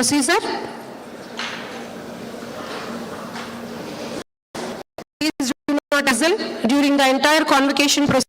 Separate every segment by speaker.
Speaker 1: proceed, sir. Please do not hassle during the entire convocation process.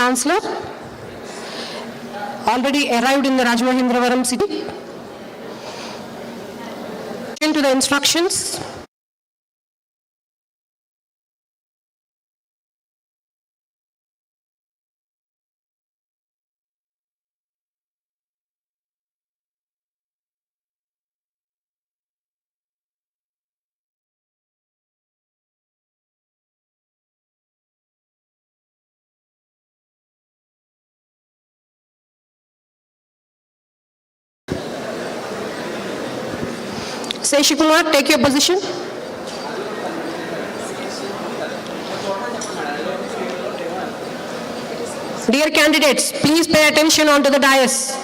Speaker 1: Chancellor already arrived in the Rajamahendravaram city. To the instructions. Seshikumar, take your position. Dear candidates, please pay attention onto the dais.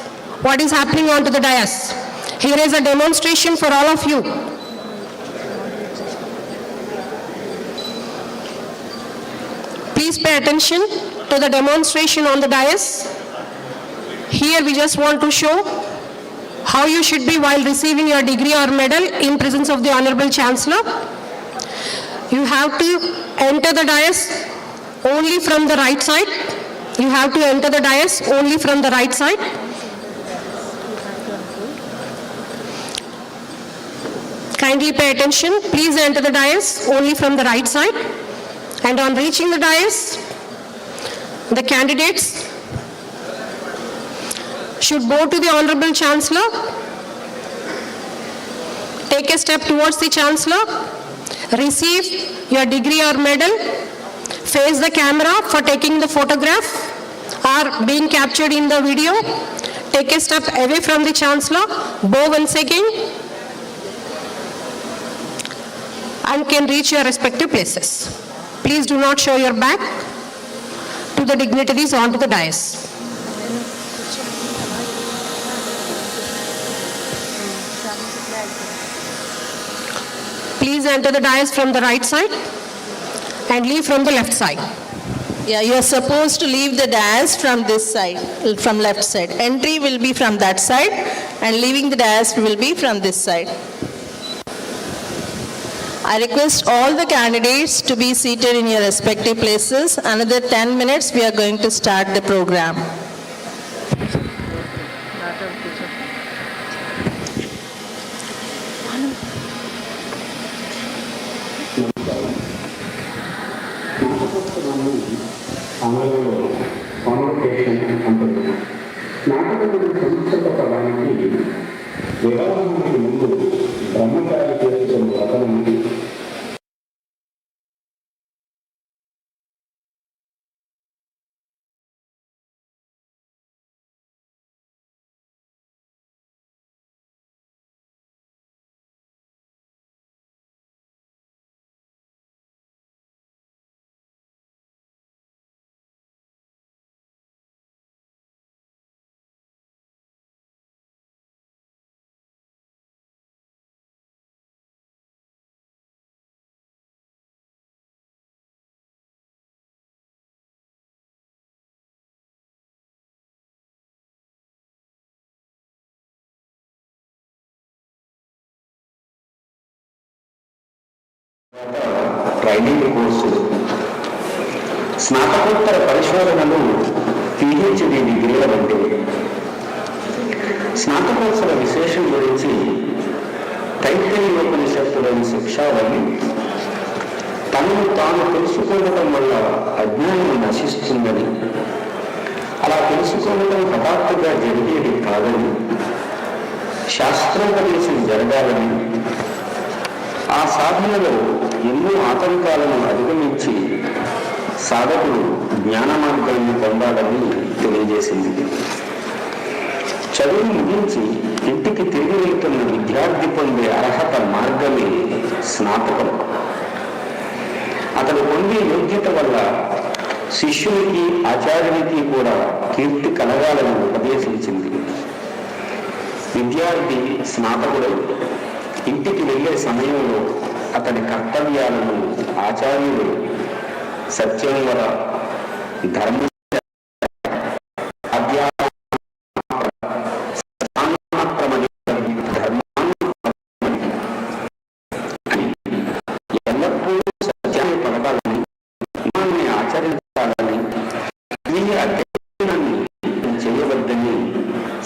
Speaker 1: What is happening onto the dais? Here is a demonstration for all of you. Please pay attention to the demonstration on the dais. Here we just want to show how you should be while receiving your degree or medal in presence of the Honorable Chancellor. You have to enter the dais only from the right side. You have to enter the dais only from the right side. Kindly pay attention. Please enter the dais only from the right side. And on reaching the dais, the candidates should bow to the Honorable Chancellor, take a step towards the Chancellor, receive your degree or medal, face the camera for taking the photograph or being captured in the video, take a step away from the Chancellor, bow once again, and can reach your respective places. Please do not show your back to the dignitaries onto the dais. Please enter the dais from the right side and leave from the left side.
Speaker 2: Yeah, you are supposed to leave the dais from this side, from left side. Entry will be from that side and leaving the dais will be from this side. I request all the candidates to be seated in your respective places. Another 10 minutes we are going to start the program.
Speaker 3: Convocation ఉంటుంది. నాటకములు సంస్కృతపడానికి వివాహానికి ముందు బ్రహ్మచారి చేసుకున్న వ్రతం training course, స్నాతకోత్తర పరిశోధనలు, PhD డిగ్రీల వంటి స్నాతకోత్సవ విశేషం గురించి తైత్తరీయోపనిషత్తులోని శిక్షావళి తనను తాను తెలుసుకోవడం వల్ల అజ్ఞానం నశిస్తుందని, అలా తెలుసుకోవడం హఠాత్తుగా జరిగేది కాదని, శాస్త్రోపదేశం జరగాలని, ఆ సాధనలో ఎన్నో ఆటంకాలను అధిగమించి సాధకుడు జ్ఞాన మార్గాన్ని పొందాలని తెలియజేసింది. చదువు ముగించి ఇంటికి తిరిగి వెళ్తున్న విద్యార్థి పొందే అర్హత మార్గమే స్నాతకం. అతడు పొందే యోగ్యత వల్ల శిష్యునికి ఆచార్యునికి కూడా కీర్తి కలగాలని ఉపదేశించింది. విద్యార్థి స్నాతకుడై ఇంటికి వెళ్ళే సమయంలో అతని కర్తవ్యాలను ఆచార్యుడు సత్యంవర ధర్మ ఎల్లప్పుడూ సత్యాన్ని పలకాలని, ఆచరించాలని, స్వీయ అధ్యయనాన్ని చేయవద్దని,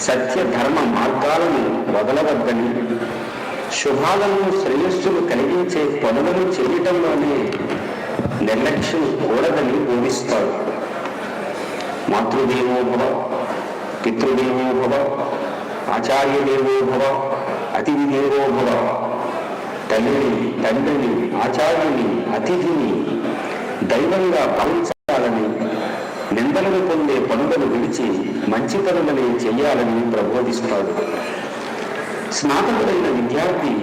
Speaker 3: సత్య ధర్మ మార్గాలను వదలవద్దని, శుభాలను శ్రేయస్సును కలిగించే పనులను చేయటంలోనే నిర్లక్ష్యం కూడదని బోధిస్తాడు. మాతృదేవోభవ, పితృదేవోభవ, ఆచార్యదేవోభవ, అతిథి దేవోభవ. తల్లిని, తండ్రిని, ఆచార్యుని, అతిథిని దైవంగా భావించాలని, నిందలను పొందే పనులను విడిచి మంచి పనులని చేయాలని ప్రబోధిస్తాడు. స్నాతకుడైన విద్యార్థి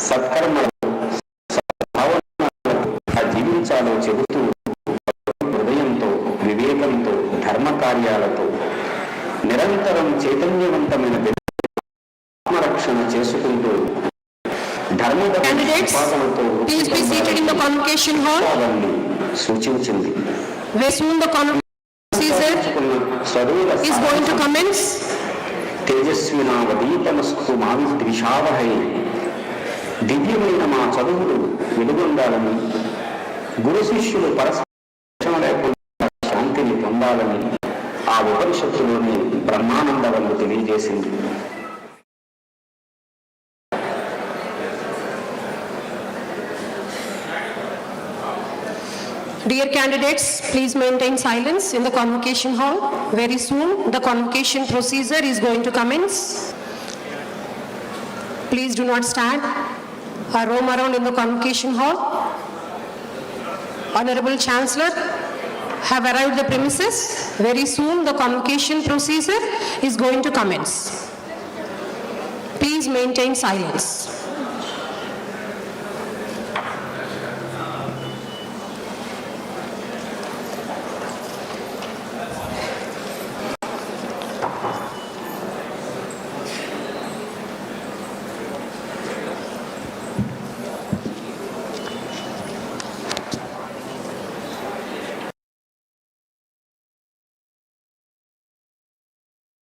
Speaker 3: సత్కర్మలతో, సద్భావనలతో జీవించాలో చెబుతూ హృదయంతో, వివేకంతో, ధర్మ కార్యాలతో నిరంతరం చైతన్యవంతమైన ఆత్మరక్షణ చేసుకుంటూ
Speaker 1: Candidates, please be seated in the convocation hall.
Speaker 3: సూచించింది.
Speaker 1: Very soon the convocation is going to commence.
Speaker 3: తేజస్వినావదీతమస్తు మావిద్విషావహై. దివ్యమైన మా చదువులు వెలుగొందాలని, గురు శిష్యులు పరస్పరం లేకుండా శాంతిని పొందాలని ఆ ఉపనిషత్తులోని బ్రహ్మానందవల్లు తెలియజేసింది.
Speaker 1: Dear candidates, please maintain silence in the convocation hall. Very soon, the convocation procedure is going to commence. Please do not stand or roam around in the convocation hall. Honorable Chancellor have arrived the premises. Very soon, the convocation procedure is going to commence. Please maintain silence.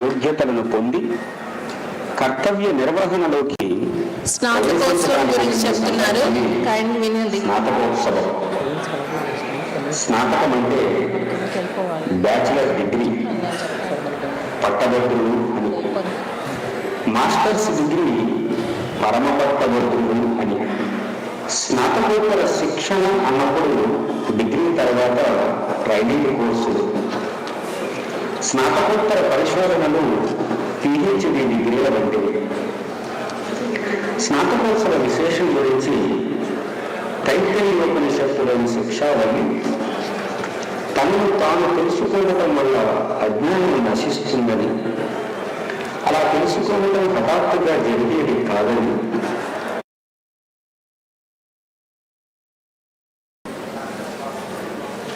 Speaker 3: యోగ్యతలను పొంది కర్తవ్య నిర్వహణలోకి
Speaker 2: స్నాతకోత్సవం గురించి చెప్తున్నారు. Kindly వినండి.
Speaker 3: స్నాతకోత్సవం. స్నాతకం అంటే bachelor degree, పట్టభద్రులు అని. Masters degree పరమ పట్టభద్రులు అని. స్నాతకోత్తర శిక్షణ అన్నప్పుడు డిగ్రీ తర్వాత ట్రైనింగ్ కోర్సులు, స్నాతకోత్తర పరిశోధనలు పిహెచ్డి డిగ్రీల వంటివి. స్నాతకోత్సవ విశేషం గురించి తైత్తరీయోపనిషత్తులోని శిక్షావళి తనను తాను తెలుసుకోవడం వల్ల అజ్ఞానం నశిస్తుందని, అలా తెలుసుకోవడం హఠాత్తుగా జరిగేది కాదని,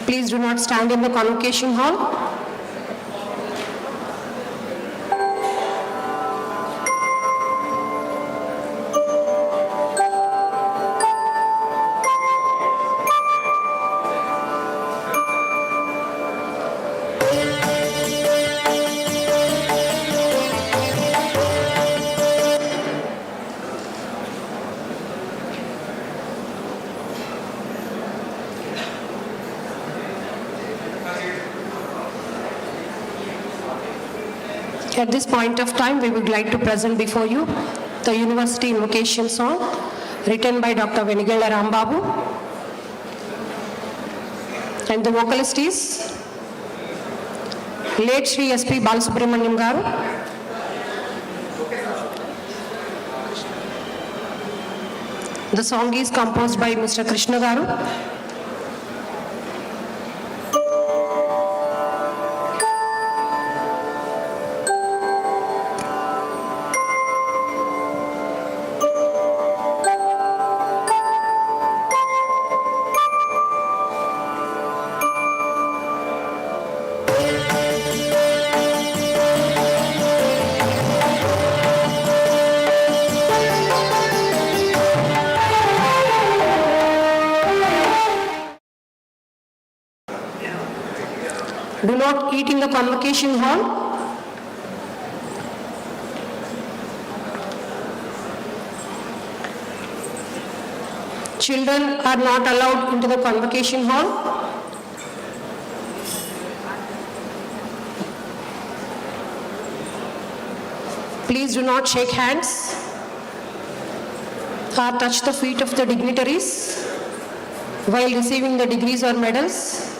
Speaker 1: Please do not stand in the convocation hall. At this point of time, we would like to present before you the University Invocation song written by Dr. Venigala Rambabu, and the vocalist is late Sri S.P. Balasubramaniam Garu. The song is composed by Mr. Krishna Garu. Do not eat in the convocation hall. Children are not allowed into the convocation hall. Please do not shake hands or touch the feet of the dignitaries while receiving the degrees or medals.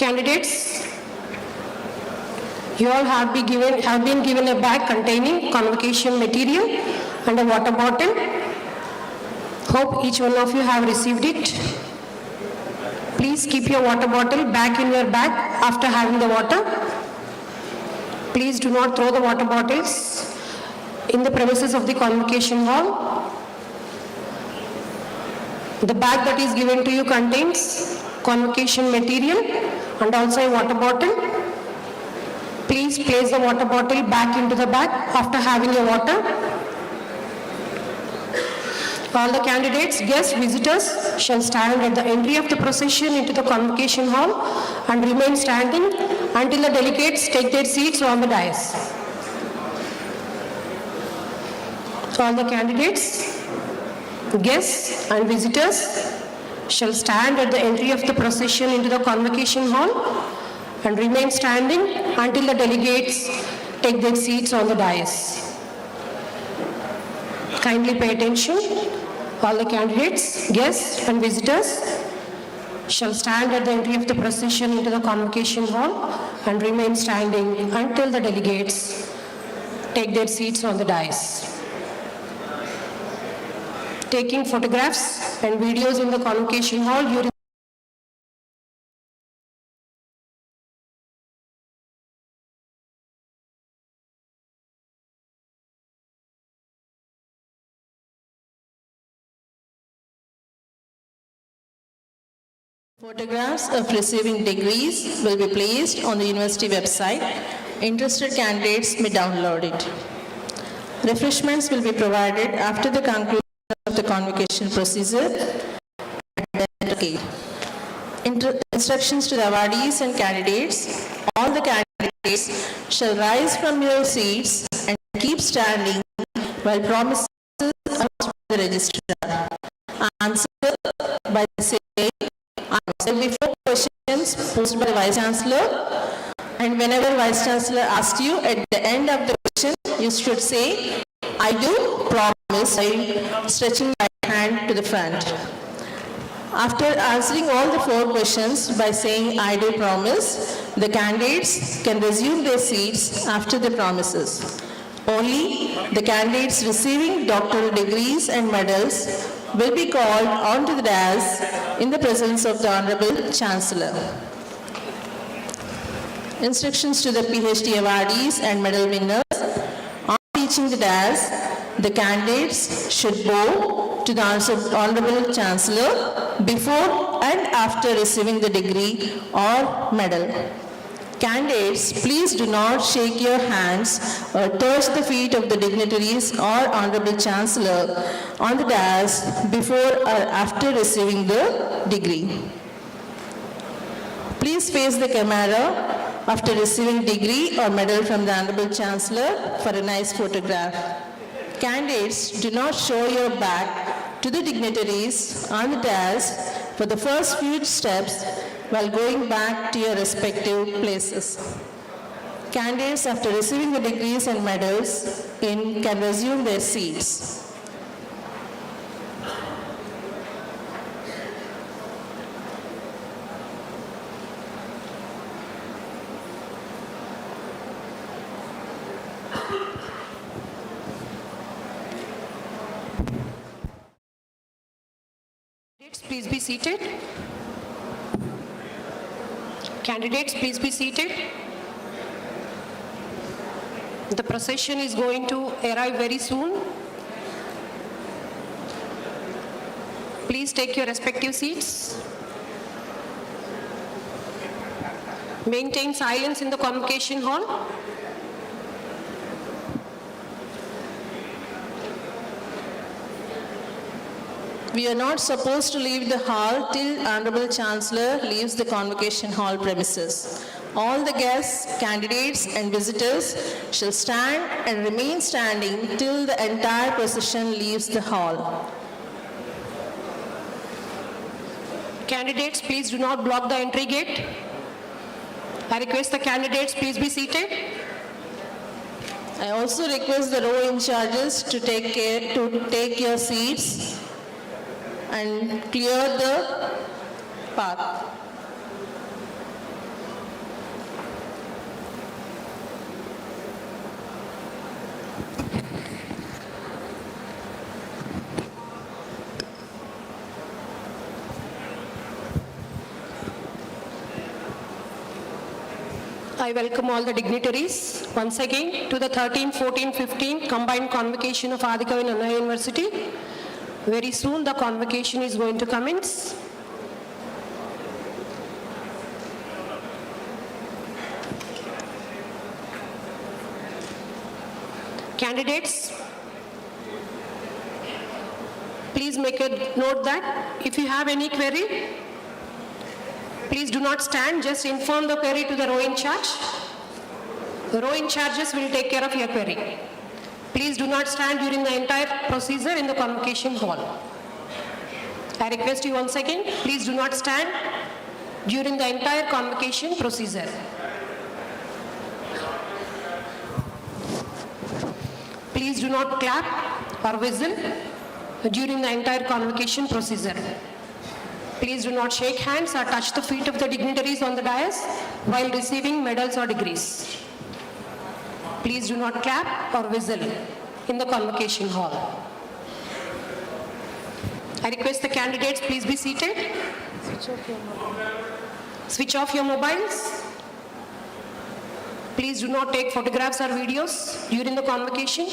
Speaker 1: Candidates, you all have been given a bag containing convocation material and a water bottle. Hope each one of you have received it. Please keep your water bottle back in your bag after having the water. Please do not throw the water bottles in the premises of the convocation hall. The bag that is given to you contains convocation material and also a water bottle. Please place the water bottle back into the bag after having your water. All the candidates, guests, visitors shall stand at the entry of the procession into the convocation hall and remain standing until the delegates take their seats on the dais. All the candidates, guests and visitors shall stand at the entry of the procession into the convocation hall and remain standing until the delegates take their seats on the dais. Kindly pay attention. All the candidates, guests and visitors shall stand at the entry of the procession into the convocation hall and remain standing until the delegates take their seats on the dais. Taking photographs and videos in the convocation hall during
Speaker 2: Photographs of receiving degrees will be placed on the university website. Interested candidates may download it. Refreshments will be provided after the conclusion of the convocation procedure. Instructions to the awardees and candidates. All the candidates shall rise from your seats and keep standing while promises are to the registrar. Answer by saying, there will be 4 questions posed by the Vice Chancellor, and whenever Vice Chancellor asks you at the end of the question, you should say, I do promise, by stretching my hand to the front. After answering all the 4 questions by saying, I do promise, the candidates can resume their seats after the promises. Only the candidates receiving doctoral degrees and medals will be called onto the dais in the presence of the Honorable Chancellor. Instructions to the PhD awardees and medal winners. On reaching the dais, the candidates should bow to the Honorable Chancellor before and after receiving the degree or medal. Candidates, please do not shake your hands or touch the feet of the dignitaries or Honorable Chancellor on the dais before or after receiving the degree. Please face the camera after receiving degree or medal from the Honorable Chancellor for a nice photograph. Candidates, do not show your back to the dignitaries on the dais for the first few steps while going back to your respective places. Candidates, after receiving the degrees and medals, can resume their seats.
Speaker 1: Please be seated. Candidates, please be seated. The procession is going to arrive very soon. Please take your respective seats. Maintain silence in the convocation hall.
Speaker 2: We are not supposed to leave the hall till Honorable Chancellor leaves the Convocation Hall premises. All the guests, candidates and visitors shall stand and remain standing till the entire procession leaves the hall.
Speaker 1: Candidates, please do not block the entry gate. I request the candidates, please be seated.
Speaker 2: I also request the row in charges to take your seats and clear the path.
Speaker 1: I welcome all the dignitaries once again to the 13, 14, 15 combined convocation of Adikavi Nannaya University. Very soon the convocation is going to commence. Candidates, please make a note that if you have any query, please do not stand, just inform the query to the row in charge. The row in charges will take care of your query. Please do not stand during the entire procedure in the convocation hall. I request you once again, please do not stand during the entire convocation procedure. Please do not clap or whistle during the entire convocation procedure. Please do not shake hands or touch the feet of the dignitaries on the dais while receiving medals or degrees. Please do not clap or whistle in the convocation hall. I request the candidates, please be seated. Switch off your mobiles. Please do not take photographs or videos during the convocation.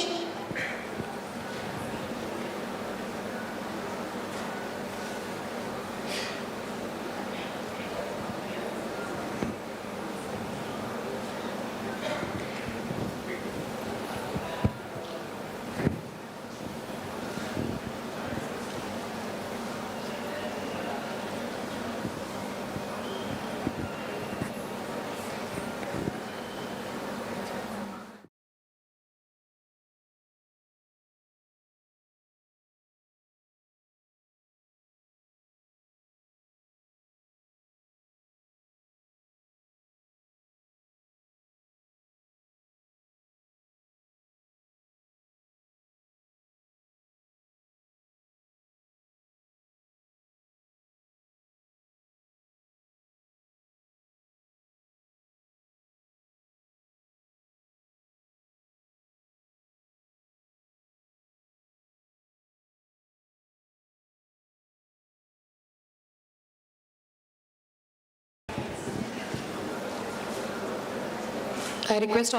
Speaker 1: I request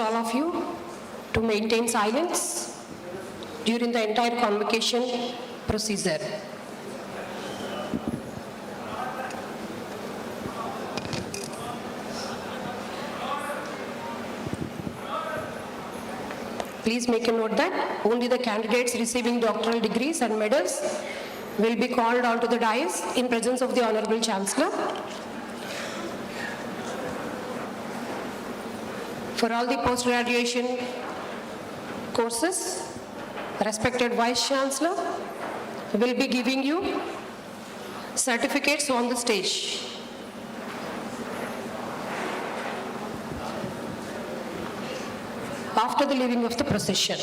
Speaker 1: all of you to maintain silence during the entire convocation procedure. Please make a note that only the candidates receiving doctoral degrees and medals will be called onto the dais in presence of the Honorable Chancellor. For all the post-graduation courses, respected Vice Chancellor will be giving you certificates on the stage. After the leaving of the procession.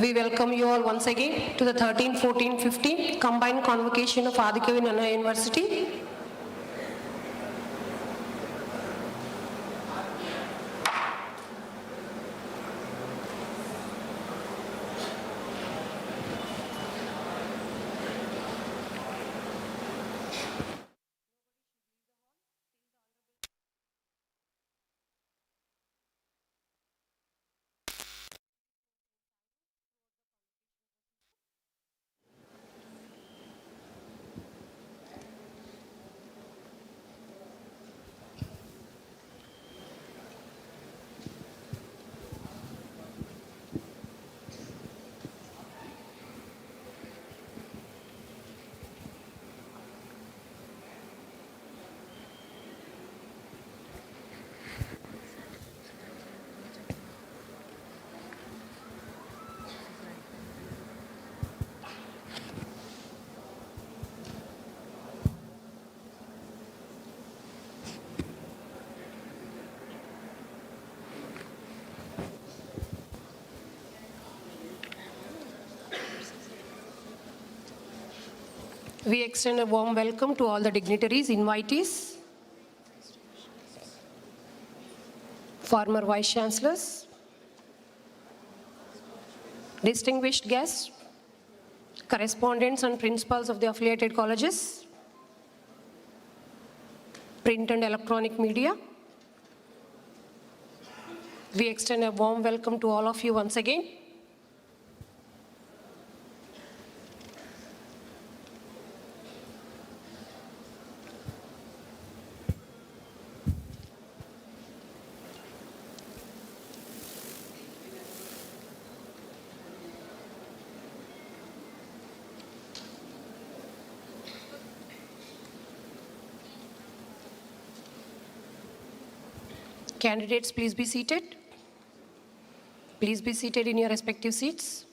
Speaker 1: We welcome you all once again to the 13-14-15 combined convocation of Adikavi Nannaya University. We extend a warm welcome to all the dignitaries, invitees, former vice chancellors, distinguished guests, correspondents and principals of the affiliated colleges, print and electronic media. We extend a warm welcome to all of you once again. Candidates, please be seated. Please be seated in your respective seats.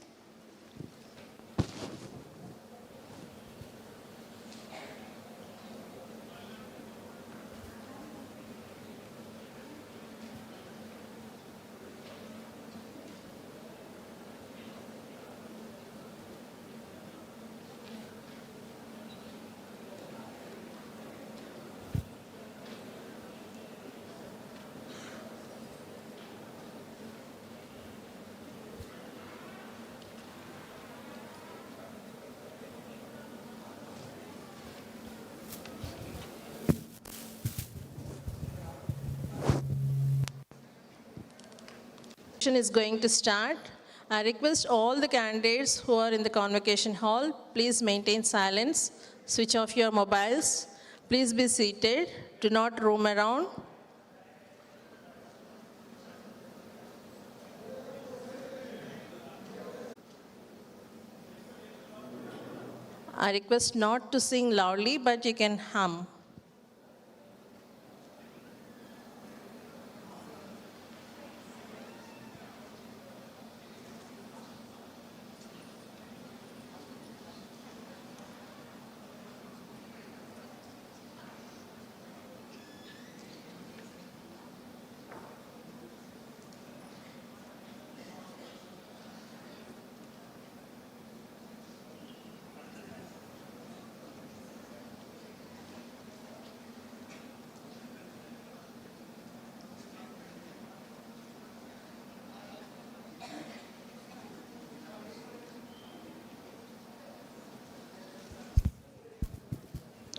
Speaker 2: Is going to start. I request all the candidates who are in the convocation hall, please maintain silence, switch off your mobiles, please be seated, do not roam around. I request not to sing loudly, but you can hum.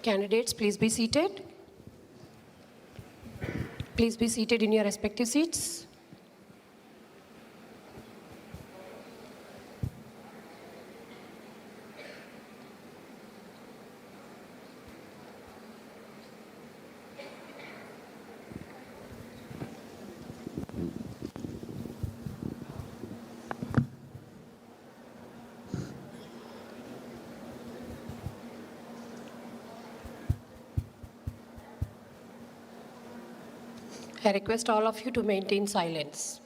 Speaker 1: Candidates, please be seated. Please be seated in your respective seats. I request all of you to maintain silence.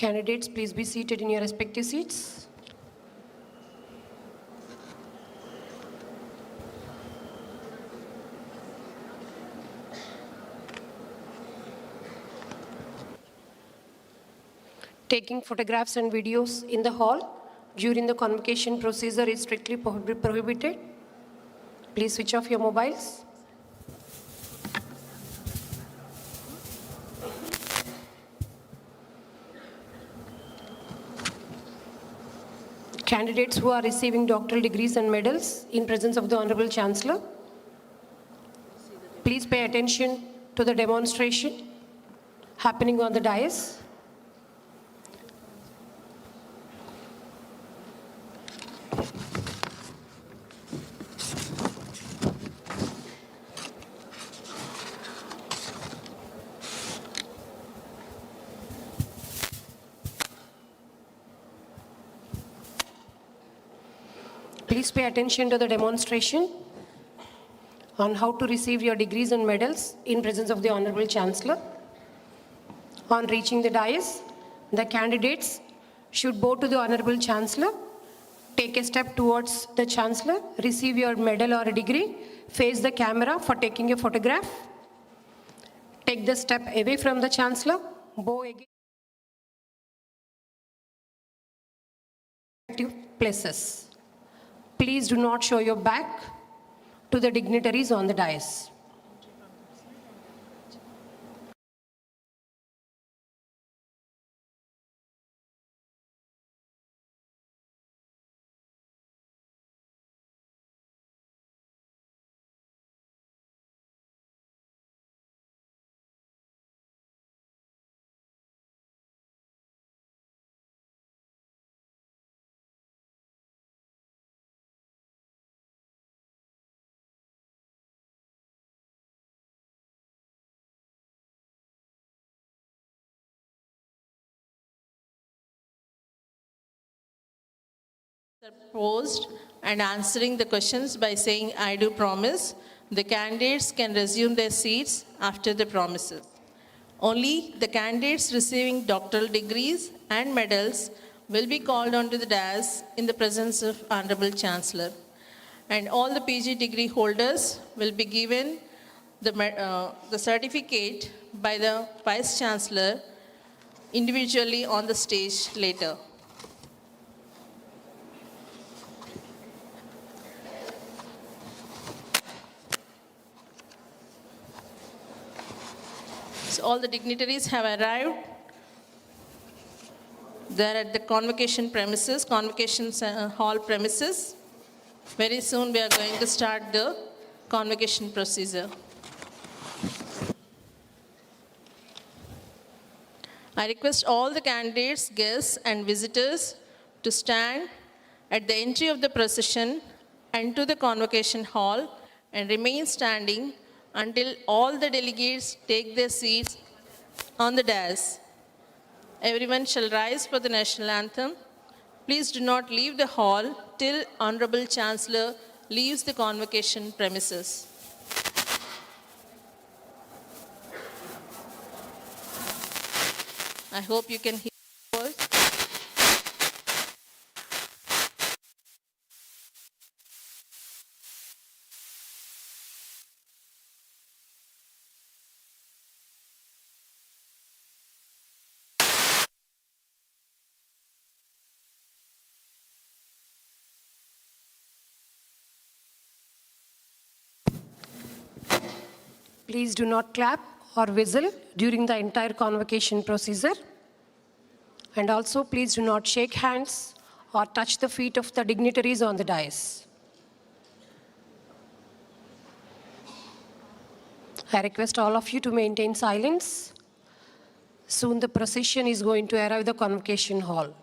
Speaker 1: Candidates, please be seated in your respective seats. Taking photographs and videos in the hall during the convocation procedure is strictly prohibited. Please switch off your mobiles. Candidates who are receiving doctoral degrees and medals in presence of the Honorable Chancellor, please pay attention to the demonstration happening on the dais. Please pay attention to the demonstration on how to receive your degrees and medals in presence of the Honorable Chancellor. On reaching the dais, the candidates should bow to the Honorable Chancellor, take a step towards the Chancellor, receive your medal or a degree, face the camera for taking a photograph, take the step away from the Chancellor, bow again. Places. Please do not show your back to the dignitaries on the dais.
Speaker 2: Posed and answering the questions by saying, "I do promise," the candidates can resume their seats after the promises. Only the candidates receiving doctoral degrees and medals will be called onto the dais in the presence of Honorable Chancellor. And all the PG degree holders will be given the certificate by the Vice Chancellor individually on the stage later. So all the dignitaries have arrived. They're at the convocation premises, convocation hall premises. Very soon we are going to start the convocation procedure. I request all the candidates, guests and visitors to stand at the entry of the procession and to the convocation hall and remain standing until all the delegates take their seats on the dais. Everyone shall rise for the national anthem. Please do not leave the hall till Honorable Chancellor leaves the convocation premises. I hope you can hear the voice.
Speaker 1: Please do not clap or whistle during the entire convocation procedure. And also, please do not shake hands or touch the feet of the dignitaries on the dais. I request all of you to maintain silence. Soon the procession is going to arrive at the convocation hall.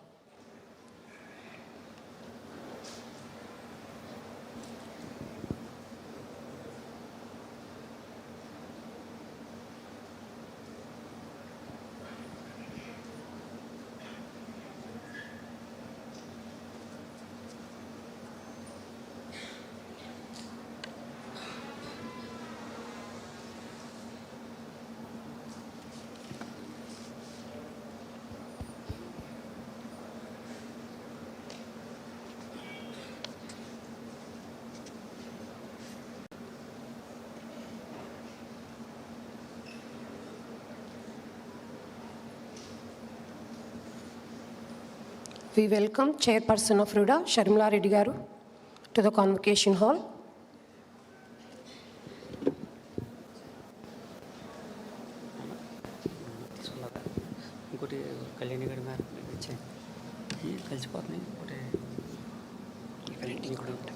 Speaker 1: We welcome Chairperson of RUDA, Sharmila Reddy Garu, to the Convocation Hall.
Speaker 4: ఇంకోటి కళ్యాణి గారి map వచ్చాయి కలిసిపోతున్నాయి ఇంకోటి ఇంకోటి ఒకటి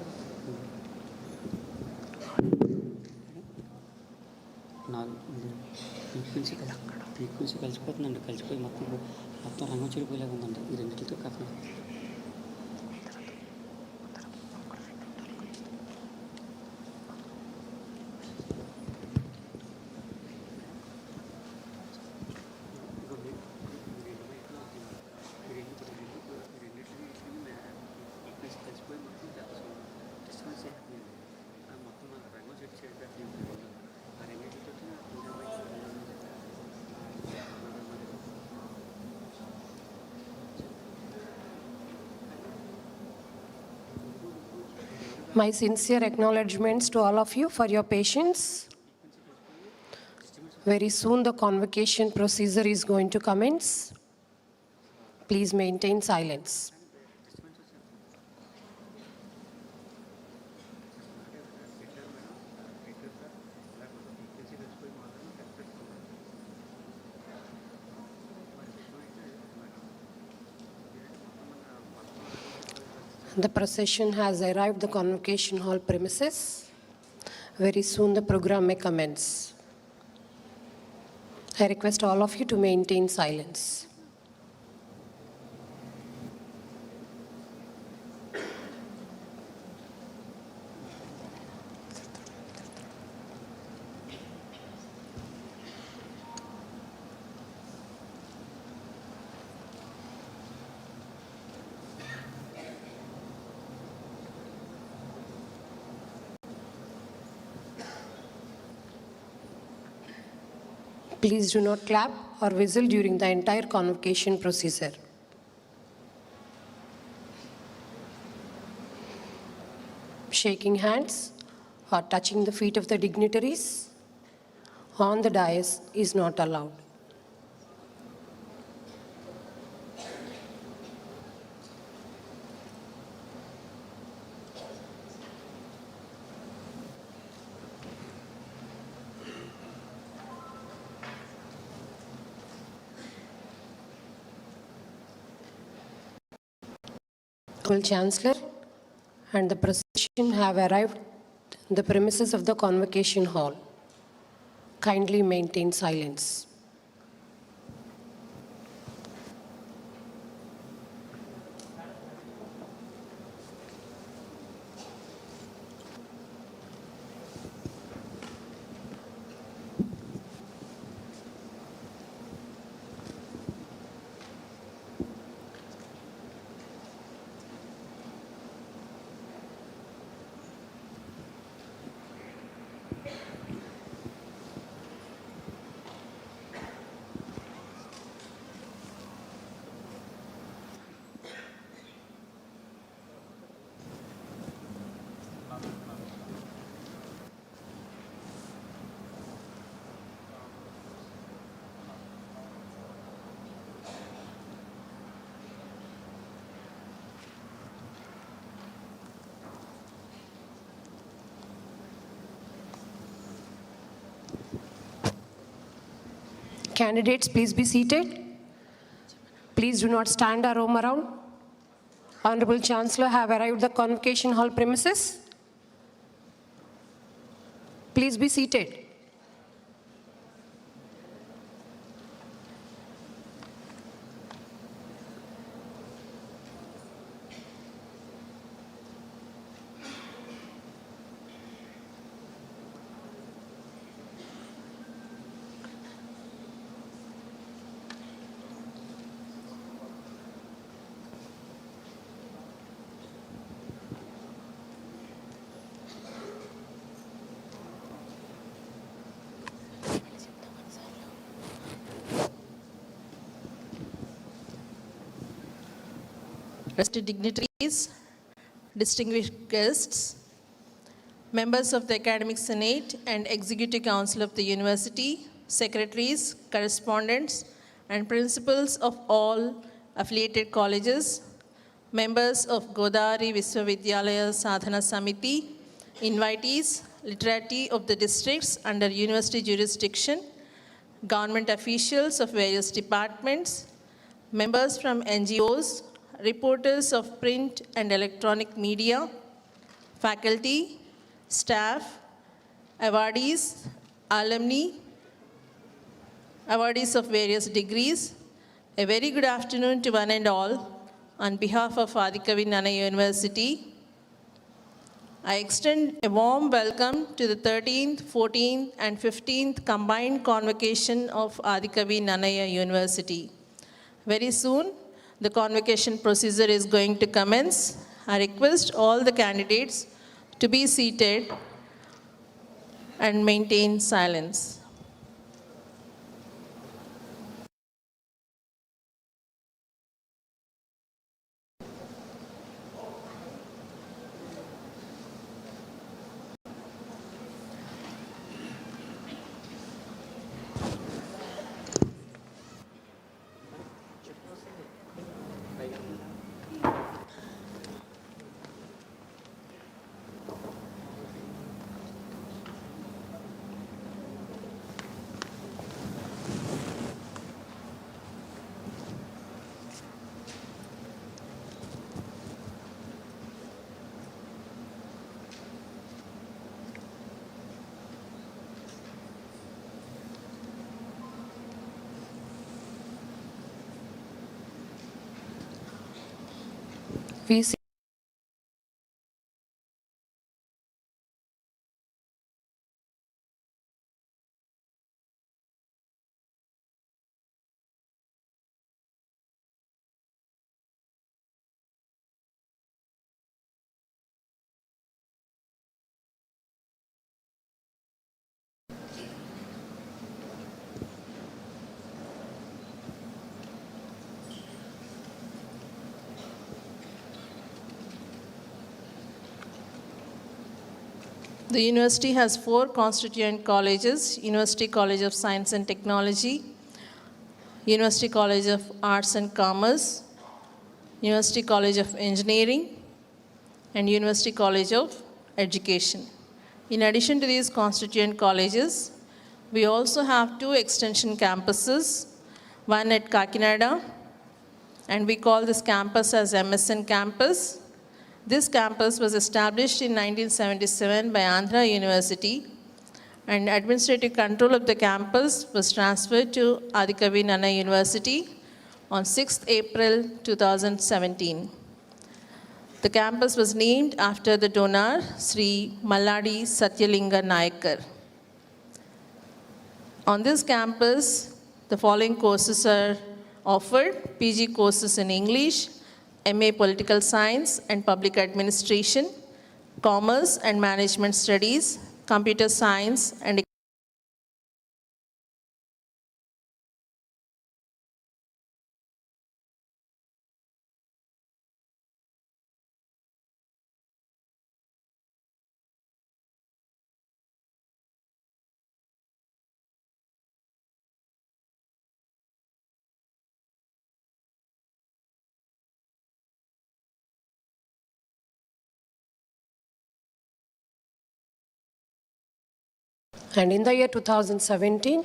Speaker 4: peak నుంచి కలిసిపోతుందండి కలిసిపోయి మొత్తం రంగం చెడిపోయేలాగా ఉందండి ఈ రెండింటితో కథ కలిసిపోయి మొత్తం డిస్టర్బెన్స్ అయిపోయింది మొత్తం రంగం చెడిపోయి ఆ రెండింటితో
Speaker 1: My sincere acknowledgements to all of you for your patience. Very soon the convocation procedure is going to commence. Please maintain silence. The procession has arrived at the Convocation Hall premises. Very soon the program may commence. I request all of you to maintain silence. Please do not clap or whistle during the entire convocation procedure. Shaking hands or touching the feet of the dignitaries on the dais is not allowed. Chancellor and the procession have arrived at the premises of the Convocation Hall. Kindly maintain silence. Candidates, please be seated. Please do not stand or roam around. Honorable Chancellor have arrived at the Convocation Hall premises. Please be seated.
Speaker 2: Respected dignitaries, distinguished guests, members of the Academic Senate and Executive Council of the University, secretaries, correspondents, and principals of all affiliated colleges, members of Godavari Viswavidyalaya Sadhana Samiti, invitees, literati of the districts under university jurisdiction, government officials of various departments, members from NGOs, reporters of print and electronic media, faculty, staff, awardees, alumni, awardees of various degrees. A very good afternoon to one and all. On behalf of Adikavi Nannaya University, I extend a warm welcome to the 13th, 14th and 15th combined convocation of Adikavi Nannaya University. Very soon, the convocation procedure is going to commence. I request all the candidates to be seated and maintain silence.
Speaker 1: We see
Speaker 2: The university has 4 constituent colleges: University College of Science and Technology, University College of Arts and Commerce, University College of Engineering, and University College of Education. In addition to these constituent colleges, we also have 2 extension campuses, one at Kakinada, and we call this campus as MSN campus. This campus was established in 1977 by Andhra University, and administrative control of the campus was transferred to Adikavi Nannaya University on 6th April 2017. The campus was named after the donor, Sri Malladi Satyalinga Nayakar. On this campus, the following courses are offered: PG courses in English, MA Political Science and Public Administration, Commerce and Management Studies, Computer Science and
Speaker 1: And in the year 2017,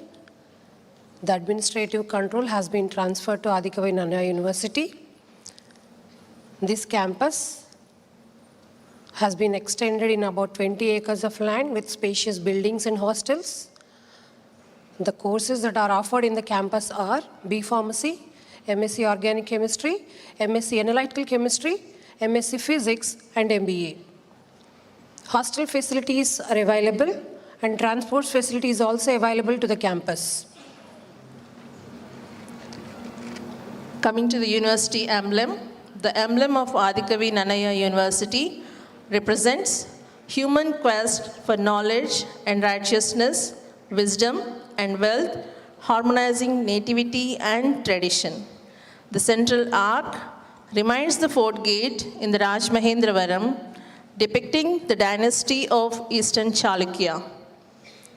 Speaker 1: the administrative control has been transferred to Adikavi Nannaya University. This campus has been extended in about 20 acres of land with spacious buildings and hostels. The courses that are offered in the campus are B Pharmacy, MSc Organic Chemistry, MSc Analytical Chemistry, MSc Physics, and MBA. Hostel facilities are available, and transport facility is also available to the campus.
Speaker 2: Coming to the university emblem, the emblem of Adikavi Nannaya University represents human quest for knowledge and righteousness, wisdom and wealth, harmonizing nativity and tradition. The central arc reminds the fort gate in the Rajmahendravaram, depicting the dynasty of Eastern Chalukya.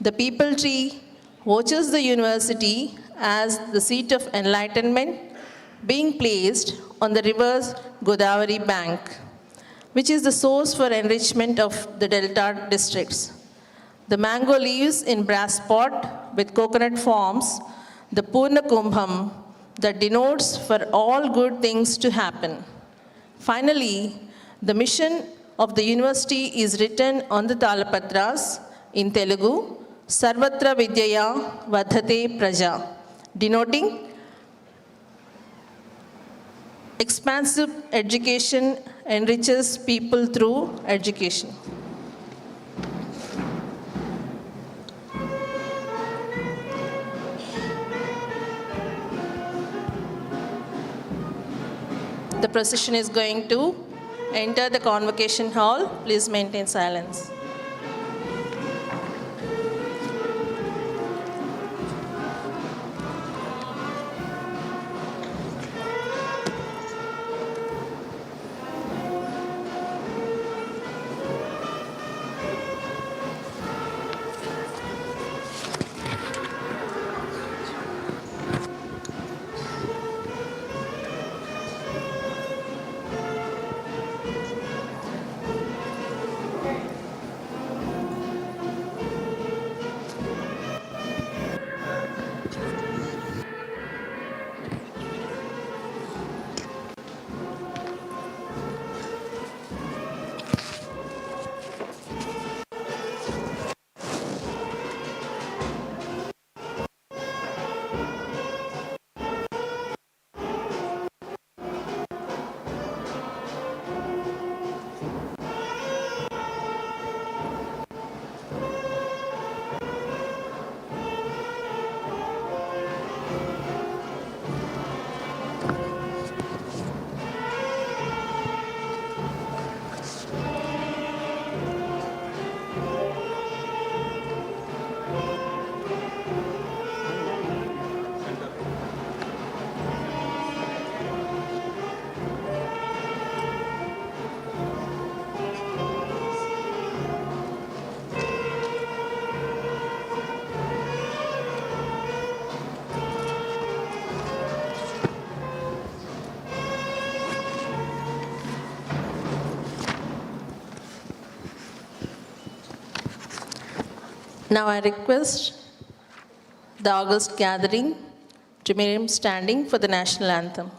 Speaker 2: The peepal tree watches the university as the seat of enlightenment, being placed on the river's Godavari bank, which is the source for enrichment of the delta districts. The mango leaves in brass pot with coconut forms the Purna Kumbham that denotes for all good things to happen. Finally, the mission of the university is written on the Talapatras in Telugu, Sarvatra Vidyaya Vadhate Praja, denoting expansive education enriches people through education. The procession is going to enter the convocation hall. Please maintain silence. Now I request the august gathering to remain standing for the national anthem.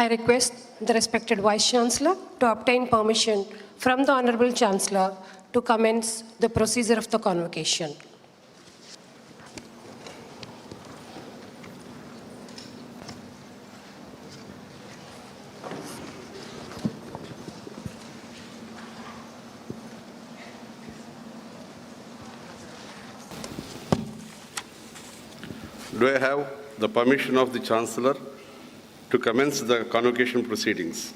Speaker 1: I request the respected Vice Chancellor to obtain permission from the Honorable Chancellor to commence the procedure of the convocation.
Speaker 5: Do I have the permission of the Chancellor to commence the convocation proceedings?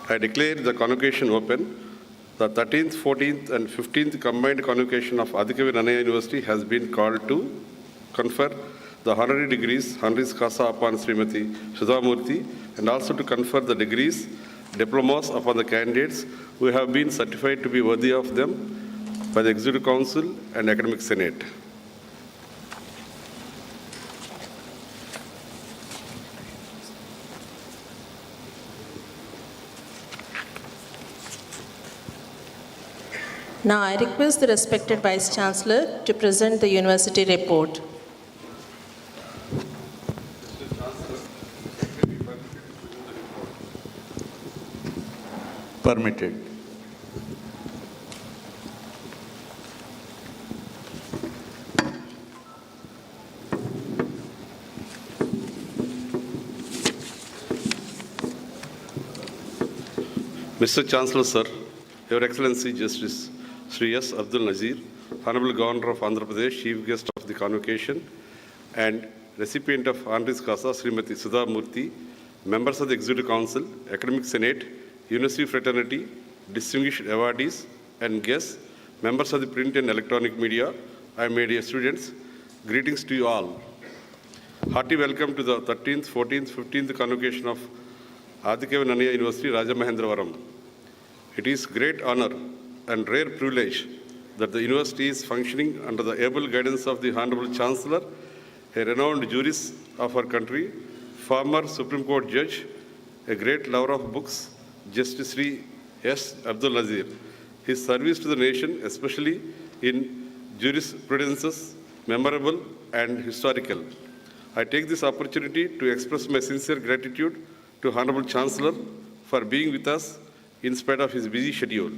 Speaker 5: I declare the convocation open. The 13th, 14th and 15th combined convocation of Adikavi Nannaya University has been called to confer the honorary degrees honoris causa upon Srimati Sudhamurthy and also to confer the degrees diplomas upon the candidates who have been certified to be worthy of them by the Executive Council and Academic Senate.
Speaker 2: Now I request the respected Vice Chancellor to present the university report.
Speaker 6: Permitted.
Speaker 5: Mr. Chancellor, Sir, Your Excellency Justice Sri S. Abdul Nazir, Honorable Governor of Andhra Pradesh, Chief Guest of the Convocation, and recipient of Honoris Causa, Srimati Sudha Murthy, members of the Executive Council, Academic Senate, University Fraternity, distinguished awardees and guests, members of the print and electronic media, and media students, greetings to you all. Hearty welcome to the 13th, 14th, 15th Convocation of Adikavi Nannaya University, Rajamahendravaram. It is great honor and rare privilege that the university is functioning under the able guidance of the Honorable Chancellor, a renowned jurist of our country, former Supreme Court judge, a great lover of books, Justice Sri S. Abdul Nazir. His service to the nation, especially in jurisprudence, is memorable and historical. I take this opportunity to express my sincere gratitude to Honorable Chancellor for being with us in spite of his busy schedule.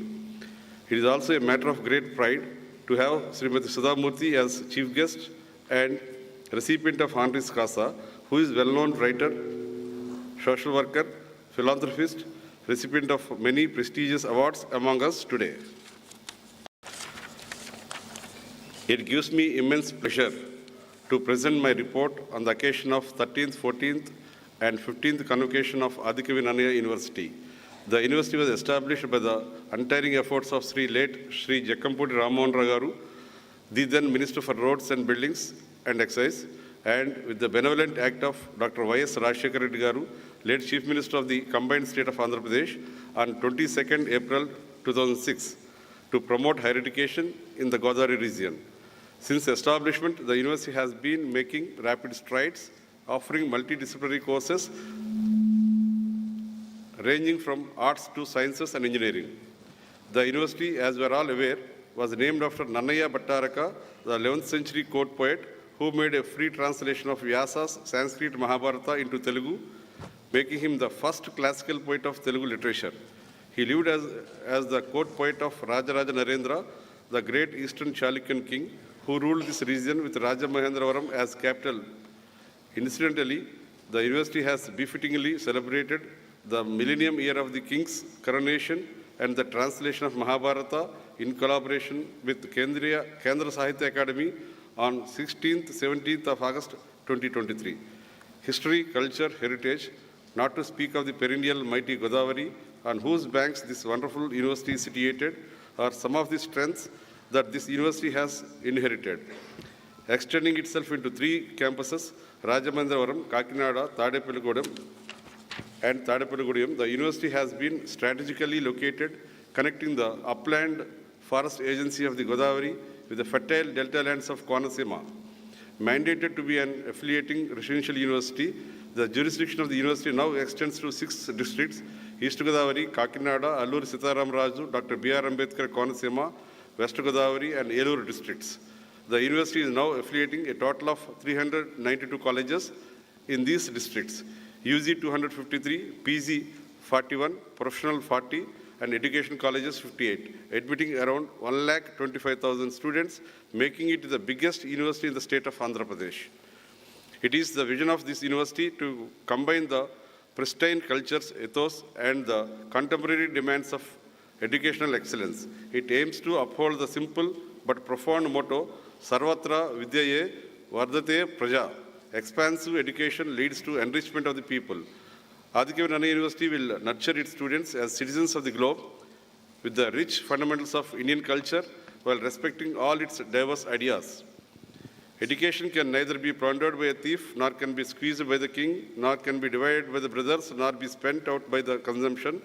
Speaker 5: It is also a matter of great pride to have Srimati Sudha Murthy as chief guest and recipient of Honoris Causa, who is well-known writer, social worker, philanthropist, recipient of many prestigious awards among us today. It gives me immense pleasure to present my report on the occasion of 13th, 14th, and 15th Convocation of Adikavi Nannaya University. The university was established by the untiring efforts of late Sri Jakkampudi Rammohan Rao, the then Minister for Roads and Buildings and Excise, and with the benevolent act of Dr. Y.S. Rajshekar Reddy Garu, late Chief Minister of the combined state of Andhra Pradesh, on 22nd April 2006, to promote higher education in the Godavari region. Since establishment, the university has been making rapid strides, offering multidisciplinary courses ranging from arts to sciences and engineering. The university, as we are all aware, was named after Nannaya Bhattaraka, the 11th century court poet, who made a free translation of Vyasa's Sanskrit Mahabharata into Telugu, making him the first classical poet of Telugu literature. He lived as the court poet of Rajaraja Narendra, the great Eastern Chalukyan king, who ruled this region with Rajamahendravaram as capital. Incidentally, the university has befittingly celebrated the millennium year of the king's coronation and the translation of Mahabharata in collaboration with Kendra Sahitya Academy on 16th, 17th of August 2023. History, culture, heritage, not to speak of the perennial mighty Godavari, on whose banks this wonderful university is situated, are some of the strengths that this university has inherited. Extending itself into 3 campuses, Rajamahendravaram, Kakinada, Tadepalligudem, the university has been strategically located, connecting the upland forest agency of the Godavari with the fertile delta lands of Konasema. Mandated to be an affiliating residential university, the jurisdiction of the university now extends to 6 districts: East Godavari, Kakinada, Alluri Sitaram Raju, Dr. B.R. Ambedkar, Konasema, West Godavari, and Eluru districts. The university is now affiliating a total of 392 colleges in these districts: UG 253, PG 41, Professional 40, and Education colleges 58, admitting around 1,25,000 students, making it the biggest university in the state of Andhra Pradesh. It is the vision of this university to combine the pristine cultures, ethos, and the contemporary demands of educational excellence. It aims to uphold the simple but profound motto, Sarvatra Vidyaye Vardate Praja. Expansive education leads to enrichment of the people. Adikavi Nannaya University will nurture its students as citizens of the globe with the rich fundamentals of Indian culture while respecting all its diverse ideas. Education can neither be plundered by a thief, nor can be squeezed by the king, nor can be divided by the brothers, nor be spent out by the consumption.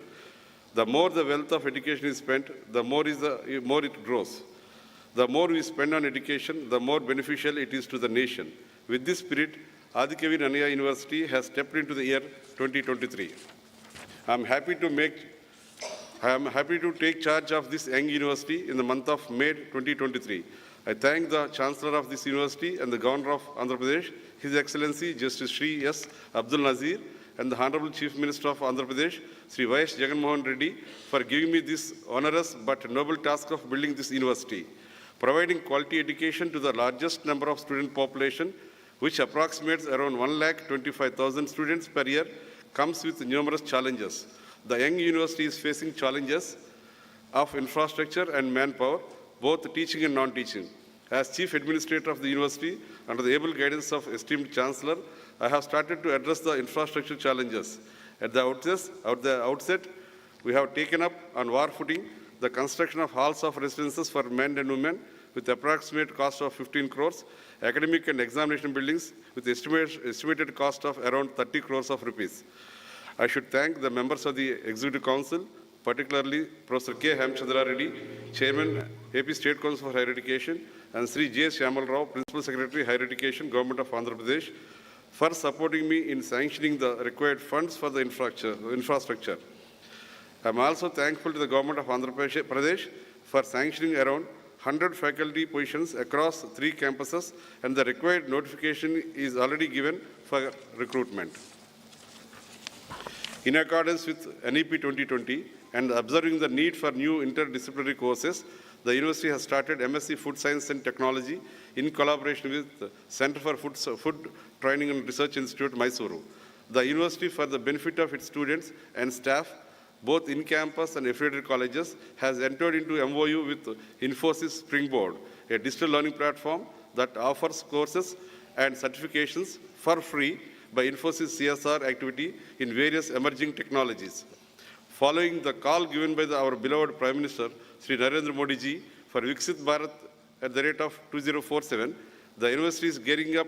Speaker 5: The more the wealth of education is spent, the more it grows. The more we spend on education, the more beneficial it is to the nation. With this spirit, Adikavi Nannaya University has stepped into the year 2023. I am happy to take charge of this young university in the month of May 2023. I thank the Chancellor of this university and the Governor of Andhra Pradesh, His Excellency Justice Sri S. Abdul Nazir, and the Honorable Chief Minister of Andhra Pradesh, Sri Y.S. Jagan Mohan Reddy, for giving me this onerous but noble task of building this university. Providing quality education to the largest number of student population, which approximates around 1,25,000 students per year, comes with numerous challenges. The young university is facing challenges of infrastructure and manpower, both teaching and non-teaching. As Chief Administrator of the university, under the able guidance of esteemed Chancellor, I have started to address the infrastructure challenges. At the outset, we have taken up on war footing the construction of halls of residences for men and women with approximate cost of 15 crores, academic and examination buildings with estimated cost of around 30 crores of rupees. I should thank the members of the Executive Council, particularly Professor K. Hemchandra Reddy, Chairman, AP State Council for Higher Education, and Sri J. Shyamal Rao, Principal Secretary, Higher Education, Government of Andhra Pradesh, for supporting me in sanctioning the required funds for the infrastructure. I am also thankful to the Government of Andhra Pradesh for sanctioning around 100 faculty positions across 3 campuses, and the required notification is already given for recruitment. In accordance with NEP 2020 and observing the need for new interdisciplinary courses, the university has started MSc Food Science and Technology in collaboration with Center for Food Training and Research Institute, Mysuru. The university, for the benefit of its students and staff, both in campus and affiliated colleges, has entered into MOU with Infosys Springboard, a digital learning platform that offers courses and certifications for free by Infosys CSR activity in various emerging technologies. Following the call given by our beloved Prime Minister, Sri Narendra Modi ji, for Viksit Bharat at the rate of 2047, the university is gearing up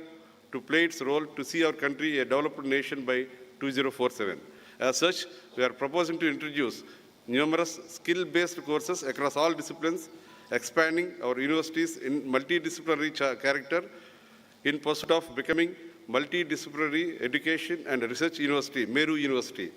Speaker 5: to play its role to see our country a developed nation by 2047. As such, we are proposing to introduce numerous skill-based courses across all disciplines, expanding our universities in multidisciplinary character in pursuit of becoming multidisciplinary education and research university, Meru University.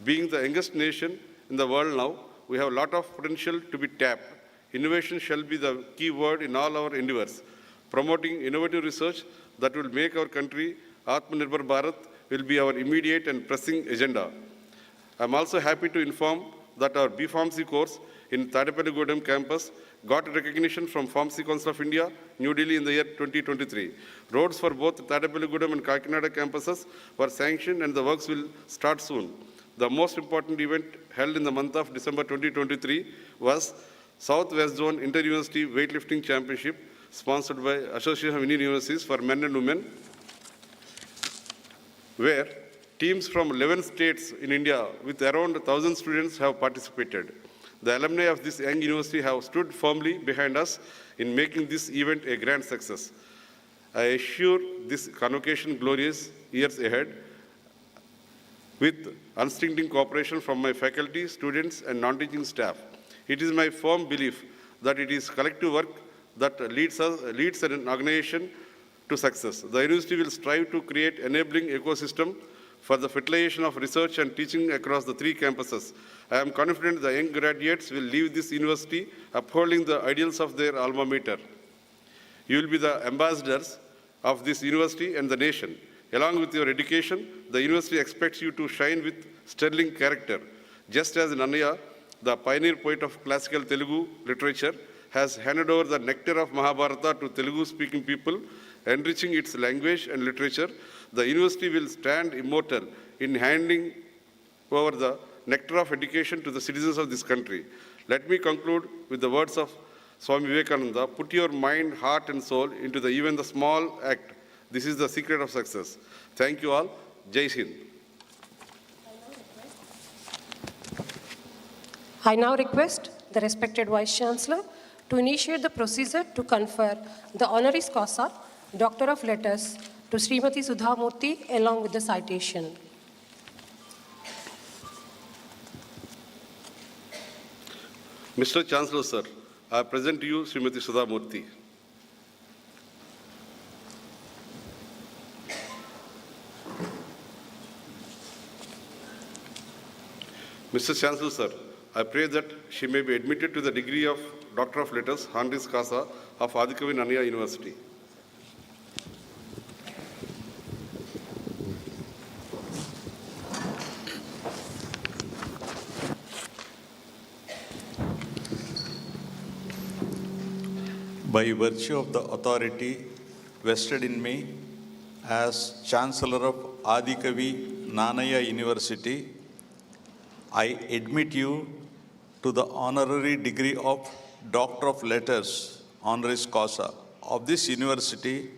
Speaker 5: Being the youngest nation in the world now, we have a lot of potential to be tapped. Innovation shall be the key word in all our endeavors. Promoting innovative research that will make our country Atmanirbhar Bharat will be our immediate and pressing agenda. I am also happy to inform that our B.Pharmacy course in Tadepalligudem campus got recognition from Pharmacy Council of India, New Delhi in the year 2023. Roads for both Tadepalligudem and Kakinada campuses were sanctioned and the works will start soon. The most important event held in the month of December 2023 was South-West Zone Inter-University Weightlifting Championship, sponsored by Association of Indian Universities for Men and Women, where teams from 11 states in India with around 1,000 students have participated. The alumni of this young university have stood firmly behind us in making this event a grand success. I assure this convocation glorious years ahead with unstinting cooperation from my faculty, students, and non-teaching staff. It is my firm belief that it is collective work that leads an organization to success. The university will strive to create enabling ecosystem for the fertilization of research and teaching across the 3 campuses. I am confident the young graduates will leave this university upholding the ideals of their alma mater. You will be the ambassadors of this university and the nation. Along with your education, the university expects you to shine with sterling character. Just as Nannaya, the pioneer poet of classical Telugu literature, has handed over the nectar of Mahabharata to Telugu-speaking people, enriching its language and literature, the university will stand immortal in handing over the nectar of education to the citizens of this country. Let me conclude with the words of Swami Vivekananda: put your mind, heart and soul into even the small act. This is the secret of success. Thank you all. Jai Hind.
Speaker 1: I now request the respected Vice Chancellor to initiate the procedure to confer the honoris causa Doctor of Letters to Srimati Sudha Murthy along with the citation.
Speaker 5: Mr. Chancellor, sir, I present to you Srimati Sudha Murthy. Mr. Chancellor, sir, I pray that she may be admitted to the degree of Doctor of Letters, Honoris Causa of Adikavi Nannaya University.
Speaker 6: By virtue of the authority vested in me as Chancellor of Adikavi Nannaya University, I admit you to the honorary degree of Doctor of Letters, Honoris Causa of this university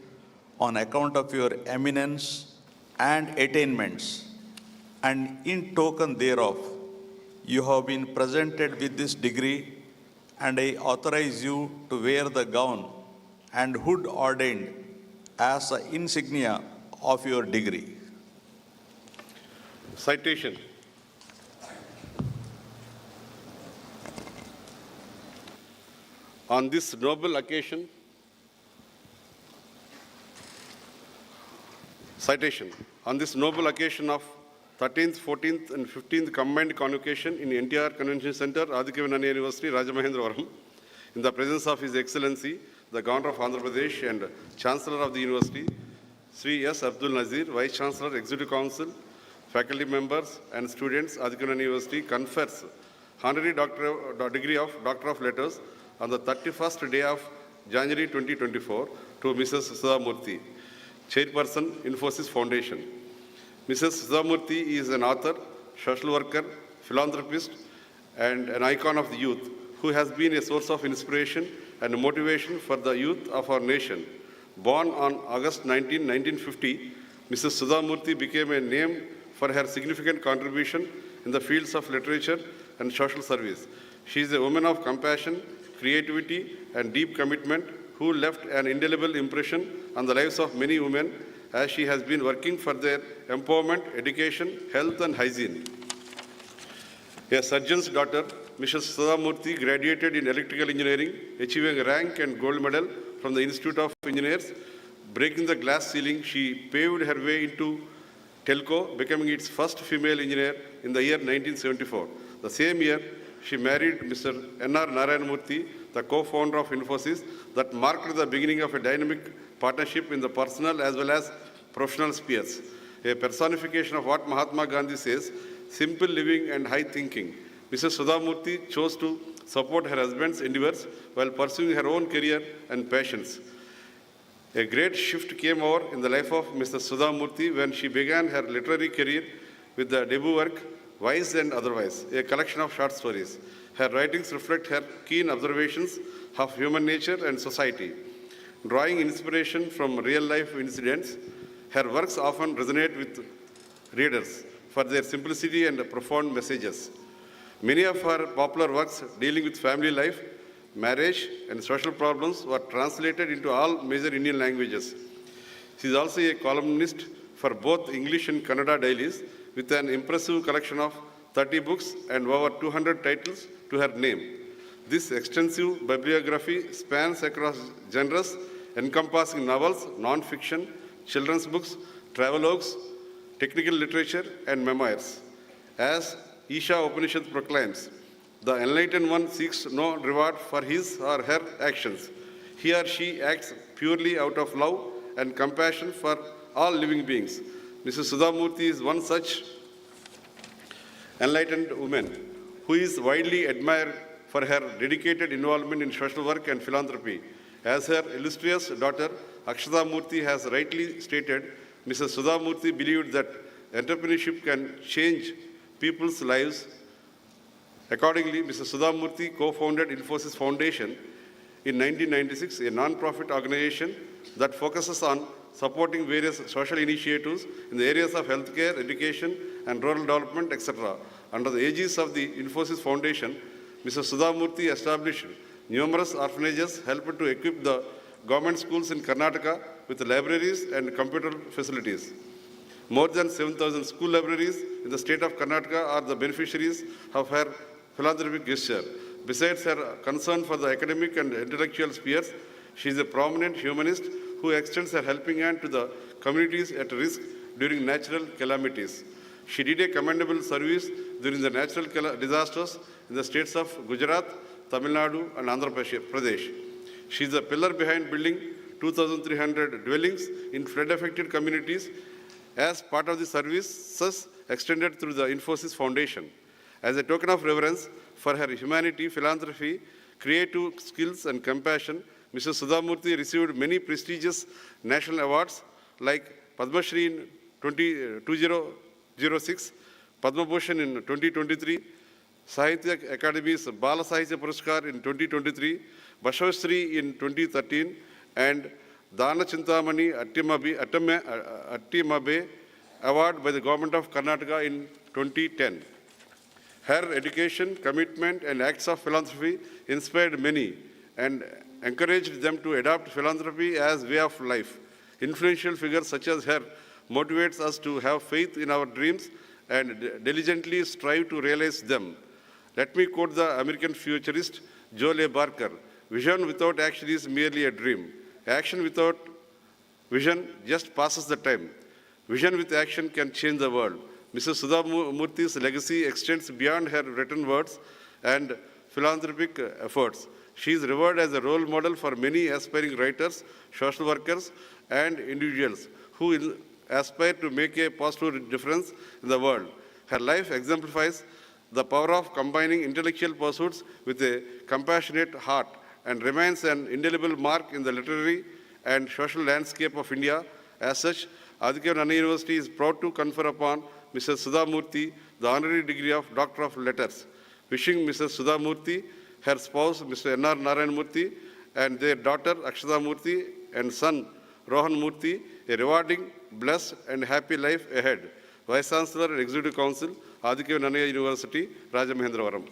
Speaker 6: on account of your eminence and attainments, and in token thereof, you have been presented with this degree, and I authorize you to wear the gown and hood ordained as the insignia of your degree.
Speaker 5: Citation. On this noble occasion, citation. On this noble occasion of 13th, 14th and 15th combined convocation in NTR Convention Center, Adikavi Nannaya University, Rajamahendravaram, in the presence of His Excellency, the Governor of Andhra Pradesh and Chancellor of the University, Sri S. Abdul Nazir, Vice Chancellor, Executive Council, faculty members and students, Adikavi Nannaya University confers honorary degree of Doctor of Letters on the 31st day of January 2024 to Mrs. Sudha Murthy, Chairperson, Infosys Foundation. Mrs. Sudha Murthy is an author, social worker, philanthropist, and an icon of the youth who has been a source of inspiration and motivation for the youth of our nation. Born on August 19, 1950, Mrs. Sudha Murthy became a name for her significant contribution in the fields of literature and social service. She is a woman of compassion, creativity, and deep commitment who left an indelible impression on the lives of many women as she has been working for their empowerment, education, health, and hygiene. A surgeon's daughter, Mrs. Sudha Murthy graduated in electrical engineering, achieving a rank and gold medal from the Institute of Engineers. Breaking the glass ceiling, she paved her way into telco, becoming its first female engineer in the year 1974. The same year, she married Mr. N.R. Narayan Murthy, the co-founder of Infosys, that marked the beginning of a dynamic partnership in the personal as well as professional spheres. A personification of what Mahatma Gandhi says, simple living and high thinking. Mrs. Sudha Murthy chose to support her husband's endeavors while pursuing her own career and passions. A great shift came over in the life of Mrs. Sudha Murthy when she began her literary career with the debut work, Wise and Otherwise, a collection of short stories. Her writings reflect her keen observations of human nature and society. Drawing inspiration from real-life incidents, her works often resonate with readers for their simplicity and profound messages. Many of her popular works dealing with family life, marriage, and social problems were translated into all major Indian languages. She is also a columnist for both English and Kannada dailies, with an impressive collection of 30 books and over 200 titles to her name. This extensive bibliography spans across genres encompassing novels, non-fiction, children's books, travelogues, technical literature, and memoirs. As Isha Upanishad proclaims, the enlightened one seeks no reward for his or her actions. He or she acts purely out of love and compassion for all living beings. Mrs. Sudha Murthy is one such enlightened woman who is widely admired for her dedicated involvement in social work and philanthropy. As her illustrious daughter, Akshata Murthy, has rightly stated, Mrs. Sudha Murthy believed that entrepreneurship can change people's lives. Accordingly, Mrs. Sudha Murthy co-founded Infosys Foundation in 1996, a non-profit organization that focuses on supporting various social initiatives in the areas of healthcare, education, and rural development, etc. Under the aegis of the Infosys Foundation, Mrs. Sudha Murthy established numerous orphanages, helped to equip the government schools in Karnataka with libraries and computer facilities. More than 7,000 school libraries in the state of Karnataka are the beneficiaries of her philanthropic gesture. Besides her concern for the academic and intellectual spheres, she is a prominent humanist who extends her helping hand to the communities at risk during natural calamities. She did a commendable service during the natural disasters in the states of Gujarat, Tamil Nadu, and Andhra Pradesh. She is a pillar behind building 2,300 dwellings in flood-affected communities as part of the services extended through the Infosys Foundation. As a token of reverence for her humanity, philanthropy, creative skills, and compassion, Mrs. Sudha Murthy received many prestigious national awards like Padma Shri in 2006, Padma Bhushan in 2023, Sahitya Academy's Bala Sahitya Puraskar in 2023, Bashwasri in 2013, and Dana Chintamani Attimabe Award by the Government of Karnataka in 2010. Her education, commitment, and acts of philanthropy inspired many and encouraged them to adopt philanthropy as way of life. Influential figures such as her motivates us to have faith in our dreams and diligently strive to realize them. Let me quote the American futurist Joel A. Barker: "Vision without action is merely a dream. Action without vision just passes the time. Vision with action can change the world." Mrs. Sudha Murthy's legacy extends beyond her written words and philanthropic efforts. She is revered as a role model for many aspiring writers, social workers, and individuals who aspire to make a positive difference in the world. Her life exemplifies the power of combining intellectual pursuits with a compassionate heart and remains an indelible mark in the literary and social landscape of India. As such, Adikavi Nannaya University is proud to confer upon Mrs. Sudha Murthy the honorary degree of Doctor of Letters. Wishing Mrs. Sudha Murthy, her spouse Mr. N.R. Narayan Murthy, and their daughter Akshata Murthy and son Rohan Murthy a rewarding, blessed, and happy life ahead. Vice Chancellor and Executive Council, Adikavi Nannaya University, Rajamahendravaram.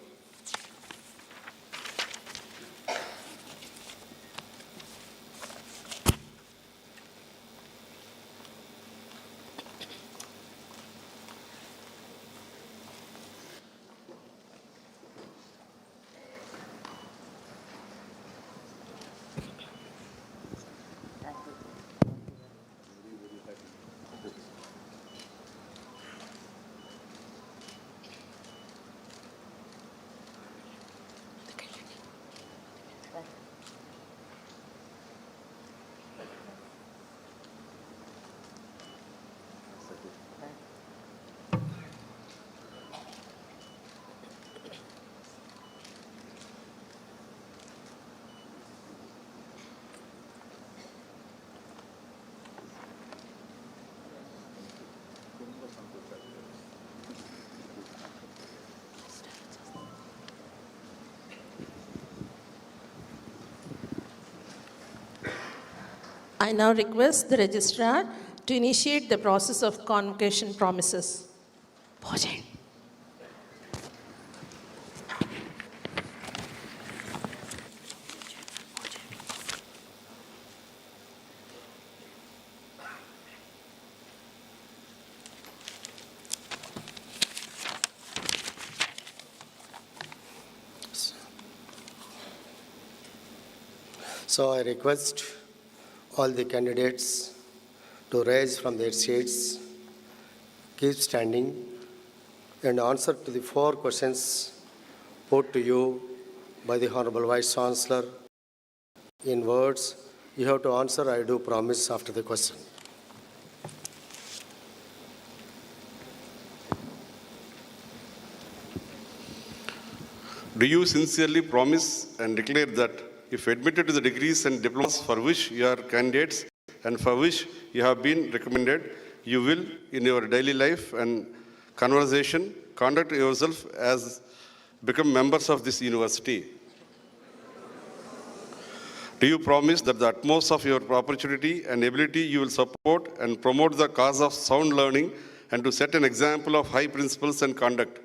Speaker 2: I now request the registrar to initiate the process of convocation promises. Bhojan.
Speaker 7: So I request all the candidates to rise from their seats, keep standing, and answer to the 4 questions put to you by the Honorable Vice Chancellor in words. You have to answer, I do promise, after the question.
Speaker 5: Do you sincerely promise and declare that if admitted to the degrees and diplomas for which you are candidates and for which you have been recommended, you will, in your daily life and conversation, conduct yourself as become members of this university? Do you promise that the utmost of your opportunity and ability you will support and promote the cause of sound learning and to set an example of high principles and conduct?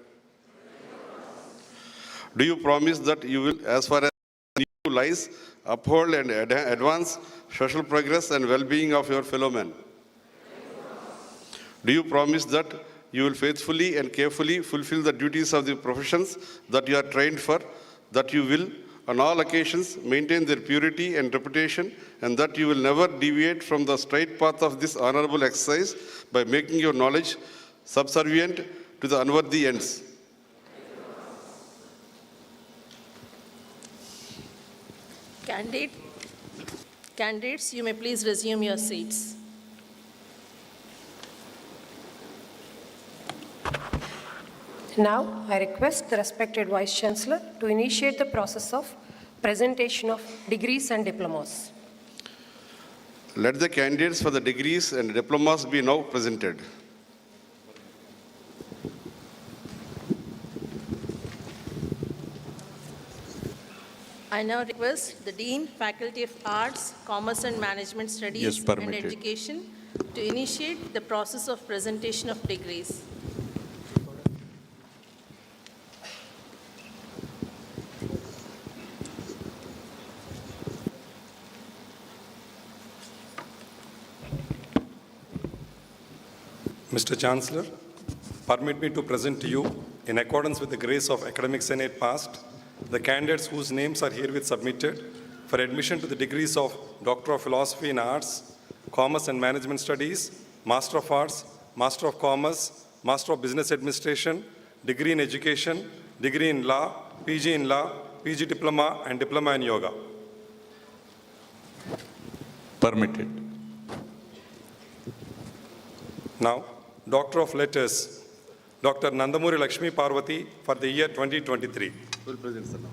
Speaker 5: Do you promise that you will, as far as you lies, uphold and advance social progress and well-being of your fellow men? Do you promise that you will faithfully and carefully fulfill the duties of the professions that you are trained for, that you will on all occasions maintain their purity and reputation, and that you will never deviate from the straight path of this honorable exercise by making your knowledge subservient to the unworthy ends.
Speaker 2: Candidates, you may please resume your seats.
Speaker 1: Now, I request the respected Vice Chancellor to initiate the process of presentation of degrees and diplomas.
Speaker 5: Let the candidates for the degrees and diplomas be now presented.
Speaker 2: I now request the Dean, Faculty of Arts, Commerce and Management Studies
Speaker 6: Yes,
Speaker 2: and
Speaker 6: permitted.
Speaker 2: Education to initiate the process of presentation of degrees.
Speaker 8: Mr. Chancellor, permit me to present to you, in accordance with the grace of Academic Senate past, the candidates whose names are herewith submitted for admission to the degrees of Doctor of Philosophy in Arts, Commerce and Management Studies, Master of Arts, Master of Commerce, Master of Business Administration, Degree in Education, Degree in Law, PG in Law, PG Diploma and Diploma in Yoga.
Speaker 6: Permitted.
Speaker 8: Now, Doctor of Letters, Dr. Nandamuri Lakshmi Parvati for the year 2023.
Speaker 5: Will present, sir, now.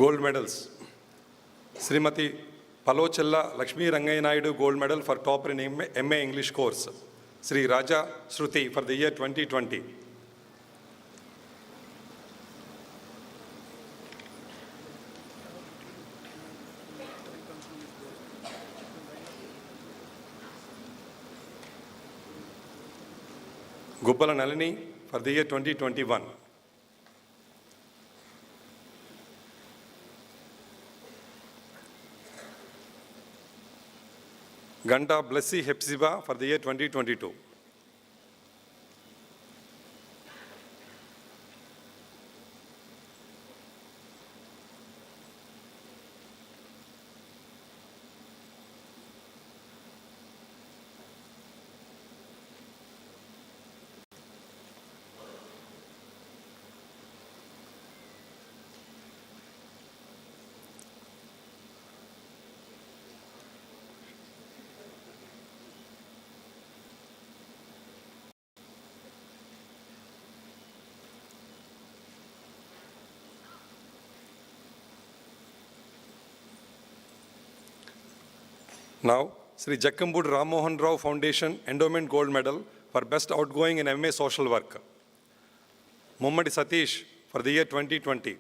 Speaker 8: Gold medals. Srimati Palochella Lakshmi Rangaya Naidu Gold Medal for topper in MA English course. Sri Raja Shruti for the year 2020. Gopala Nalini for the year 2021. Ganda Blessy Hepzibah for the year 2022. Now, Sri Jakkambud Ram Mohan Rao Foundation Endowment Gold Medal for Best Outgoing in MA Social Work. Muhammad Satish for the year 2020.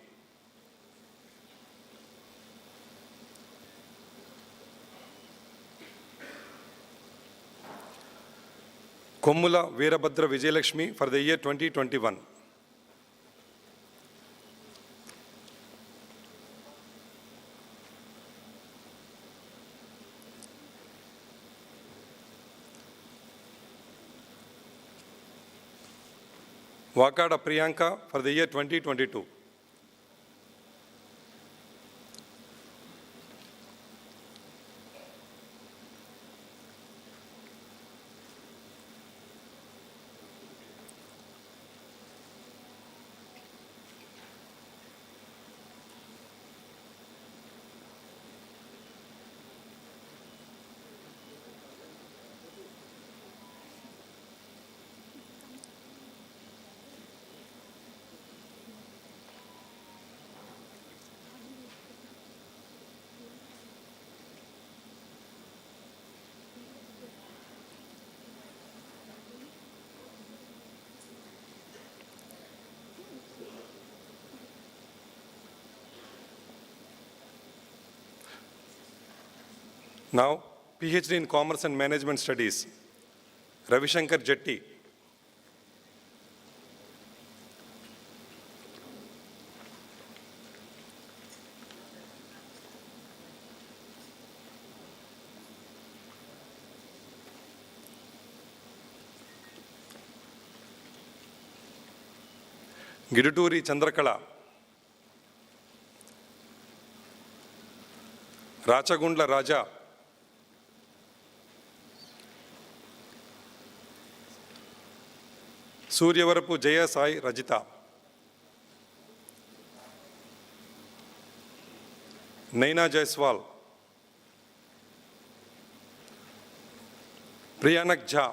Speaker 8: Kommula Veerabhadra Vijayalakshmi for the year 2021. Wakada Priyanka for the year 2022. Now, PhD in Commerce and Management Studies, Ravishankar Jetty. Giduturi Chandrakala. Rachagundla Raja. Suryavarapu Jaya Sai Rajita. Naina Jaiswal. Priyanak Jha.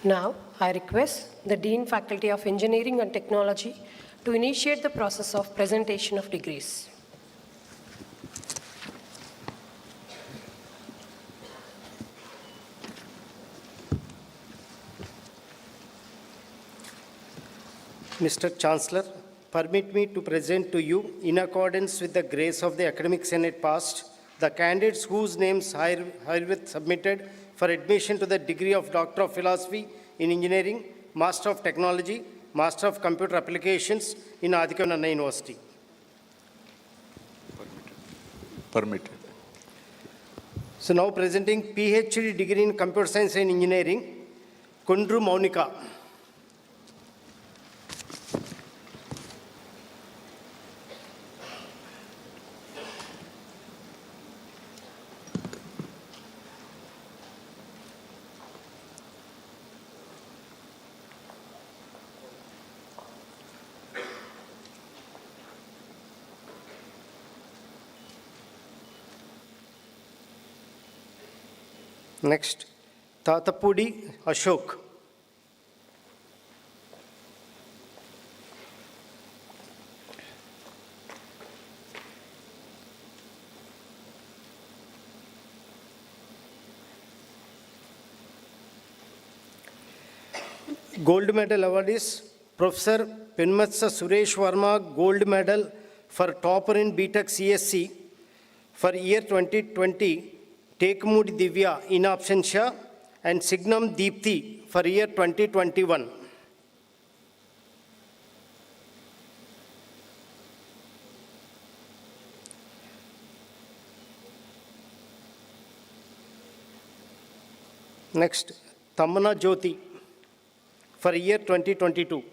Speaker 1: Now, I request the Dean Faculty of Engineering and Technology to initiate the process of presentation of degrees.
Speaker 7: Mr. Chancellor, permit me to present to you, in accordance with the grace of the Academic Senate passed, the candidates whose names herewith submitted for admission to the degree of Doctor of Philosophy in Engineering, Master of Technology, Master of Computer Applications in Adikavi Nannaya University.
Speaker 6: Permitted.
Speaker 7: So now presenting PhD degree in Computer Science and Engineering, Kundru Maunika. Next, Tatapudi Ashok. Gold medal awardee Professor Penmatsa Suresh Verma, Gold Medal for topper in BTech CSC for year 2020. Tekmudi Divya in absentia and Signam Deepthi for year 2021. Next, Tamana Jyoti for year 2022.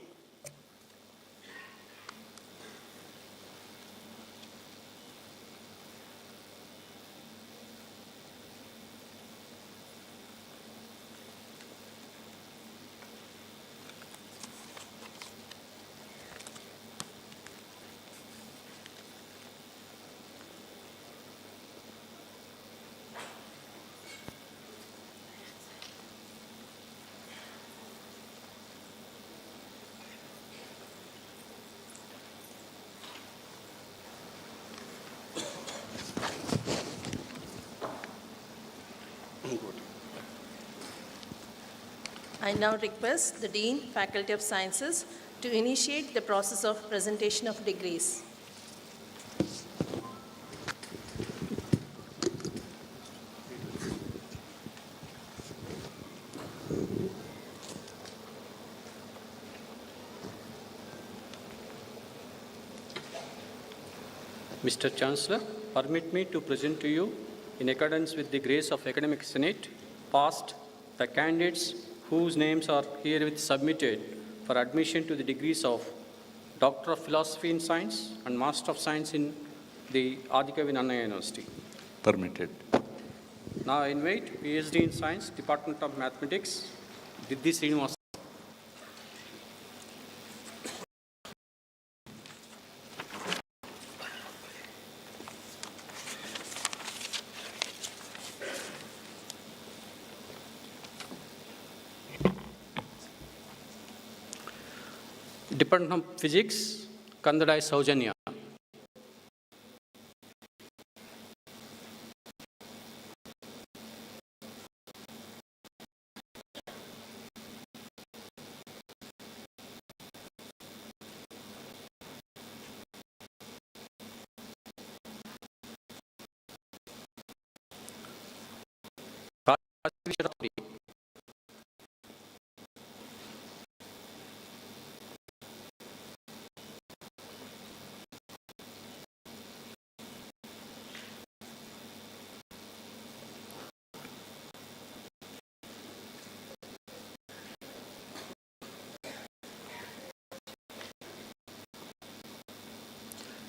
Speaker 2: I now request the Dean, Faculty of Sciences, to initiate the process of presentation of degrees.
Speaker 4: Mr. Chancellor, permit me to present to you, in accordance with the grace of Academic Senate, past the candidates whose names are herewith submitted for admission to the degrees of Doctor of Philosophy in Science and Master of Science in the Adikavi Nannaya University.
Speaker 6: Permitted.
Speaker 4: Now I invite PhD in Science, Department of Mathematics, Diddi Srinivas. Department of Physics, Kandadai Saujanya.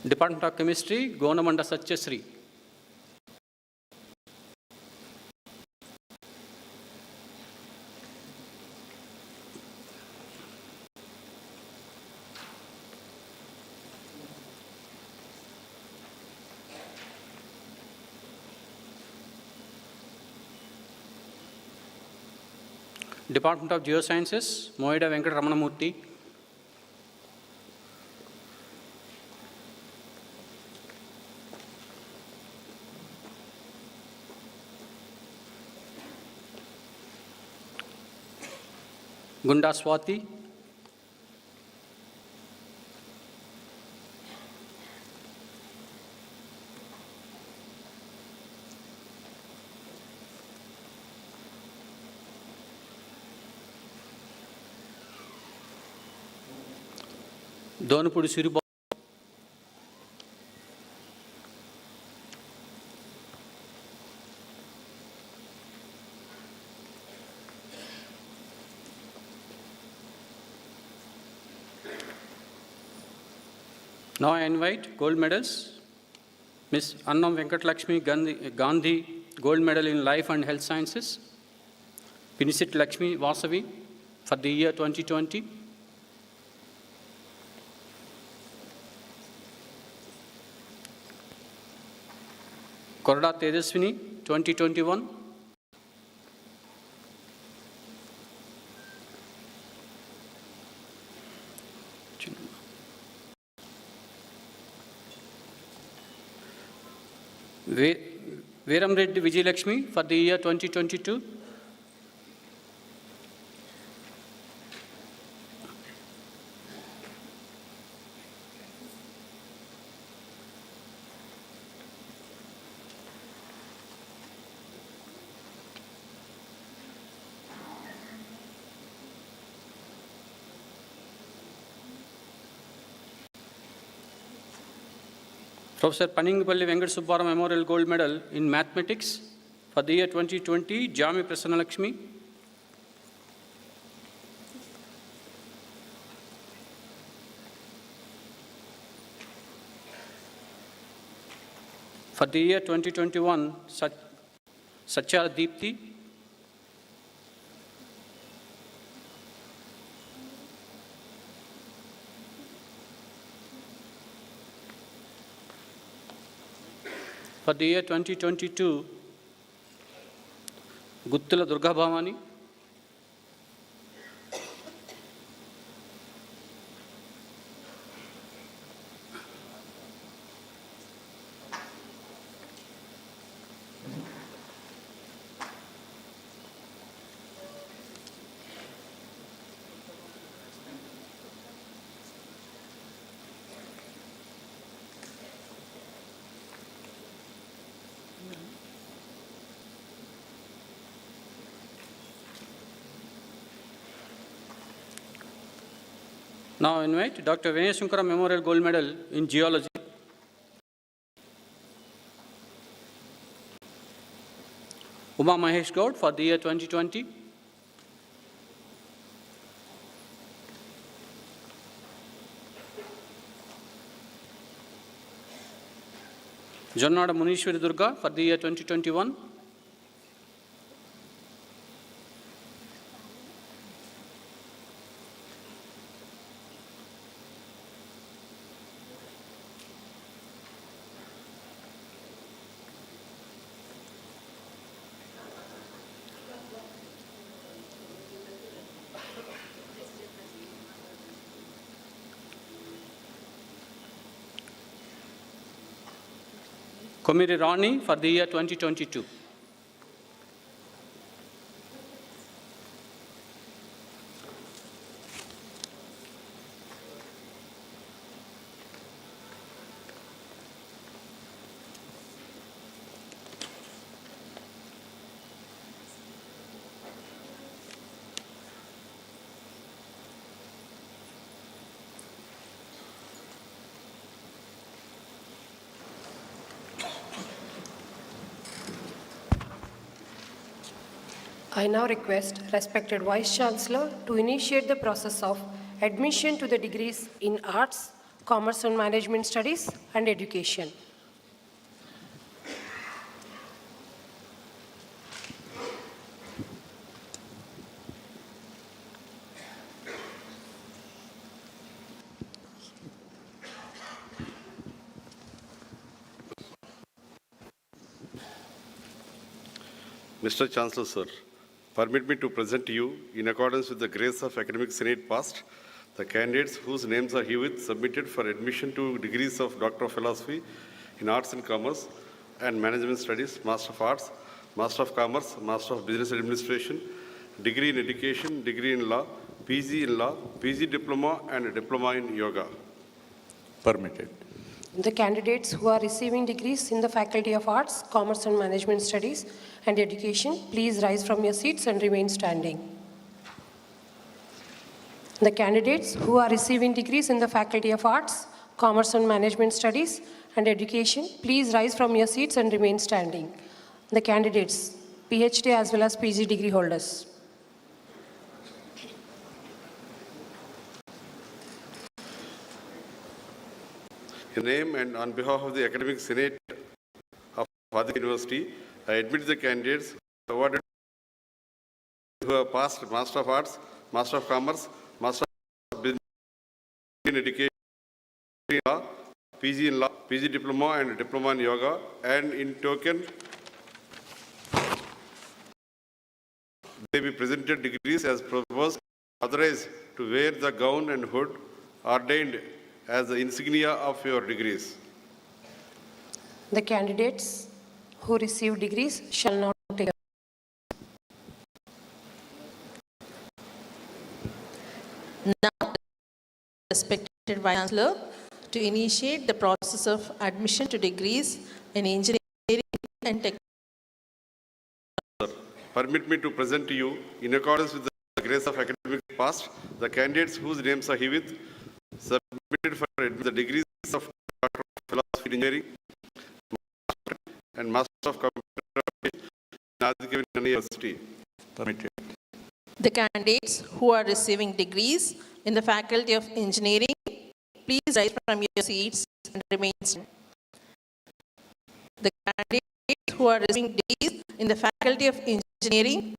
Speaker 4: Department of Chemistry, Gonamanda Satyasri. Department of Geosciences, Moida Venkat Ramanamurthy. Gunda Swati. Donapudi Siriba. Now I invite gold medals. Ms. Annam Venkat Lakshmi Gandhi, Gold Medal in Life and Health Sciences. Pinisit Lakshmi Vasavi for the year 2020. Korda Tejaswini, 2021. Veram Reddy Vijay Lakshmi for the year 2022. Professor Paningapalli Venkat Subbara Memorial Gold Medal in Mathematics for the year 2020, Jami Prasanna Lakshmi. For the year 2021, Satya Deepthi. For the year 2022, Guttila Durga Bhavani. Now I invite Dr. Vinay Shankara Memorial Gold Medal in Geology. Uma Mahesh Gaud for the year 2020. Jonnada Munishwari Durga for the year 2021. Komiri Rani for the year 2022.
Speaker 1: I now request respected Vice Chancellor to initiate the process of admission to the degrees in Arts, Commerce and Management Studies and Education.
Speaker 5: Mr. Chancellor, sir, permit me to present to you, in accordance with the grace of Academic Senate past, the candidates whose names are herewith submitted for admission to degrees of Doctor of Philosophy in Arts and Commerce and Management Studies, Master of Arts, Master of Commerce, Master of Business Administration, Degree in Education, Degree in Law, PG in Law, PG Diploma and Diploma in Yoga.
Speaker 6: Permitted.
Speaker 1: The candidates who are receiving degrees in the Faculty of Arts, Commerce and Management Studies and Education, please rise from your seats and remain standing. The candidates who are receiving degrees in the Faculty of Arts, Commerce and Management Studies and Education, please rise from your seats and remain standing. The candidates, PhD as well as PG degree holders.
Speaker 5: In name and on behalf of the Academic Senate of Adikavi University, I admit the candidates awarded who have passed Master of Arts, Master of Commerce, Master of Business in Education, Law, PG in Law, PG Diploma and Diploma in Yoga, and in token they be presented degrees as proposed, authorized to wear the gown and hood ordained as the insignia of your degrees.
Speaker 1: The candidates who receive degrees shall not take.
Speaker 2: Now, respected Vice Chancellor, to initiate the process of admission to degrees in engineering and technology.
Speaker 5: Permit me to present to you, in accordance with the grace of academic past, the candidates whose names are herewith submitted for the degrees of Doctor of Philosophy in Engineering and Master of Computer Applications in Adikavi Nannaya University.
Speaker 6: Permitted.
Speaker 2: The candidates who are receiving degrees in the Faculty of Engineering, please rise from your seats and remain standing. The candidates who are receiving degrees in the Faculty of Engineering,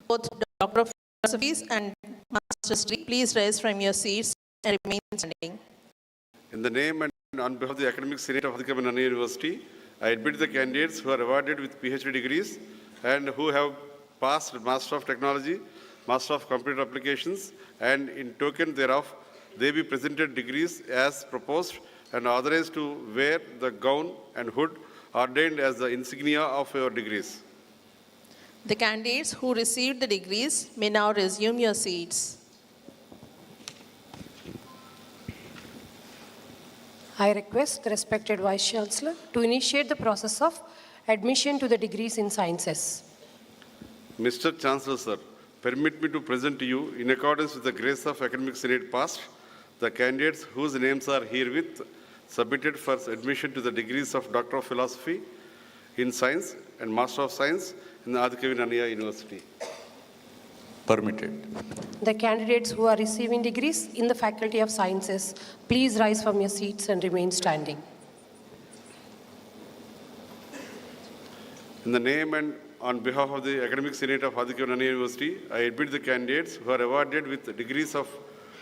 Speaker 2: both Doctor of Philosophy and Master's degree, please rise from your seats and remain standing.
Speaker 5: In the name and on behalf of the Academic Senate of Adikavi Nannaya University, I admit the candidates who are awarded with PhD degrees and who have passed Master of Technology, Master of Computer Applications, and in token thereof, they be presented degrees as proposed and authorized to wear the gown and hood ordained as the insignia of your degrees.
Speaker 2: The candidates who received the degrees may now resume your seats.
Speaker 1: I request the respected Vice Chancellor to initiate the process of admission to the degrees in sciences.
Speaker 5: Mr. Chancellor, sir, permit me to present to you, in accordance with the grace of Academic Senate past, the candidates whose names are herewith submitted for admission to the degrees of Doctor of Philosophy in Science and Master of Science in the Adikavi Nannaya University.
Speaker 6: Permitted.
Speaker 1: The candidates who are receiving degrees in the Faculty of Sciences, please rise from your seats and remain standing.
Speaker 5: In the name and on behalf of the Academic Senate of Adikavi Nannaya University, I admit the candidates who are awarded with degrees of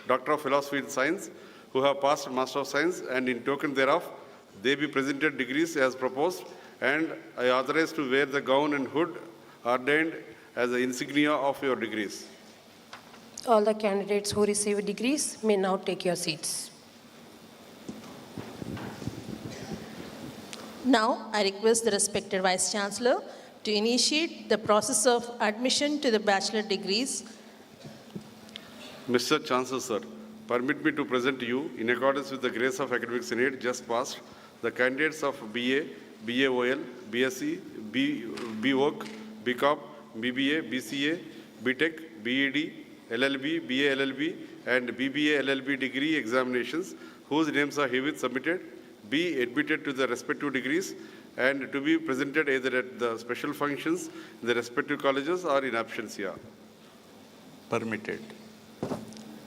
Speaker 5: Doctor of Philosophy in Science, who have passed Master of Science, and in token thereof, they be presented degrees as proposed, and I authorize to wear the gown and hood ordained as the insignia of your degrees.
Speaker 1: All the candidates who receive degrees may now take your seats.
Speaker 2: Now, I request the respected Vice Chancellor to initiate the process of admission to the bachelor degrees.
Speaker 5: Mr. Chancellor, sir, permit me to present to you, in accordance with the grace of Academic Senate just passed, the candidates of BA, BAOL, BSc, BVoc, BCom, BBA, BCA, BTech, BEd, LLB, BA LLB, and BBA LLB degree examinations, whose names are herewith submitted, be admitted to the respective degrees and to be presented either at the special functions in the respective colleges or in absentia.
Speaker 6: Permitted.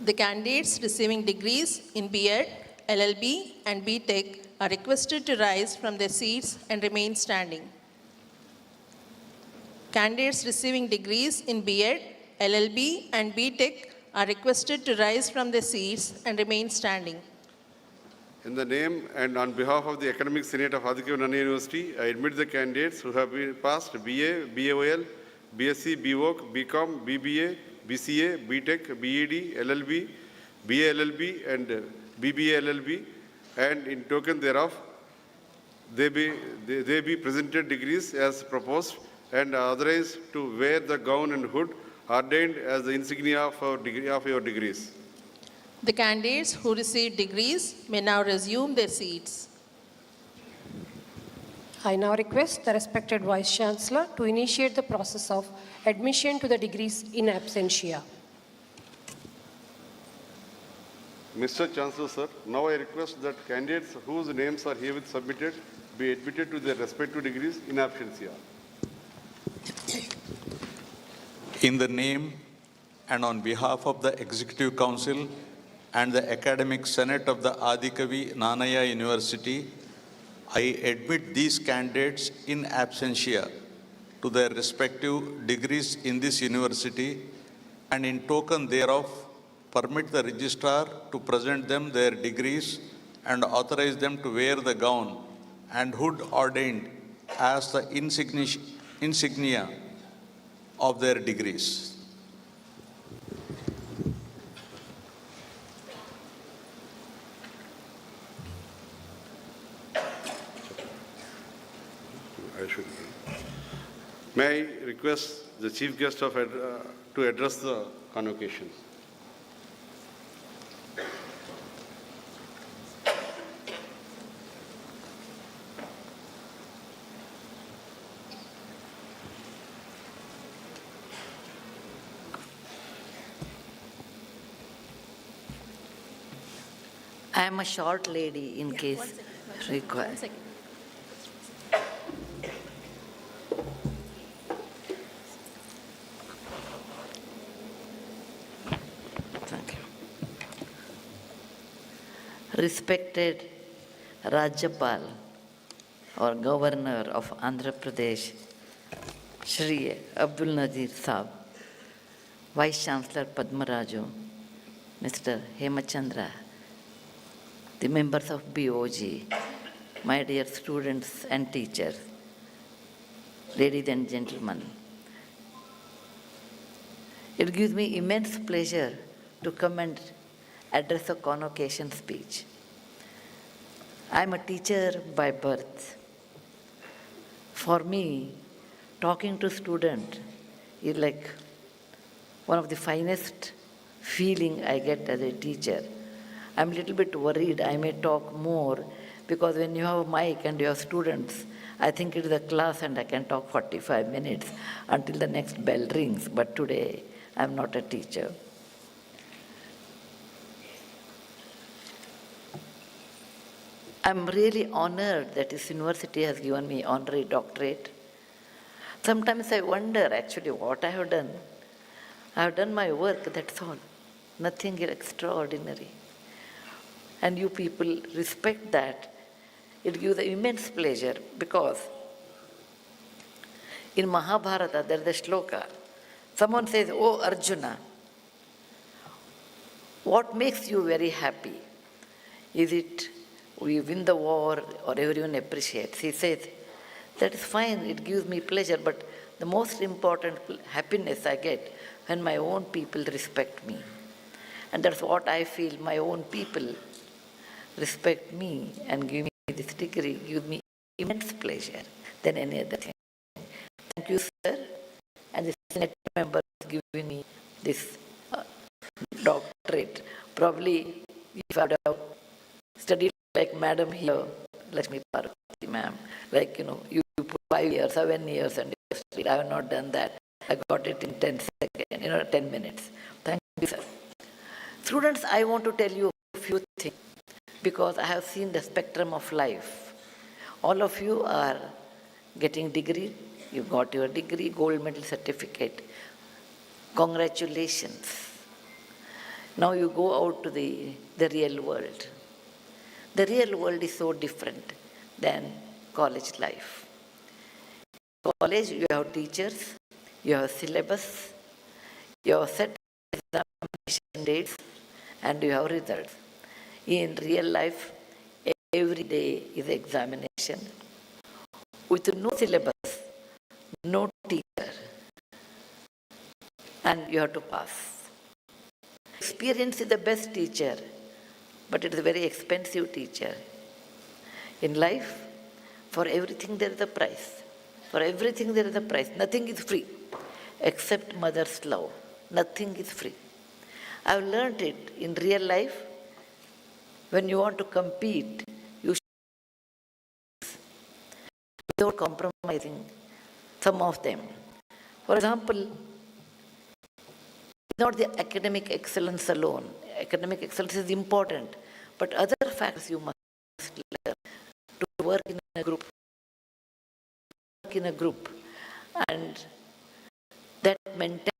Speaker 2: The candidates receiving degrees in B.Ed, LLB, and B.Tech are requested to rise from their seats and remain standing. Candidates receiving degrees in B.Ed, LLB, and B.Tech are requested to rise from their seats and remain standing.
Speaker 5: In the name and on behalf of the Academic Senate of Adikavi Nannaya University, I admit the candidates who have been passed BA, BAOL, BSc, BVoc, BCom, BBA, BCA, BTech, BEd, LLB, BA LLB, and BBA LLB, and in token thereof, they be presented degrees as proposed and authorized to wear the gown and hood ordained as the insignia of your degrees.
Speaker 2: The candidates who received degrees may now resume their seats.
Speaker 1: I now request the respected Vice Chancellor to initiate the process of admission to the degrees in absentia.
Speaker 5: Mr. Chancellor, sir, now I request that candidates whose names are herewith submitted be admitted to their respective degrees in absentia.
Speaker 6: In the name and on behalf of the Executive Council and the Academic Senate of the Adikavi Nannaya University, I admit these candidates in absentia to their respective degrees in this university, and in token thereof, permit the registrar to present them their degrees and authorize them to wear the gown and hood ordained as the insignia of their degrees.
Speaker 5: May I request the Chief Guest to address the convocation.
Speaker 9: I am a short lady in case required. Thank you. Respected Rajyapal, or Governor of Andhra Pradesh, Shri Abdul Nazir Saab, Vice Chancellor Padmaraju, Mr. Hemachandra, the members of BOG, my dear students and teachers, ladies and gentlemen, it gives me immense pleasure to come and address a convocation speech. I am a teacher by birth. For me, talking to students is like one of the finest feeling I get as a teacher. I'm a little bit worried I may talk more because when you have a mic and you have students, I think it is a class and I can talk 45 minutes until the next bell rings. But today, I'm not a teacher. I'm really honored that this university has given me honorary doctorate. Sometimes I wonder actually what I have done. I have done my work, that's all. Nothing extraordinary. And you people respect that. It gives immense pleasure because in Mahabharata there is a shloka. Someone says, "Oh Arjuna, what makes you very happy? Is it we win the war or everyone appreciates?" He says, "That is fine, it gives me pleasure, but the most important happiness I get when my own people respect me." And that's what I feel, my own people respect me and give me this degree, gives me immense pleasure than any other thing. Thank you, sir, and the Senate members giving me this doctorate. Probably if I would have studied like Madam here, Lakshmi Parvati ma'am, like, you put 5 years, 7 years and you studied. I have not done that. I got it in 10 seconds, 10 minutes. Thank you, sir. Students, I want to tell you a few things because I have seen the spectrum of life. All of you are getting degree. You got your degree, gold medal certificate. Congratulations. Now you go out to the real world. The real world is so different than college life. College, you have teachers, you have syllabus, you have set examination dates, and you have results. In real life, every day is examination with no syllabus, no teacher, and you have to pass. Experience is the best teacher, but it is a very expensive teacher. In life, for everything there is a price. For everything there is a price. Nothing is free, except mother's love. Nothing is free. I have learned it in real life. When you want to compete, you should without compromising some of them. For example, not the academic excellence alone. Academic excellence is important, but other factors you must learn to work in a group, and that mentality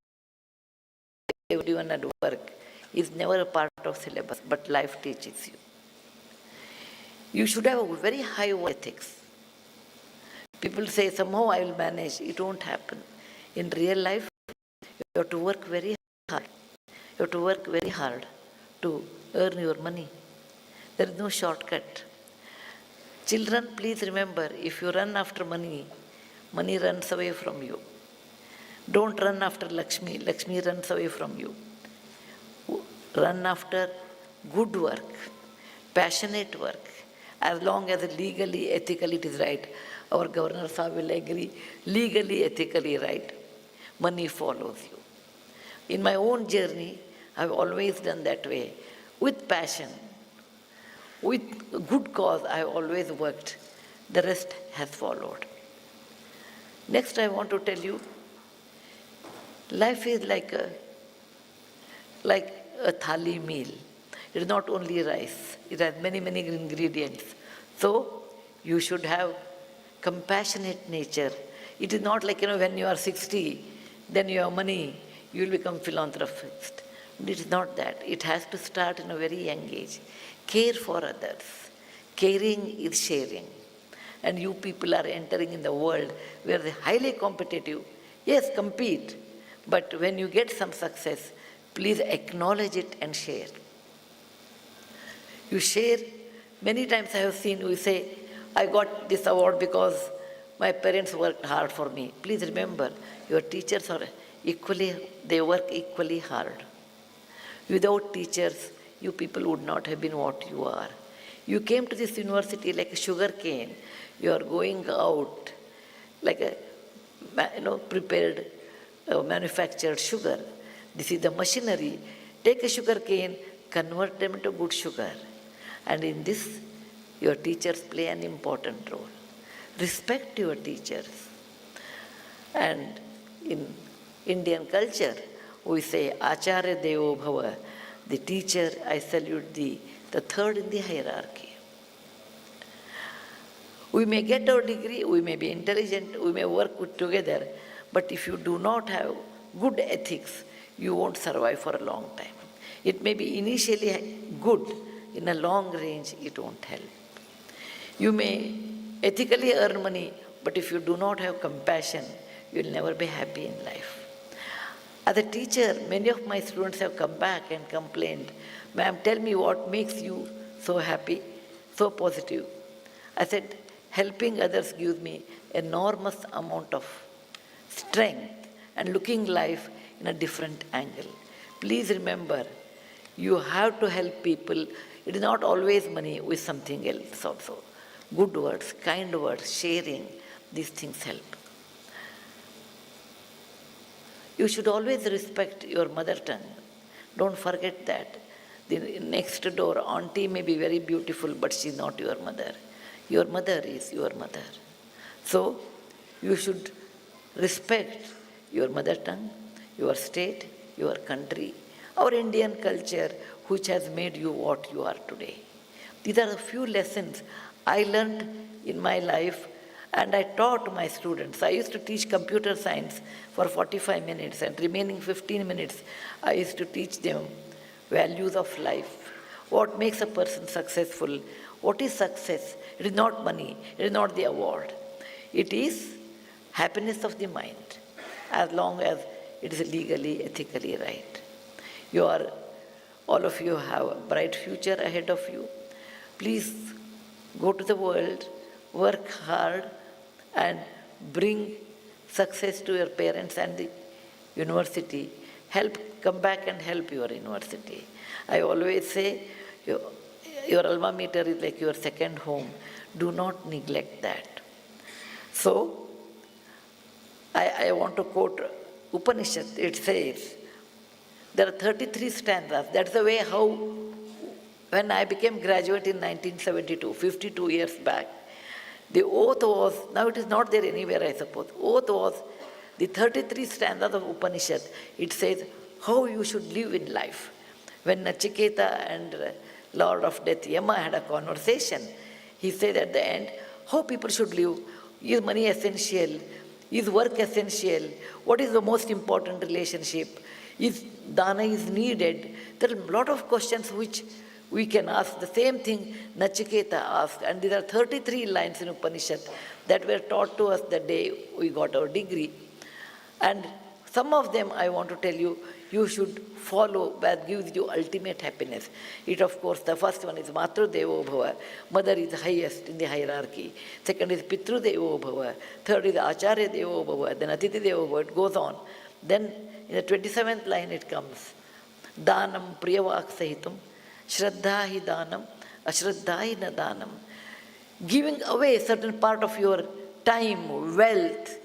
Speaker 9: everyone at work is never a part of syllabus, but life teaches you. You should have a very high ethics. People say, somehow I will manage. It won't happen. In real life, you have to work very hard. You have to work very hard to earn your money. There is no shortcut. Children, please remember, if you run after money, money runs away from you. Don't run after Lakshmi, Lakshmi runs away from you. Run after good work, passionate work, as long as legally, ethically it is right. Our Governor Sahib will agree, legally, ethically right, money follows you. In my own journey, I've always done that way, with passion, with good cause. I've always worked. The rest has followed. Next, I want to tell you, life is like a thali meal. It is not only rice. It has many, many ingredients. So, you should have compassionate nature. It is not like, when you are 60, then you have money, you will become philanthropist. It is not that. It has to start in a very young age. Care for others. Caring is sharing. and you people are entering in the world where they're highly competitive. Yes, compete, but when you get some success, please acknowledge it and share. You share. Many times I have seen you say, I got this award because my parents worked hard for me. Please remember, your teachers are equally, they work equally hard. Without teachers, you people would not have been what you are. You came to this university like a sugar cane. You are going out like a prepared, manufactured sugar. This is the machinery. Take a sugar cane, convert them into good sugar. And in this, your teachers play an important role. Respect your teachers. And in Indian culture, we say, Acharya Devo Bhava, the teacher, I salute thee, the third in the hierarchy. We may get our degree, we may be intelligent, we may work together, but if you do not have good ethics, you won't survive for a long time. It may be initially good, in a long range, it won't help. You may ethically earn money, but if you do not have compassion, you will never be happy in life. As a teacher, many of my students have come back and complained, ma'am, tell me what makes you so happy, so positive. I said, helping others gives me enormous amount of strength and looking life in a different angle. Please remember, you have to help people. It is not always money, with something else also. Good words, kind words, sharing, these things help. You should always respect your mother tongue. Don't forget that. The next door auntie may be very beautiful, but she is not your mother. Your mother is your mother. So, you should respect your mother tongue, your state, your country, our Indian culture, which has made you what you are today. These are a few lessons I learned in my life, and I taught my students. I used to teach computer science for 45 minutes, and remaining 15 minutes, I used to teach them values of life. What makes a person successful? What is success? It is not money. It is not the award. It is happiness of the mind, as long as it is legally, ethically right. All of you have a bright future ahead of you. Please go to the world, work hard, and bring success to your parents and the university. Come back and help your university. I always say, your alma mater is like your second home. Do not neglect that. So, I want to quote Upanishad. It says, there are 33 stanzas. That's the way how, when I became graduate in 1972, 52 years back, the oath was, now it is not there anywhere I suppose, oath was the 33 stanzas of Upanishad. It says how you should live in life. When Nachiketa and Lord of Death Yama had a conversation, he said at the end, how people should live. Is money essential? Is work essential? What is the most important relationship? Is dana is needed? There are a lot of questions which we can ask. The same thing Nachiketa asked, and there are 33 lines in Upanishad that were taught to us the day we got our degree. And some of them I want to tell you, you should follow that gives you ultimate happiness. It, of course, the first one is Matru Devo Bhava. Mother is highest in the hierarchy. Second is Pitru Devo Bhava. Third is Acharya Devo Bhava. Then Atiti Devo Bhava. It goes on. Then in the 27th line it comes, Danam Priyavak Sahitam, Shraddha hi Danam, Ashraddha hi na Danam. Giving away a certain part of your time, wealth,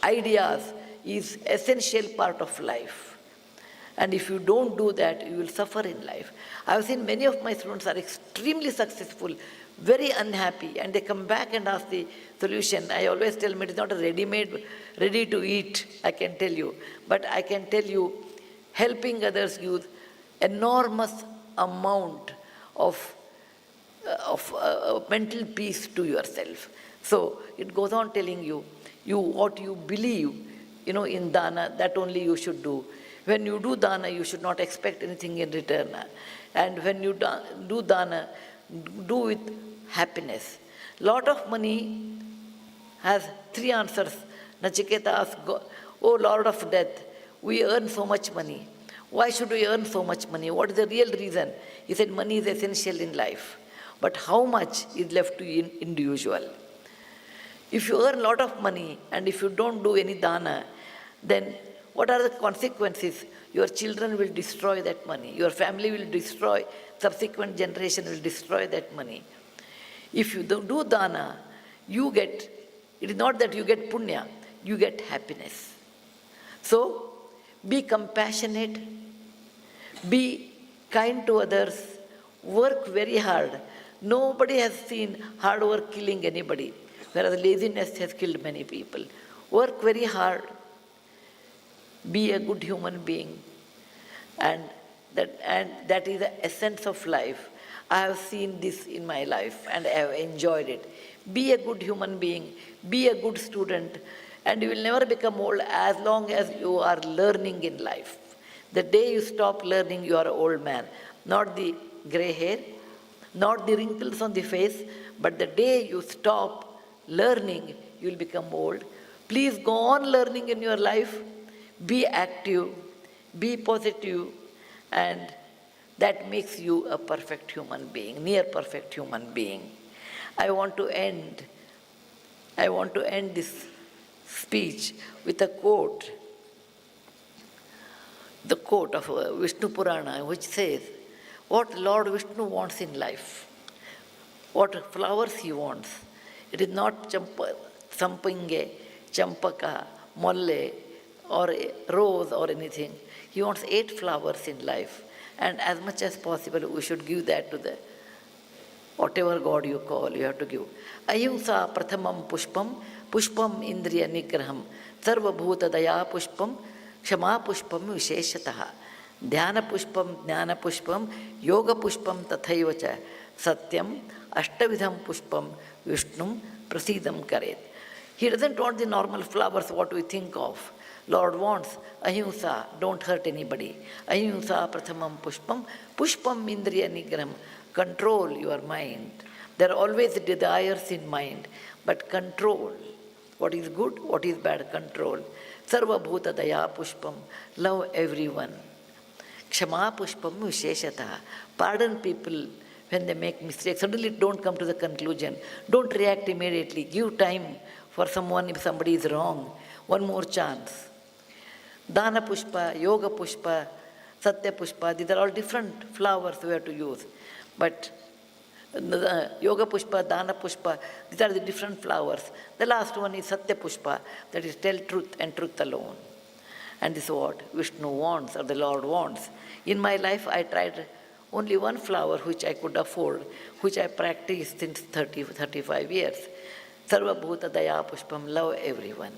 Speaker 9: ideas is essential part of life. And if you don't do that, you will suffer in life. I have seen many of my students are extremely successful, very unhappy, and they come back and ask the solution. I always tell them it is not a ready-made, ready to eat, I can tell you. But I can tell you, helping others gives enormous amount of mental peace to yourself. So it goes on telling you, what you believe, in dana, that only you should do. When you do dana, you should not expect anything in return. And when you do dana, do with happiness. Lot of money has three answers. Nachiketa asked, "O Lord of death, we earn so much money. Why should we earn so much money? What is the real reason?" He said, money is essential in life, but how much is left to individual? If you earn a lot of money and if you don't do any dana, then what are the consequences? Your children will destroy that money. Your family will destroy, subsequent generation will destroy that money. If you don't do dana, you get, it is not that you get punya, you get happiness. So, be compassionate, be kind to others, work very hard. Nobody has seen hard work killing anybody, whereas laziness has killed many people. Work very hard, be a good human being, and that is the essence of life. I have seen this in my life and I have enjoyed it. Be a good human being, be a good student, and you will never become old as long as you are learning in life. The day you stop learning, you are an old man. Not the gray hair, not the wrinkles on the face, but the day you stop learning, you will become old. Please go on learning in your life. Be active, be positive, and that makes you a perfect human being, near perfect human being. I want to end this speech with a quote. The quote of Vishnu Purana, which says, what Lord Vishnu wants in life, what flowers he wants. It is not sampinge, champaka, molle, or a rose or anything. He wants 8 flowers in life. And as much as possible, we should give that to the, whatever God you call, you have to give. Ahimsa prathamam pushpam, pushpam indriya nigraham, sarva bhuta daya pushpam, kshama pushpam visheshataha, dhyana pushpam, jnana pushpam, yoga pushpam tathaivacha, satyam ashtavidham pushpam, vishnum prasidam karet. He doesn't want the normal flowers, what we think of. Lord wants ahimsa, don't hurt anybody. Ahimsa prathamam pushpam, pushpam indriya nigraham, control your mind. There are always desires in mind, but control. What is good, what is bad, control. Sarva bhuta daya pushpam, love everyone. Kshama pushpam visheshata, pardon people when they make mistakes. Suddenly don't come to the conclusion. Don't react immediately. Give time for someone if somebody is wrong. One more chance. Dana pushpa, yoga pushpa, satya pushpa, these are all different flowers we have to use. But yoga pushpa, dana pushpa, these are the different flowers. The last one is satya pushpa, that is tell truth and truth alone. And this is what Vishnu wants, or the Lord wants. In my life, I tried only one flower which I could afford, which I practiced since 35 years. Sarva bhuta daya pushpam, love everyone.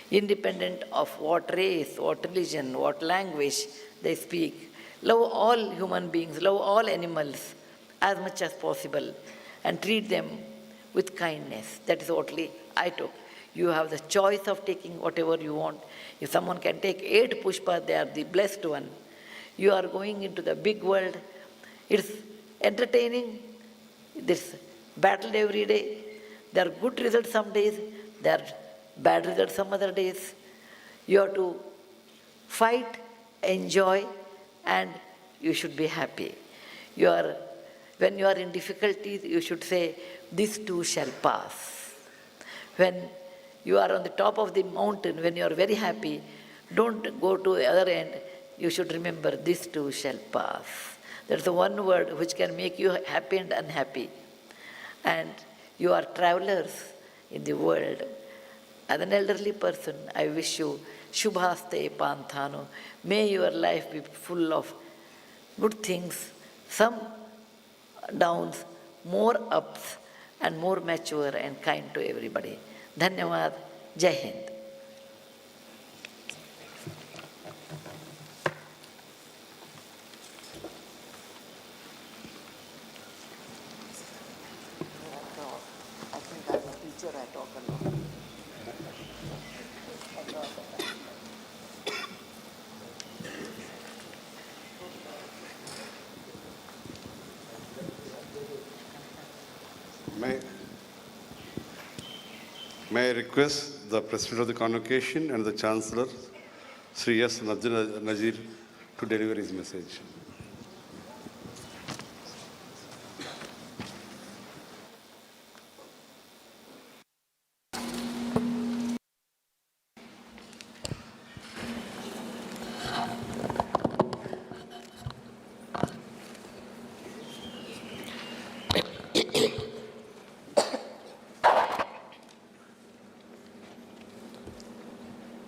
Speaker 9: Independent of what race, what religion, what language they speak. Love all human beings, love all animals as much as possible, and treat them with kindness. That is what I took. You have the choice of taking whatever you want. If someone can take 8 pushpas, they are the blessed one. You are going into the big world. It's entertaining. There's battle every day. There are good results some days. There are bad results some other days. You have to fight, enjoy, and you should be happy. When you are in difficulties, you should say, this too shall pass. When you are on the top of the mountain, when you are very happy, don't go to the other end. You should remember, this too shall pass. That's the one word which can make you happy and unhappy. And you are travelers in the world. As an elderly person, I wish you Shubhaste Panthano. May your life be full of good things, some downs, more ups, and more mature and kind to everybody. Dhanyavad. Jai Hind. I think I'm a teacher, I talk a lot.
Speaker 5: May I request the President of the Convocation and the Chancellor, Sri S. Abdul Nazir, to deliver his message.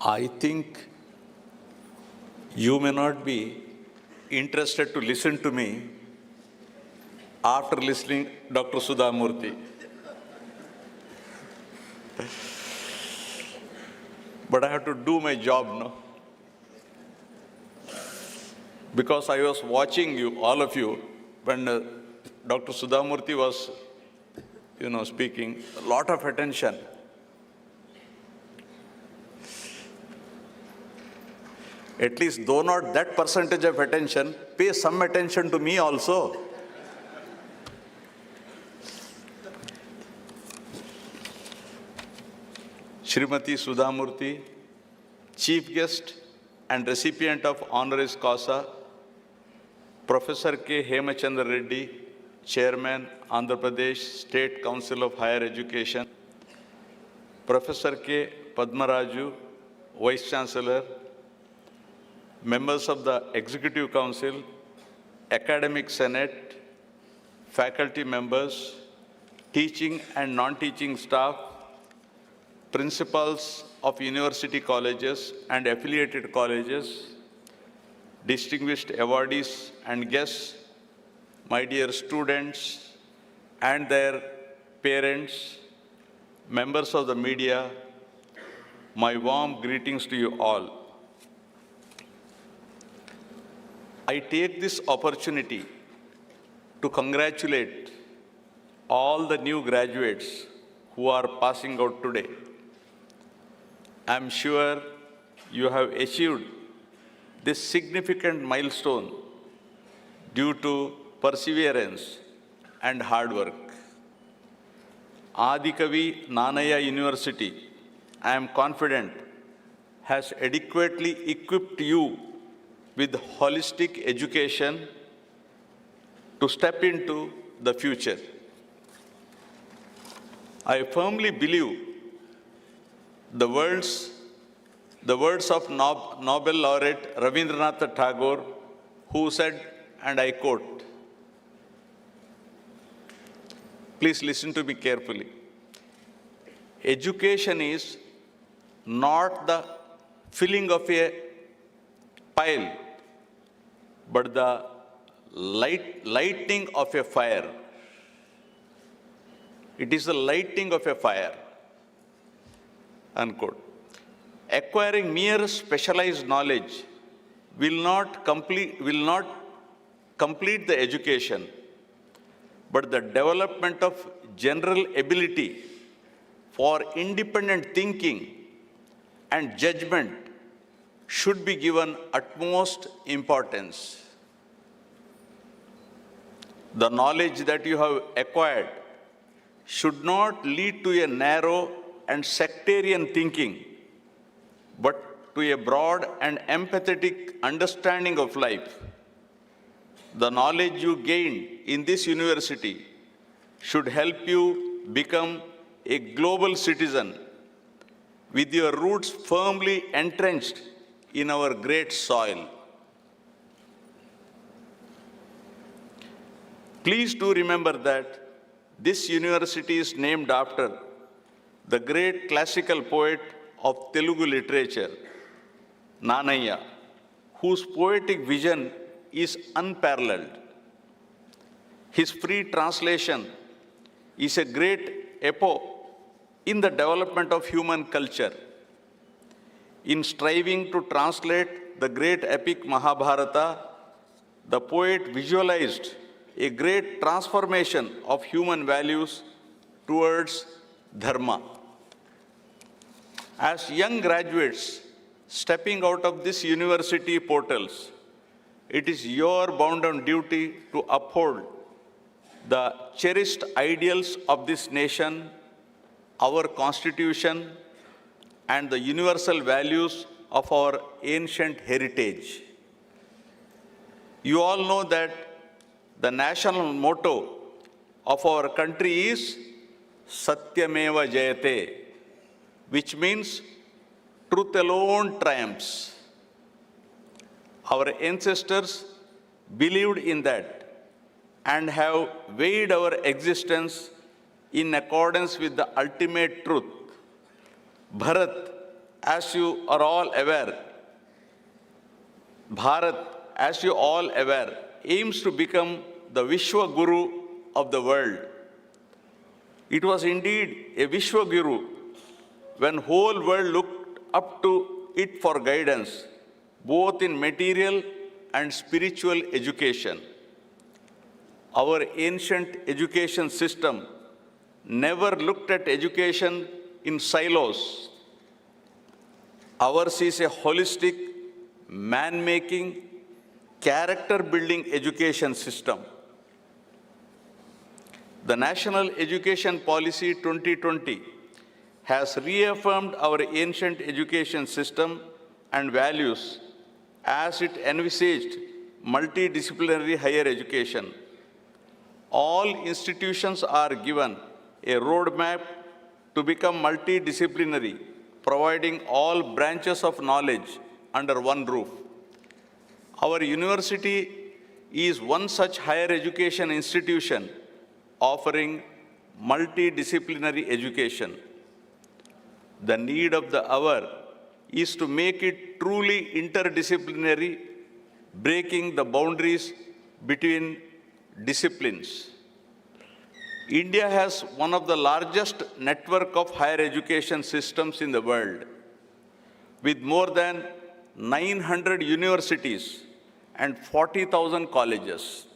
Speaker 6: I think you may not be interested to listen to me after listening Dr. Sudha Murthy. But I have to do my job now. Because I was watching you, all of you, when Dr. Sudha Murthy was, speaking, a lot of attention. At least, though not that percentage of attention, pay some attention to me also. Srimati Sudha Murthy, Chief Guest and recipient of honoris causa, Professor K. Hemachandra Reddy, Chairman, Andhra Pradesh State Council of Higher Education, Professor K. Padmaraju, Vice Chancellor, members of the Executive Council, Academic Senate, faculty members, teaching and non-teaching staff, principals of university colleges and affiliated colleges, distinguished awardees and guests, my dear students and their parents, members of the media, my warm greetings to you all. I take this opportunity to congratulate all the new graduates who are passing out today. I'm sure you have achieved this significant milestone due to perseverance and hard work. Adikavi Nannaya University, I am confident, has adequately equipped you with holistic education to step into the future. I firmly believe the words of Nobel laureate Rabindranath Tagore, who said, and I quote, please listen to me carefully. Education is not the filling of a pile, but the lighting of a fire. It is the lighting of a fire, unquote. Acquiring mere specialized knowledge will not complete the education, but the development of general ability for independent thinking and judgment should be given utmost importance. The knowledge that you have acquired should not lead to a narrow and sectarian thinking, but to a broad and empathetic understanding of life. The knowledge you gained in this university should help you become a global citizen with your roots firmly entrenched in our great soil. Please do remember that this university is named after the great classical poet of Telugu literature, Nannaya, whose poetic vision is unparalleled. His free translation is a great epoch in the development of human culture. In striving to translate the great epic Mahabharata, the poet visualized a great transformation of human values towards dharma. As young graduates stepping out of this university portals, it is your bounden duty to uphold the cherished ideals of this nation our constitution, and the universal values of our ancient heritage. You all know that the national motto of our country is Satyameva Jayate, which means truth alone triumphs. Our ancestors believed in that and have weighed our existence in accordance with the ultimate truth. Bharat, as you are all aware, Bharat, as you all aware, aims to become the Vishwa Guru of the world. It was indeed a Vishwa Guru when whole world looked up to it for guidance, both in material and spiritual education. Our ancient education system never looked at education in silos. Ours is a holistic, man-making, character-building education system. The National Education Policy 2020 has reaffirmed our ancient education system and values as it envisaged multidisciplinary higher education. All institutions are given a roadmap to become multidisciplinary, providing all branches of knowledge under one roof. Our university is one such higher education institution offering multidisciplinary education. The need of the hour is to make it truly interdisciplinary, breaking the boundaries between disciplines. India has one of the largest network of higher education systems in the world, with more than 900 universities and 40,000 colleges.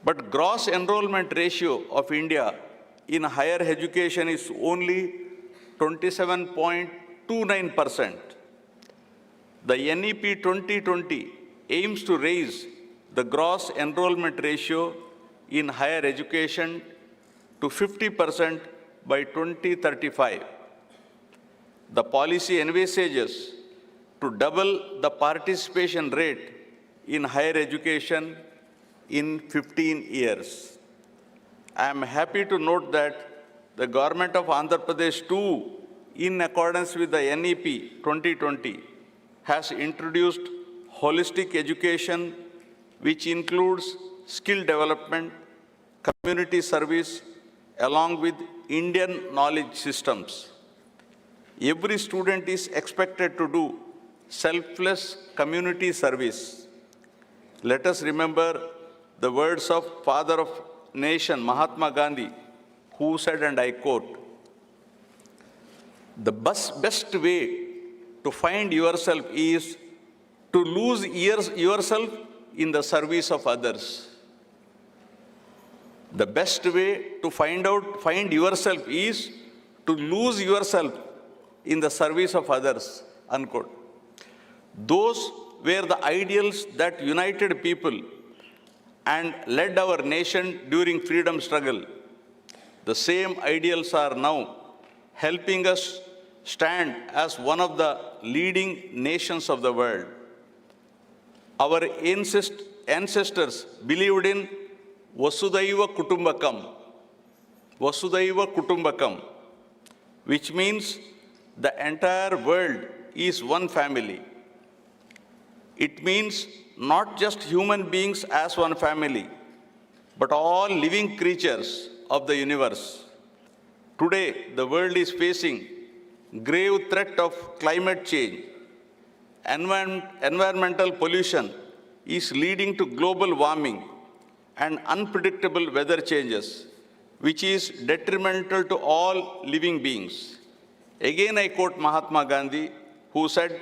Speaker 6: But gross enrollment ratio of India in higher education is only 27.29%. The NEP 2020 aims to raise the gross enrollment ratio in higher education to 50% by 2035. The policy envisages to double the participation rate in higher education in 15 years. I am happy to note that the government of Andhra Pradesh too, in accordance with the NEP 2020, has introduced holistic education, which includes skill development, community service, along with Indian knowledge systems. Every student is expected to do selfless community service. Let us remember the words of Father of Nation, Mahatma Gandhi, who said, and I quote, "The best way to find yourself is to lose yourself in the service of others." The best way to find yourself is to lose yourself in the service of others, unquote. Those were the ideals that united people and led our nation during freedom struggle. The same ideals are now helping us stand as one of the leading nations of the world. Our ancestors believed in Vasudhaiva Kutumbakam, which means the entire world is one family. It means not just human beings as one family, but all living creatures of the universe. Today, the world is facing grave threat of climate change. Environmental pollution is leading to global warming and unpredictable weather changes, which is detrimental to all living beings. Again, I quote Mahatma Gandhi, who said,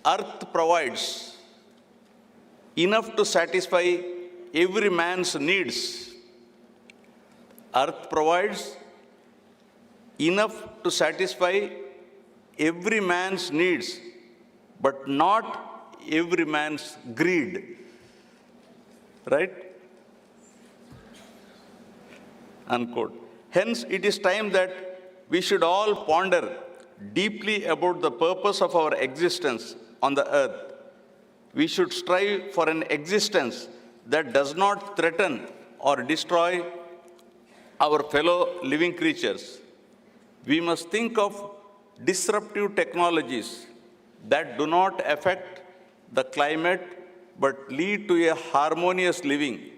Speaker 6: "Earth provides enough to satisfy every man's needs." Earth provides enough to satisfy every man's needs, but not every man's greed. Right? Unquote. Hence, it is time that we should all ponder deeply about the purpose of our existence on the earth. We should strive for an existence that does not threaten or destroy our fellow living creatures. We must think of disruptive technologies that do not affect the climate but lead to a harmonious living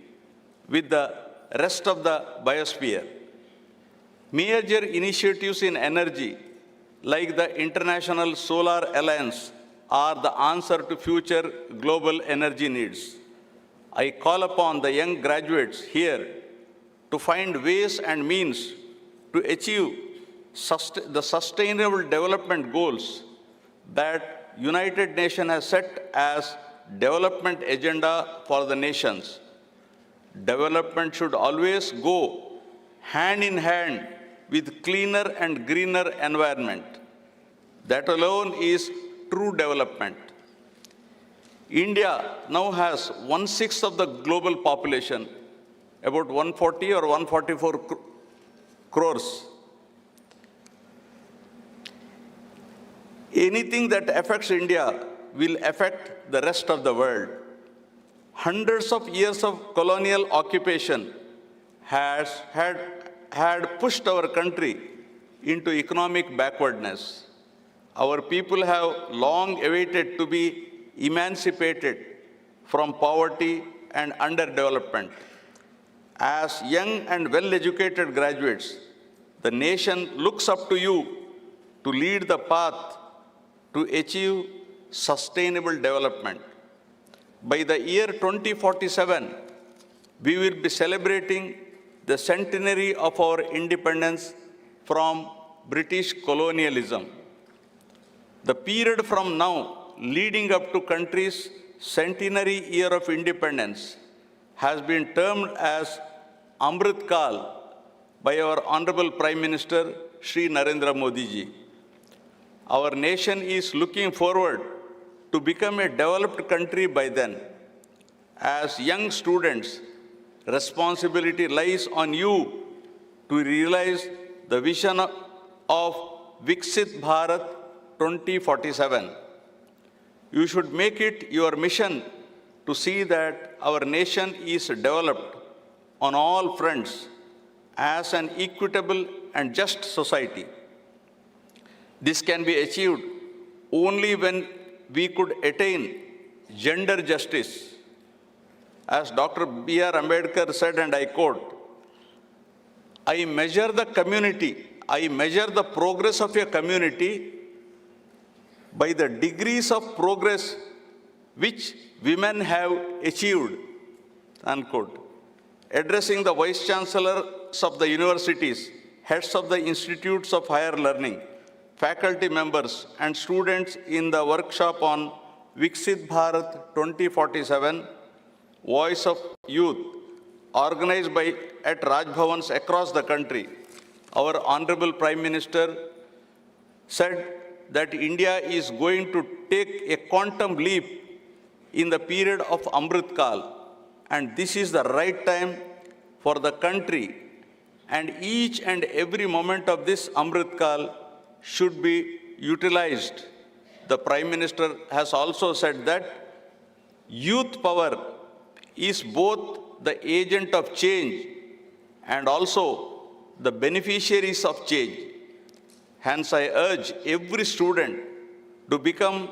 Speaker 6: with the rest of the biosphere. Major initiatives in energy, like the International Solar Alliance, are the answer to future global energy needs. I call upon the young graduates here to find ways and means to achieve the sustainable development goals that United Nations has set as development agenda for the nations. Development should always go hand in hand with cleaner and greener environment. That alone is true development. India now has 1/6 of the global population, about 140 or 144 crores. Anything that affects India will affect the rest of the world. Hundreds of years of colonial occupation had pushed our country into economic backwardness. Our people have long awaited to be emancipated from poverty and underdevelopment. As young and well-educated graduates, the nation looks up to you to lead the path to achieve sustainable development. By the year 2047, we will be celebrating the centenary of our independence from British colonialism. The period from now leading up to country's centenary year of independence has been termed as Amrit Kal by our Honorable Prime Minister Shri Narendra Modi ji. Our nation is looking forward to become a developed country by then. As young students, responsibility lies on you to realize the vision of Viksit Bharat 2047. You should make it your mission to see that our nation is developed on all fronts as an equitable and just society. This can be achieved only when we could attain gender justice. As Dr. B.R. Ambedkar said, and I quote, I measure the progress of a community by the degrees of progress which women have achieved, unquote. Addressing the Vice Chancellors of the universities, heads of the institutes of higher learning, faculty members, and students in the workshop on Viksit Bharat 2047, Voice of Youth, organized at Raj Bhavans across the country, our Honorable Prime Minister said that India is going to take a quantum leap in the period of Amrit Kal, and this is the right time for the country, and each and every moment of this Amrit Kal should be utilized. The Prime Minister has also said that youth power is both the agent of change and also the beneficiaries of change. Hence, I urge every student to become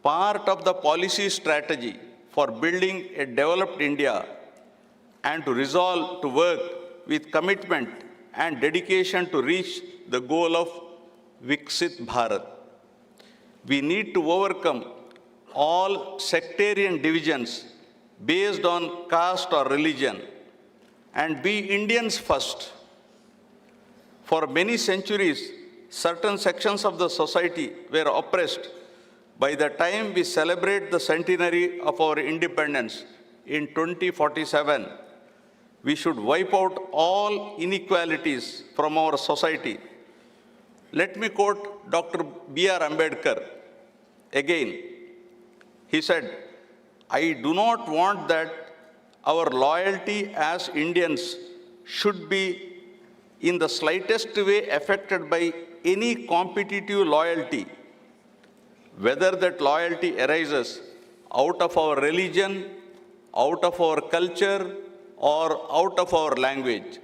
Speaker 6: part of the policy strategy for building a developed India and to resolve to work with commitment and dedication to reach the goal of Viksit Bharat. We need to overcome all sectarian divisions based on caste or religion and be Indians first. For many centuries, certain sections of the society were oppressed. By the time we celebrate the centenary of our independence in 2047, we should wipe out all inequalities from our society. Let me quote Dr. B.R. Ambedkar again. He said, I do not want that our loyalty as Indians should be in the slightest way affected by any competitive loyalty, whether that loyalty arises out of our religion, out of our culture, or out of our language.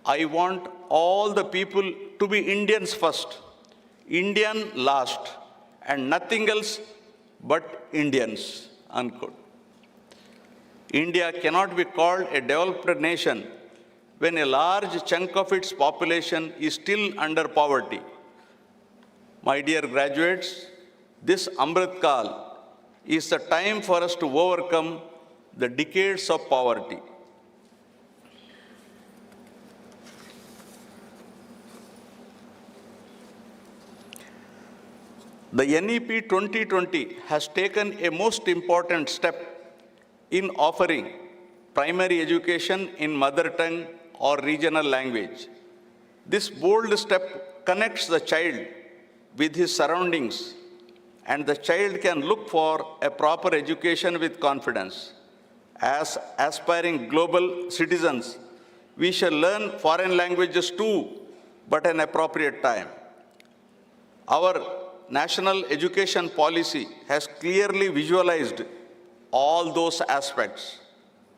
Speaker 6: I want all the people to be Indians first, Indian last, and nothing else but Indians, unquote. India cannot be called a developed nation when a large chunk of its population is still under poverty. My dear graduates, this Amrit Kal is the time for us to overcome the decades of poverty. The NEP 2020 has taken a most important step in offering primary education in mother tongue or regional language. This bold step connects the child with his surroundings, and the child can look for a proper education with confidence. As aspiring global citizens, we shall learn foreign languages too, but at an appropriate time. Our national education policy has clearly visualized all those aspects.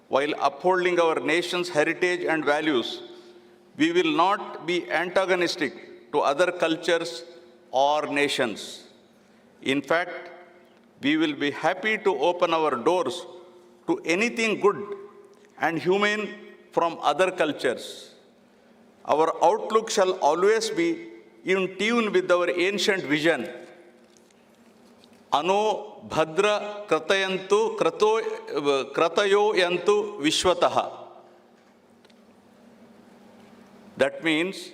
Speaker 6: While upholding our nation's heritage and values, we will not be antagonistic to other cultures or nations. In fact, we will be happy to open our doors to anything good and humane from other cultures. Our outlook shall always be in tune with our ancient vision. Ano bhadra kratayantu kratayo yantu vishwataha. That means,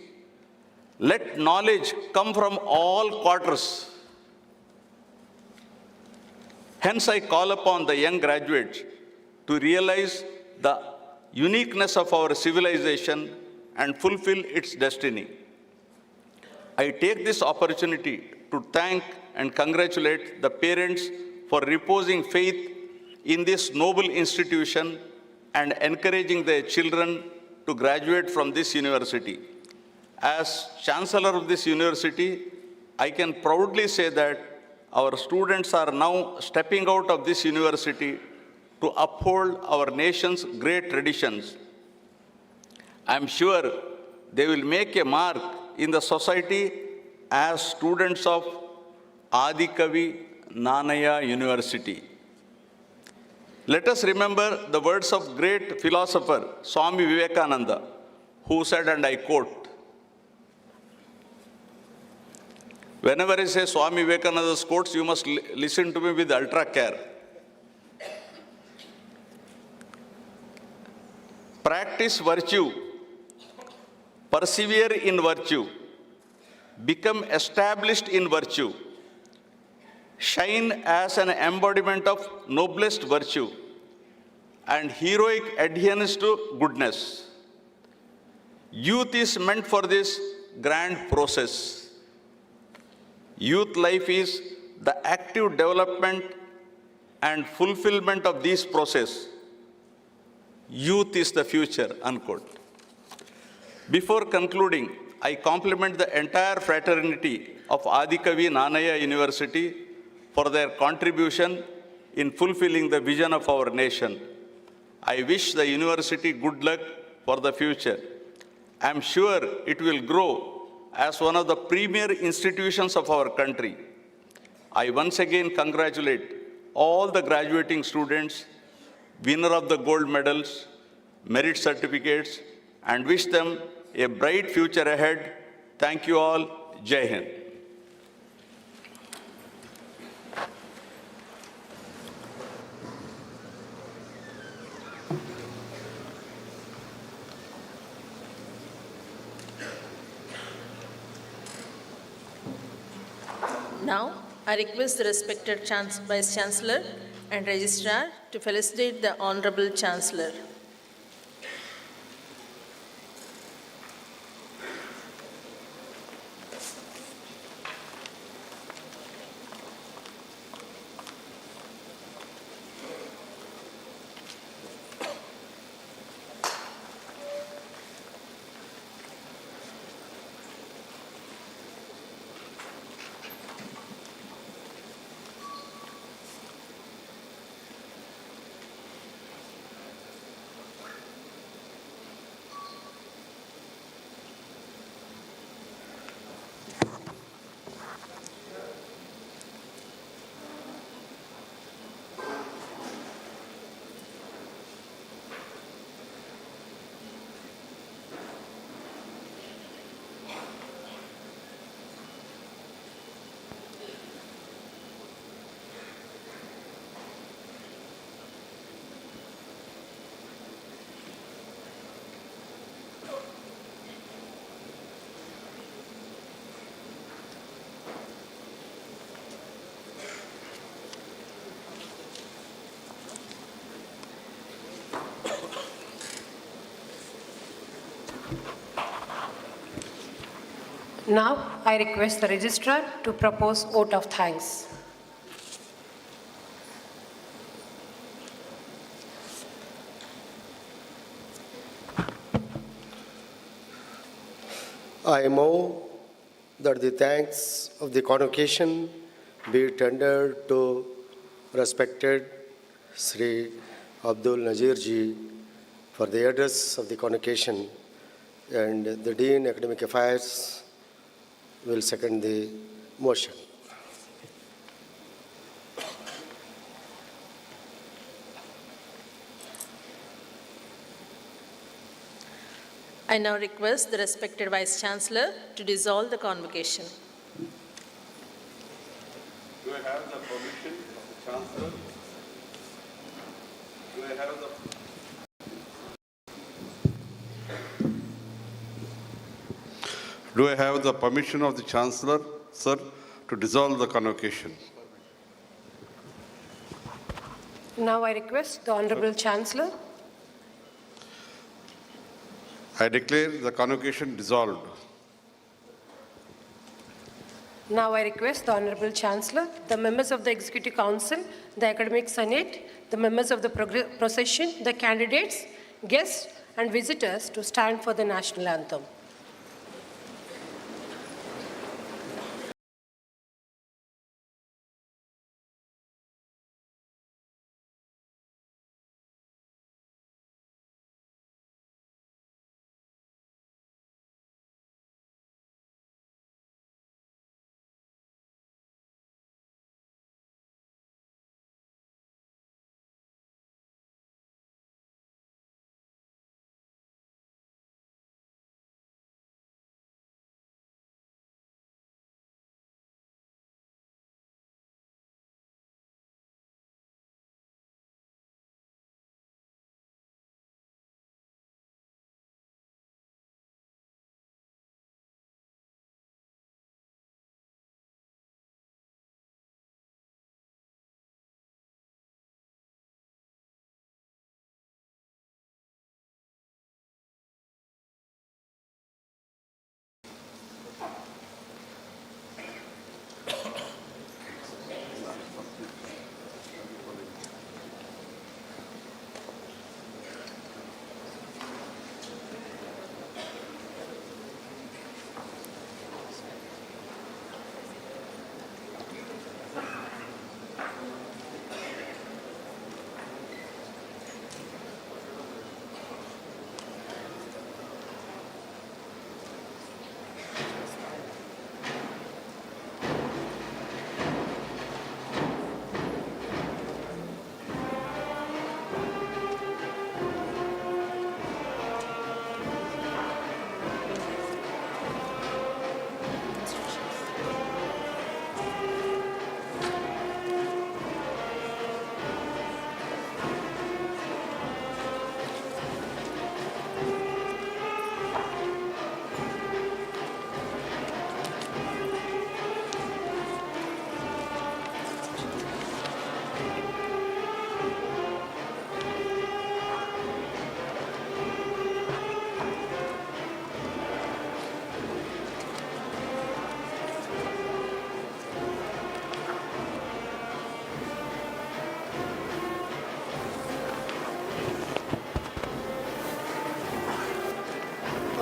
Speaker 6: let knowledge come from all quarters. Hence, I call upon the young graduates to realize the uniqueness of our civilization and fulfill its destiny. I take this opportunity to thank and congratulate the parents for reposing faith in this noble institution and encouraging their children to graduate from this university. As Chancellor of this university, I can proudly say that our students are now stepping out of this university to uphold our nation's great traditions. I am sure they will make a mark in the society as students of Adikavi Nannaya University. Let us remember the words of great philosopher Swami Vivekananda, who said, and I quote, whenever I say Swami Vivekananda's quotes, you must listen to me with ultra care. Practice virtue, persevere in virtue, become established in virtue, shine as an embodiment of noblest virtue, and heroic adherence to goodness. Youth is meant for this grand process. Youth life is the active development and fulfillment of this process. Youth is the future, unquote. Before concluding, I compliment the entire fraternity of Adikavi Nannaya University for their contribution in fulfilling the vision of our nation. I wish the university good luck for the future. I am sure it will grow as one of the premier institutions of our country. I once again congratulate all the graduating students, winner of the gold medals, merit certificates, and wish them a bright future ahead. Thank you all. Jai Hind.
Speaker 2: Now, I request the respected Vice Chancellor and Registrar to felicitate the Honorable Chancellor.
Speaker 1: Now, I request the registrar to propose vote of thanks.
Speaker 7: I move that the thanks of the Convocation be tendered to respected Sri Abdul Nazir ji for the address of the Convocation, and the Dean Academic Affairs will second the motion.
Speaker 2: I now request the respected Vice Chancellor to dissolve the convocation.
Speaker 5: Do I have the permission of the Chancellor? Do I have the... Do I have the permission of the Chancellor, sir, to dissolve the convocation?
Speaker 1: Now, I request the Honorable Chancellor.
Speaker 5: I declare the convocation dissolved.
Speaker 1: Now, I request the Honorable Chancellor, the members of the Executive Council, the Academic Senate, the members of the procession, the candidates, guests, and visitors to stand for the national anthem.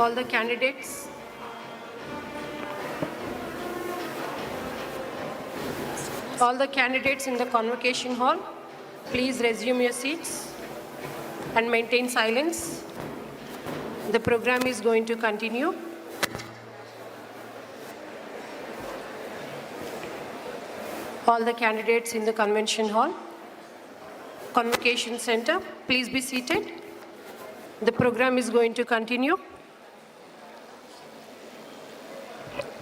Speaker 1: All the candidates. All the candidates in the convocation hall, please resume your seats and maintain silence. The program is going to continue. All the candidates in the convention hall, convocation center, please be seated. The program is going to continue.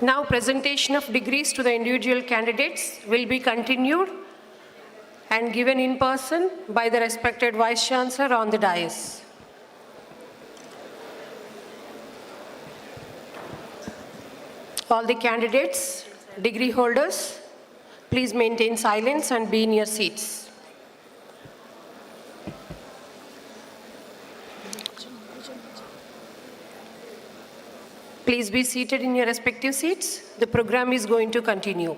Speaker 1: Now, presentation of degrees to the individual candidates will be continued and given in person by the respected Vice Chancellor on the dais. All the candidates, degree holders, please maintain silence and be in your seats. Please be seated in your respective seats. The program is going to continue.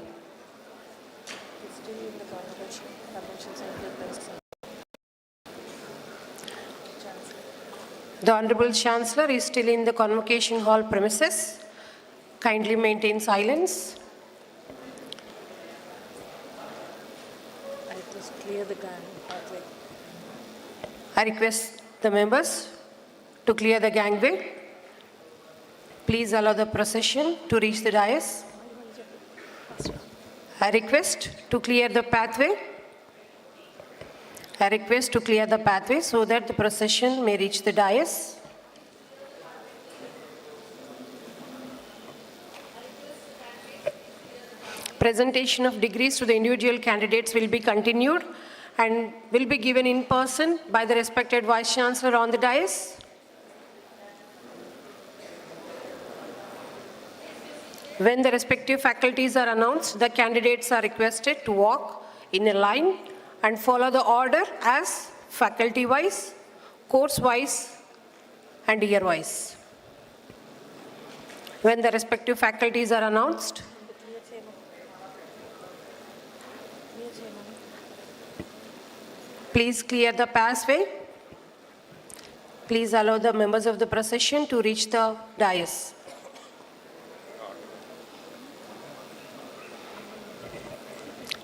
Speaker 1: The Honorable Chancellor is still in the Convocation Hall premises. Kindly maintain silence. I request the members to clear the gangway. Please allow the procession to reach the dais. I request to clear the pathway. I request to clear the pathway so that the procession may reach the dais. Presentation of degrees to the individual candidates will be continued and will be given in person by the respected Vice Chancellor on the dais. When the respective faculties are announced, the candidates are requested to walk in a line and follow the order as faculty-wise, course-wise, and year-wise. When the respective faculties are announced, please clear the pathway. Please allow the members of the procession to reach the dais.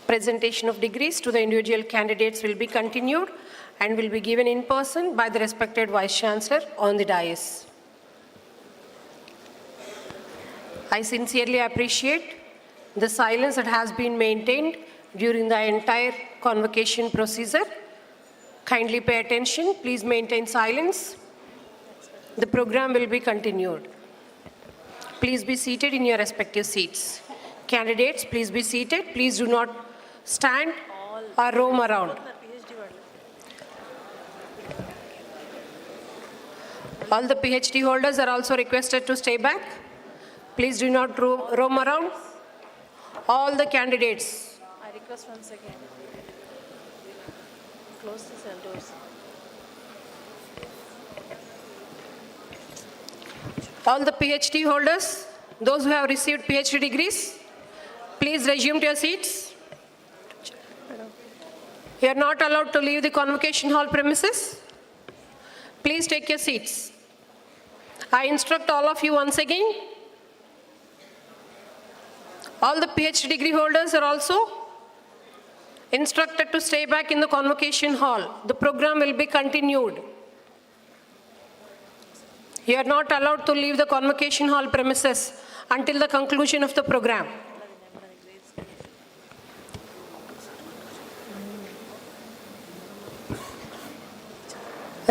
Speaker 1: Presentation of degrees to the individual candidates will be continued and will be given in person by the respected Vice Chancellor on the dais. I sincerely appreciate the silence that has been maintained during the entire convocation procedure. Kindly pay attention. Please maintain silence. The program will be continued. Please be seated in your respective seats. Candidates, please be seated. Please do not stand or roam around. All the PhD holders are also requested to stay back. Please do not roam around. All the candidates.
Speaker 2: I request once again, close the cell doors.
Speaker 1: All the PhD holders, those who have received PhD degrees, please resume to your seats. You are not allowed to leave the Convocation Hall premises. Please take your seats. I instruct all of you once again. All the PhD degree holders are also instructed to stay back in the Convocation Hall. The program will be continued. You are not allowed to leave the Convocation Hall premises until the conclusion of the program.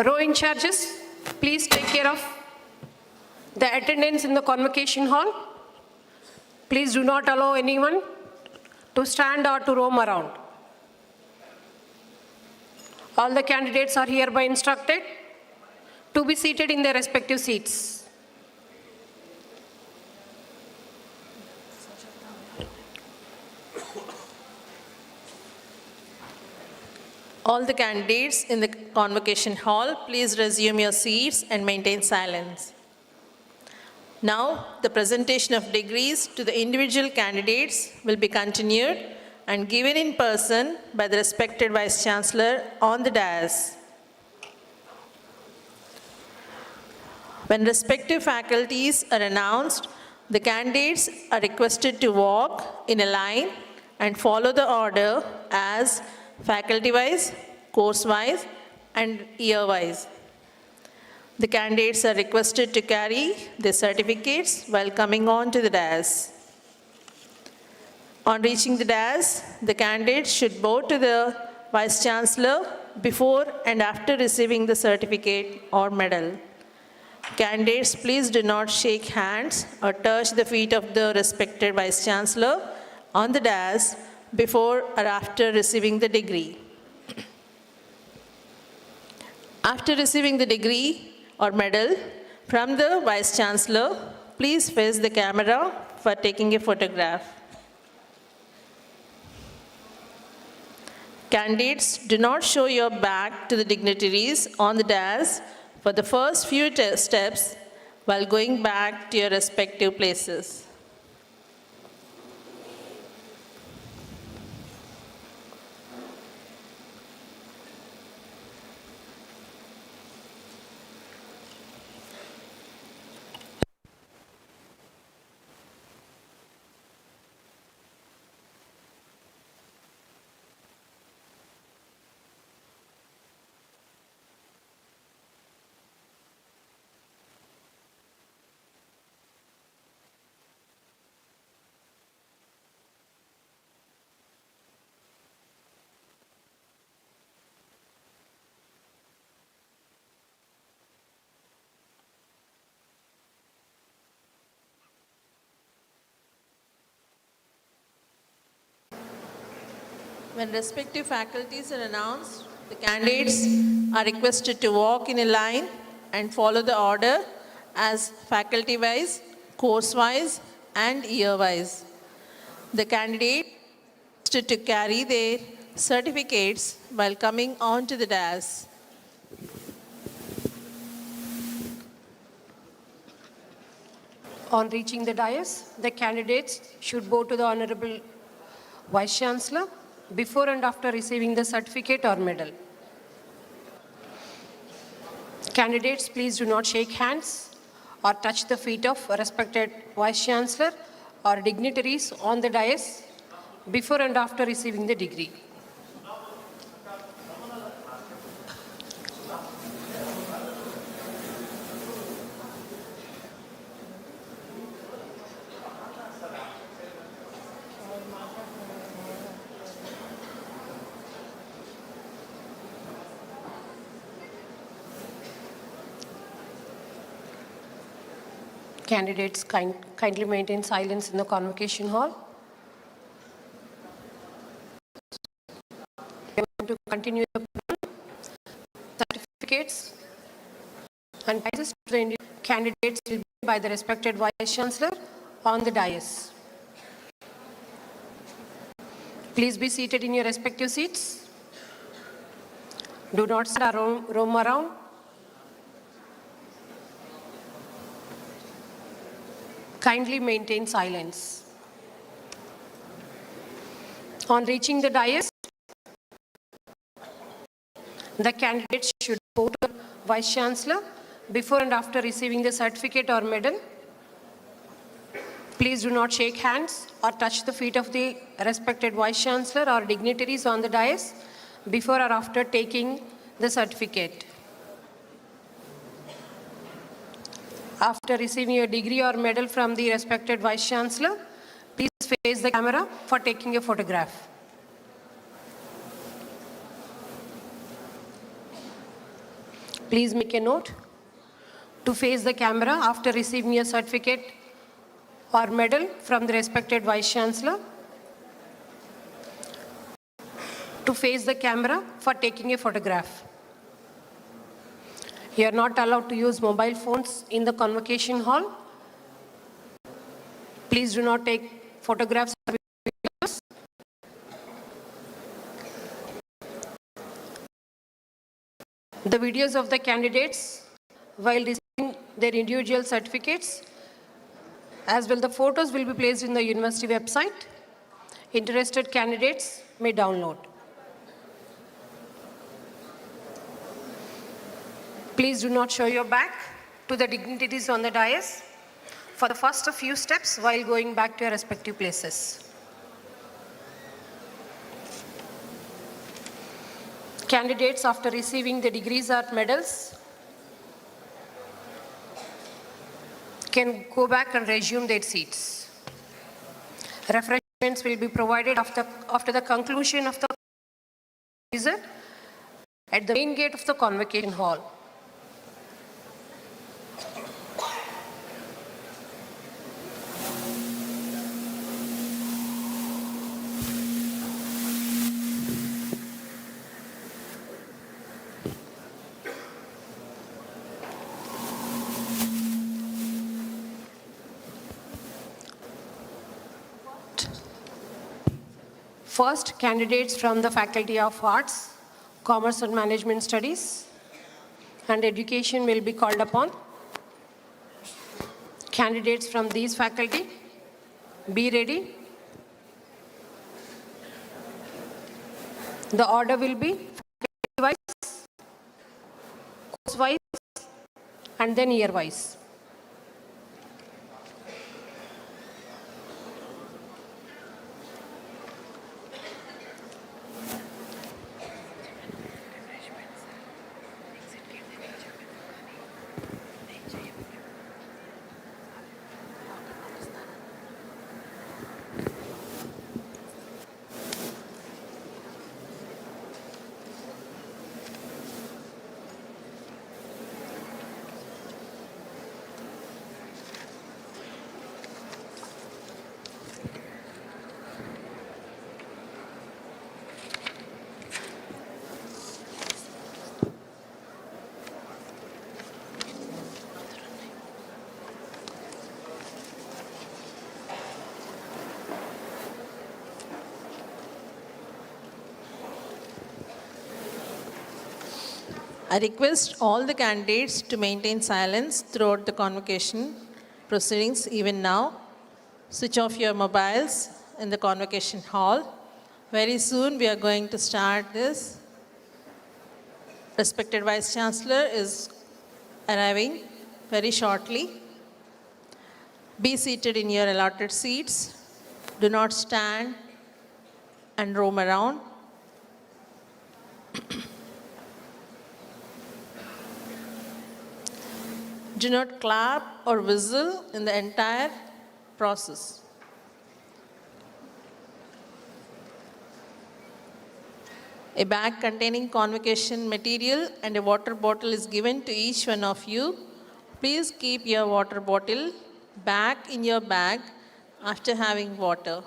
Speaker 1: Row in charges, please take care of the attendance in the Convocation Hall. Please do not allow anyone to stand or to roam around. All the candidates are hereby instructed to be seated in their respective seats.
Speaker 2: All the candidates in the Convocation Hall, please resume your seats and maintain silence. Now, the presentation of degrees to the individual candidates will be continued and given in person by the respected Vice Chancellor on the dais. When respective faculties are announced, the candidates are requested to walk in a line and follow the order as faculty-wise, course-wise, and year-wise. The candidates are requested to carry their certificates while coming on to the dais. On reaching the dais, the candidates should bow to the Vice Chancellor before and after receiving the certificate or medal. Candidates, please do not shake hands or touch the feet of the respected Vice Chancellor on the dais before or after receiving the degree. After receiving the degree or medal from the Vice Chancellor, please face the camera for taking a photograph. Candidates, do not show your back to the dignitaries on the dais for the first few steps. while going back to your respective places. When respective faculties are announced, the candidates are requested to walk in a line and follow the order as faculty-wise, course-wise, and year-wise. The candidate is requested to carry their certificates while coming onto the dais.
Speaker 1: On reaching the dais, the candidates should bow to the Honorable Vice Chancellor before and after receiving the certificate or medal. Candidates, please do not shake hands or touch the feet of a respected Vice Chancellor or dignitaries on the dais before and after receiving the degree. Candidates kindly maintain silence in the convocation hall. We are going to continue the certificates and prizes to the candidates will be by the respected Vice Chancellor on the dais. Please be seated in your respective seats. Do not roam around. Kindly maintain silence. On reaching the dais, the candidates should bow to the Vice Chancellor before and after receiving the certificate or medal. Please do not shake hands or touch the feet of the respected Vice Chancellor or dignitaries on the dais before or after taking the certificate. After receiving a degree or medal from the respected Vice Chancellor, please face the camera for taking a photograph. Please make a note to face the camera after receiving a certificate or medal from the respected Vice Chancellor, to face the camera for taking a photograph. You are not allowed to use mobile phones in the convocation hall. Please do not take photographs or videos. The videos of the candidates while receiving their individual certificates, as well the photos, will be placed in the university website. Interested candidates may download. Please do not show your back to the dignitaries on the dais for the first few steps while going back to your respective places. Candidates, after receiving the degrees or medals, can go back and resume their seats. Refreshments will be provided after the conclusion of the visit at the main gate of the convocation hall. First, candidates from the Faculty of Arts, Commerce and Management Studies, and Education will be called upon. candidates from these faculty. Be ready. The order will be faculty-wise, course-wise, and then year-wise.
Speaker 2: I request all the candidates to maintain silence throughout the convocation proceedings, even now. Switch off your mobiles in the convocation hall. Very soon we are going to start this. Respected Vice Chancellor is arriving very shortly. Be seated in your allotted seats. Do not stand and roam around. Do not clap or whistle in the entire process. A bag containing convocation material and a water bottle is given to each one of you. Please keep your water bottle back in your bag after having water.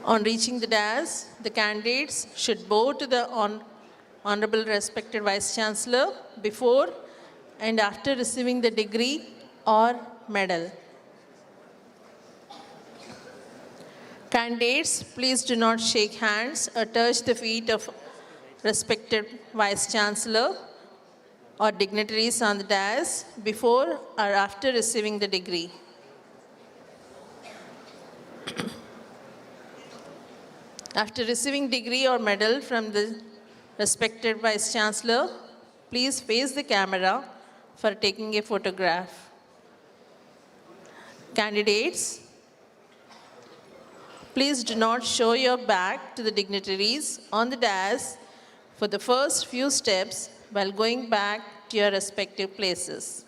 Speaker 2: On reaching the dais, the candidates should bow to the Honorable Respected Vice Chancellor before and after receiving the degree or medal. Candidates, please do not shake hands or touch the feet of respected Vice Chancellor or dignitaries on the dais before or after receiving the degree. After receiving degree or medal from the respected Vice Chancellor, please face the camera for taking a photograph. Candidates, please do not show your back to the dignitaries on the dais for the first few steps while going back to your respective places.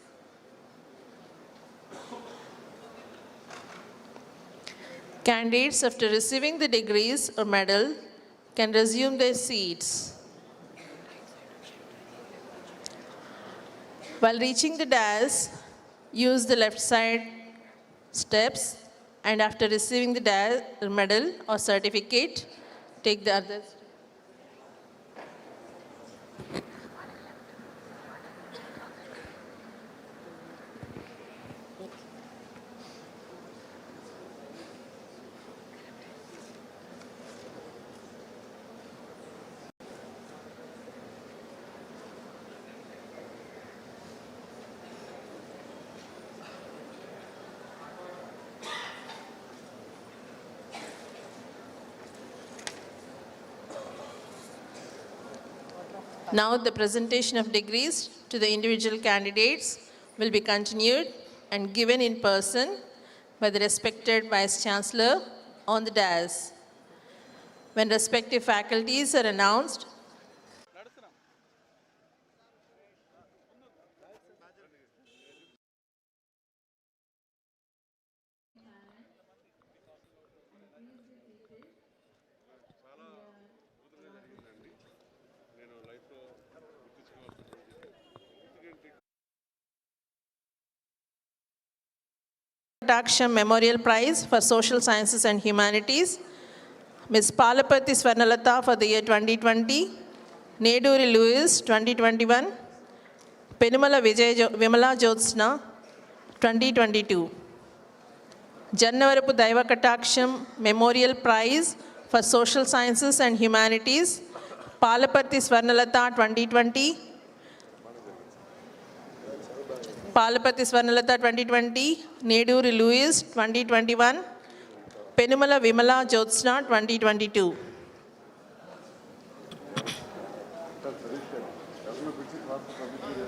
Speaker 2: Candidates, after receiving the degrees or medal, can resume their seats. While reaching the dais, use the left side steps, and after receiving the medal or certificate, take the other step. Now the presentation of degrees to the individual candidates will be continued and given in person by the respected Vice Chancellor on the dais. When respective faculties are announced, Kataksham Memorial Prize for Social Sciences and Humanities, Ms. Palapati Swarnalata for the year 2020, Neduri Lewis 2021, Penumala Vimala Jyotsna 2022. Jannavarapu Daiva Kataksham Memorial Prize for Social Sciences and Humanities, Palapati Swarnalata 2020, Palapati Swarnalata 2020, Neduri Louis 2021, Penumala Vimala Jyotsna 2022.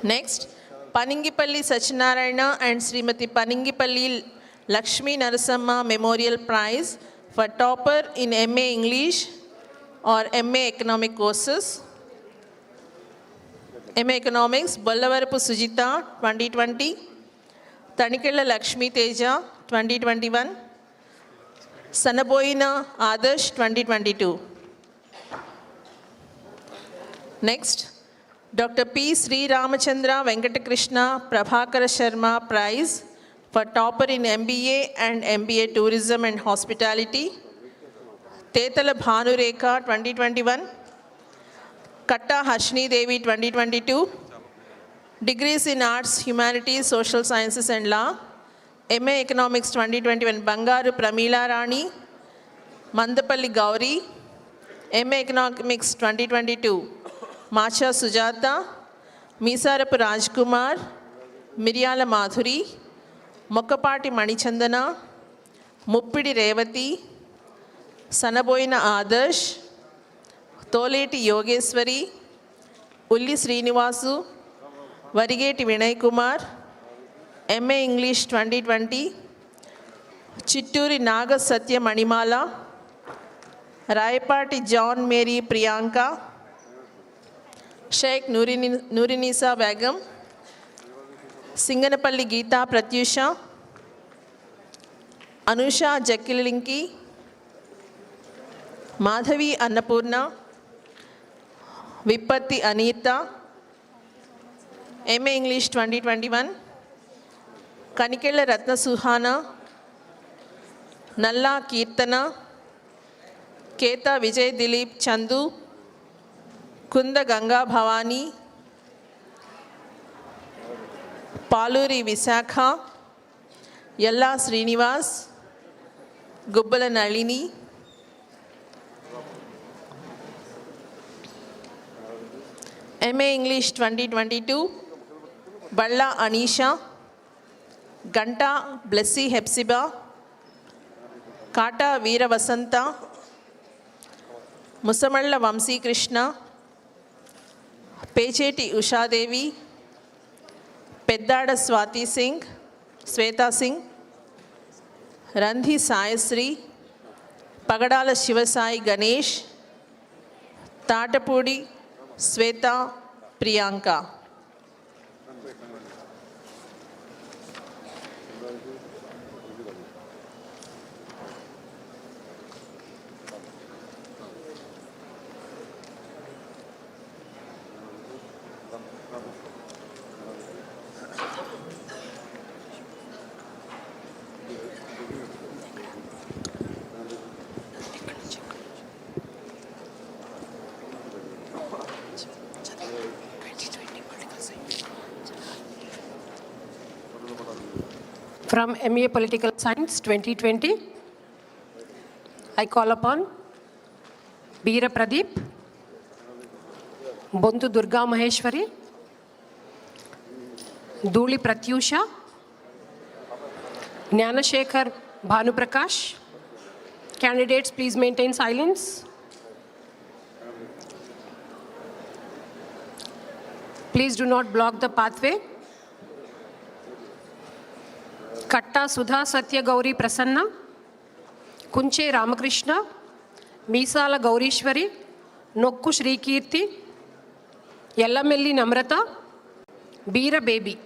Speaker 2: Next, Paningipalli Sachinarayana and Srimati Paningipalli Lakshmi Narasamma Memorial Prize for topper in MA English or MA Economic courses. MA Economics, Bollavarapu Sujita 2020, Tanikella Lakshmi Teja 2021, Sanaboyina Adarsh 2022. Next, Dr. P. Sri Ramachandra Venkatakrishna Prabhakara Sharma Prize for topper in MBA and MBA Tourism and Hospitality, Tetala Bhanureka 2021, Katta Harshini Devi 2022, Degrees in Arts, Humanities, Social Sciences and Law, MA Economics 2021, Bangaru Pramila Rani, Mandapalli Gauri, MA Economics 2022, Macha Sujata, Misarapu Rajkumar, Miryala Madhuri, Mokkapati Manichandana, Muppidi Revati, Sanaboyina Adarsh, Toleti Yogeshwari, Ulli Srinivasu, Varigeti Vinay Kumar, MA English 2020, Chitturi Naga Satya Manimala, Raipati John Mary Priyanka, Sheikh Nurinisa Begum, Singanapalli Geeta Pratyusha, Anusha Jakilinki, Madhavi Annapurna, Vipatti Anita, MA English 2021, Kanikela Ratna Suhana, Nalla Kirtana, Keta Vijay Dilip Chandu, Kunda Ganga Bhavani, Paluri Visakha, Yalla Srinivas, Gubbala Nalini, MA English 2022, Balla Anisha, Ganta Blessy Hepzibah, Kata Veera Vasanta, Musamalla Vamsi Krishna, Pecheti Usha Devi, Peddada Swati Singh, Sweta Singh, Randhi Sayasri, Pagadala Shivasai Ganesh, Tatapudi Sweta Priyanka.
Speaker 1: From MA Political Science 2020, I call upon Veera Pradeep, Bontu Durga Maheshwari, Duli Pratyusha, Jnanashekhar Bhanuprakash. Candidates, please maintain silence. Please do not block the pathway. Katta Sudha Satya Gauri Prasanna, Kunche Ramakrishna, Misala Gaurishwari, Nokku Shri Kirti, Yellamelli Namrata, Beera Baby.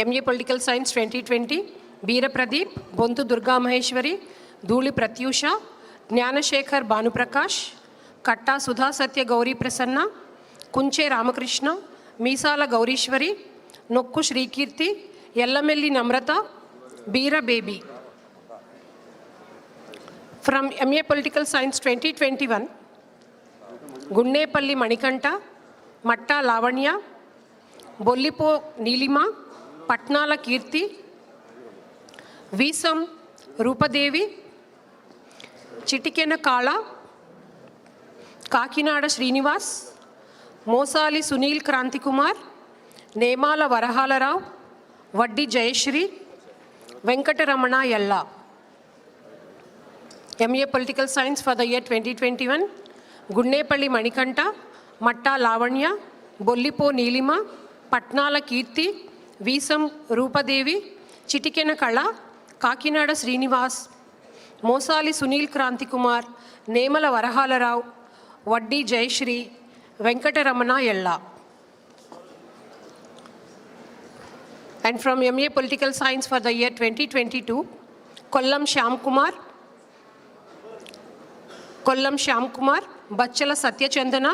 Speaker 1: MA Political Science 2020, Veera Pradeep, Bontu Durga Maheshwari, Dhuli Pratyusha, Jnanashekhar Bhanuprakash, Katta Sudha Satya Gauri Prasanna, Kunche Ramakrishna, Misala Gaurishwari, Nokku Shrikirti, Yellamelli Namrata, Beera Baby. From MA Political Science 2021, Gunnepalli Manikanta, Matta Lavanya, Bollipo Nilima, Patnala Kirti, Visam Rupadevi, Chitikena Kala, Kakinada Srinivas, Mosali Sunil Krantikumar, Nemala Varahala Rao, Vaddi Jayashri, Venkataramana Yella. MA Political Science for the year 2021, Gunnepalli Manikanta, Matta Lavanya, Bollipo Nilima, Patnala Kirti, Visam Rupadevi, Chitikena Kala, Kakinada Srinivas, Mosali Sunil Krantikumar, Nemala Varahala Rao, Vaddi Jayashri, Venkataramana Yella. And from MA Political Science for the year 2022, Kollam Shyamkumar, Bachala Satyachandana,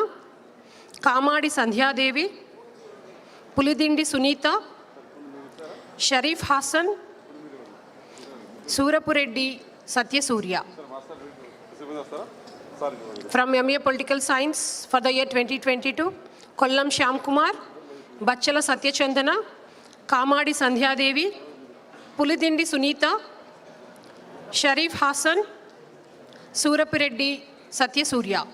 Speaker 1: Kamadi Sandhya Devi, Pulidindi Sunita, Sharif Hassan, Surapureddy Satya Surya. From MA Political Science for the year 2022, Kollam Shyamkumar, Bachala Satyachandana, Kamadi Sandhya Devi, Pulidindi Sunita, Sharif Hassan, Surapureddy Satya Surya.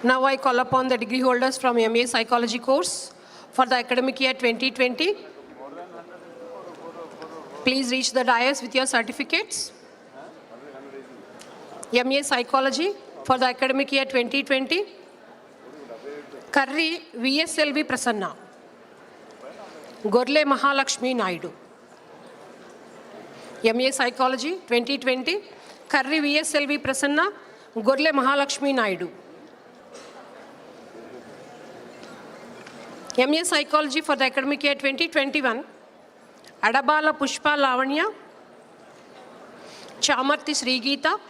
Speaker 1: Now I call upon the degree holders from MA Psychology course for the academic year 2020. Please reach the dais with your certificates. MA Psychology for the academic year 2020. Karri VSLV Prasanna. Gorle Mahalakshmi Naidu. MA Psychology 2020. Karri VSLV Prasanna. Gorle Mahalakshmi Naidu. MA Psychology for the academic year 2021. Adabala Pushpa Lavanya. Chamarthi Srigeeta.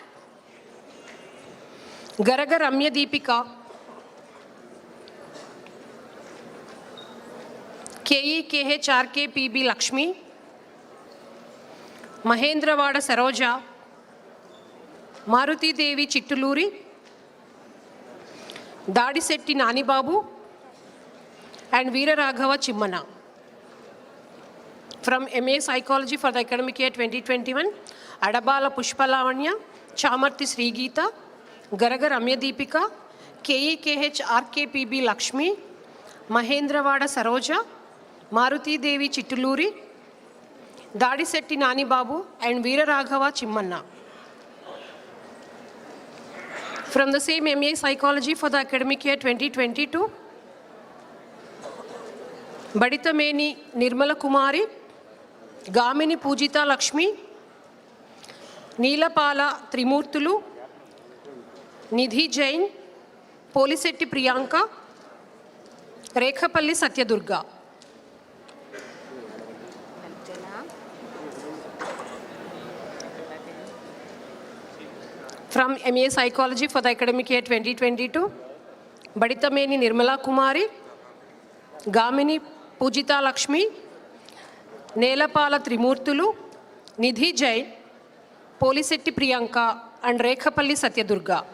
Speaker 1: Garaga Ramya Deepika, KEKHRKPB Lakshmi, Mahendravada Saroja, Maruti Devi Chittuluri, Dadisetti Nani Babu, and Veera Raghava Chimmana. From MA Psychology for the academic year 2021, Adabala Pushpa Lavanya, Chamarthi Srigeeta, Garaga Ramya Deepika, KEKHRKPB Lakshmi, Mahendravada Saroja, Maruti Devi Chittuluri, Dadisetti Nani Babu, and Veera Raghava Chimmanna. From the same MA Psychology for the academic year 2022, Baditameni Nirmala Kumari, Gamini Pujita Lakshmi, Neelapala Trimurtulu, Nidhi Jain, Polisetti Priyanka, Rekhapalli Satyadurga. From MA Psychology for the academic year 2022, Baditameni Nirmala Kumari, Gamini Pujita Lakshmi, Neelapala Trimurtulu, Nidhi Jain, Polisetti Priyanka, and Rekhapalli Satyadurga.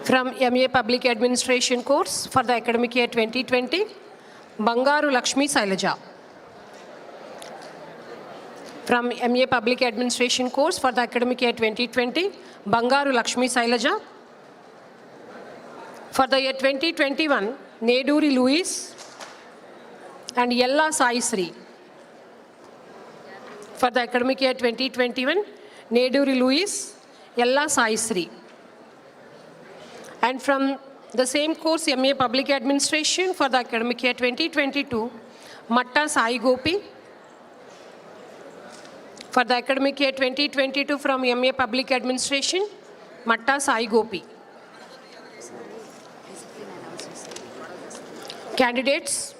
Speaker 1: From MA Public Administration course for the academic year 2020, Bangaru Lakshmi Sailaja. From MA Public Administration course for the academic year 2020, Bangaru Lakshmi Sailaja, For the year 2021, Neduri Louis and Yella Sai Sri. For the academic year 2021, Neduri Louis, Yella Sai Sri. And from the same course, MA Public Administration, for the academic year 2022, Matta Sai Gopi. For the academic year 2022, from MA Public Administration, Matta Sai Gopi. Candidates,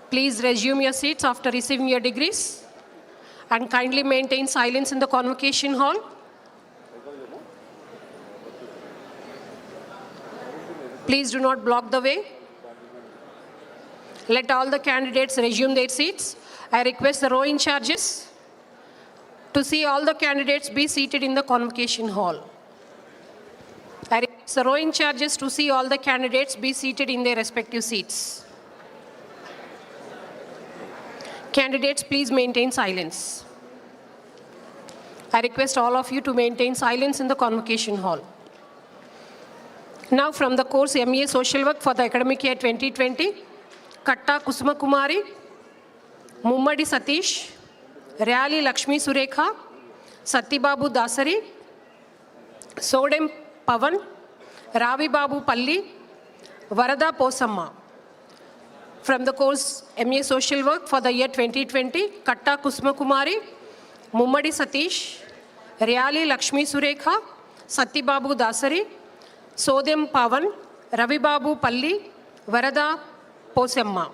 Speaker 1: please resume your seats after receiving your degrees and kindly maintain silence in the convocation hall. Please do not block the way. Let all the candidates resume their seats. I request the row in charges to see all the candidates be seated in the convocation hall. I request the row in charges to see all the candidates be seated in their respective seats. Candidates, please maintain silence. I request all of you to maintain silence in the convocation hall. Now from the course MA Social Work for the academic year 2020, Katta Kusuma Kumari, Mummadi Satish, Reali Lakshmi Surekha, Sattibabu Dasari, Sodem Pavan, Ravi Babu Palli, Varada Posamma. From the course MA Social Work for the year 2020, Katta Kusuma Kumari, Mummadi Satish, Reali Lakshmi Surekha, Sattibabu Dasari, Sodem Pavan, Ravi Babu Palli, Varada Posamma.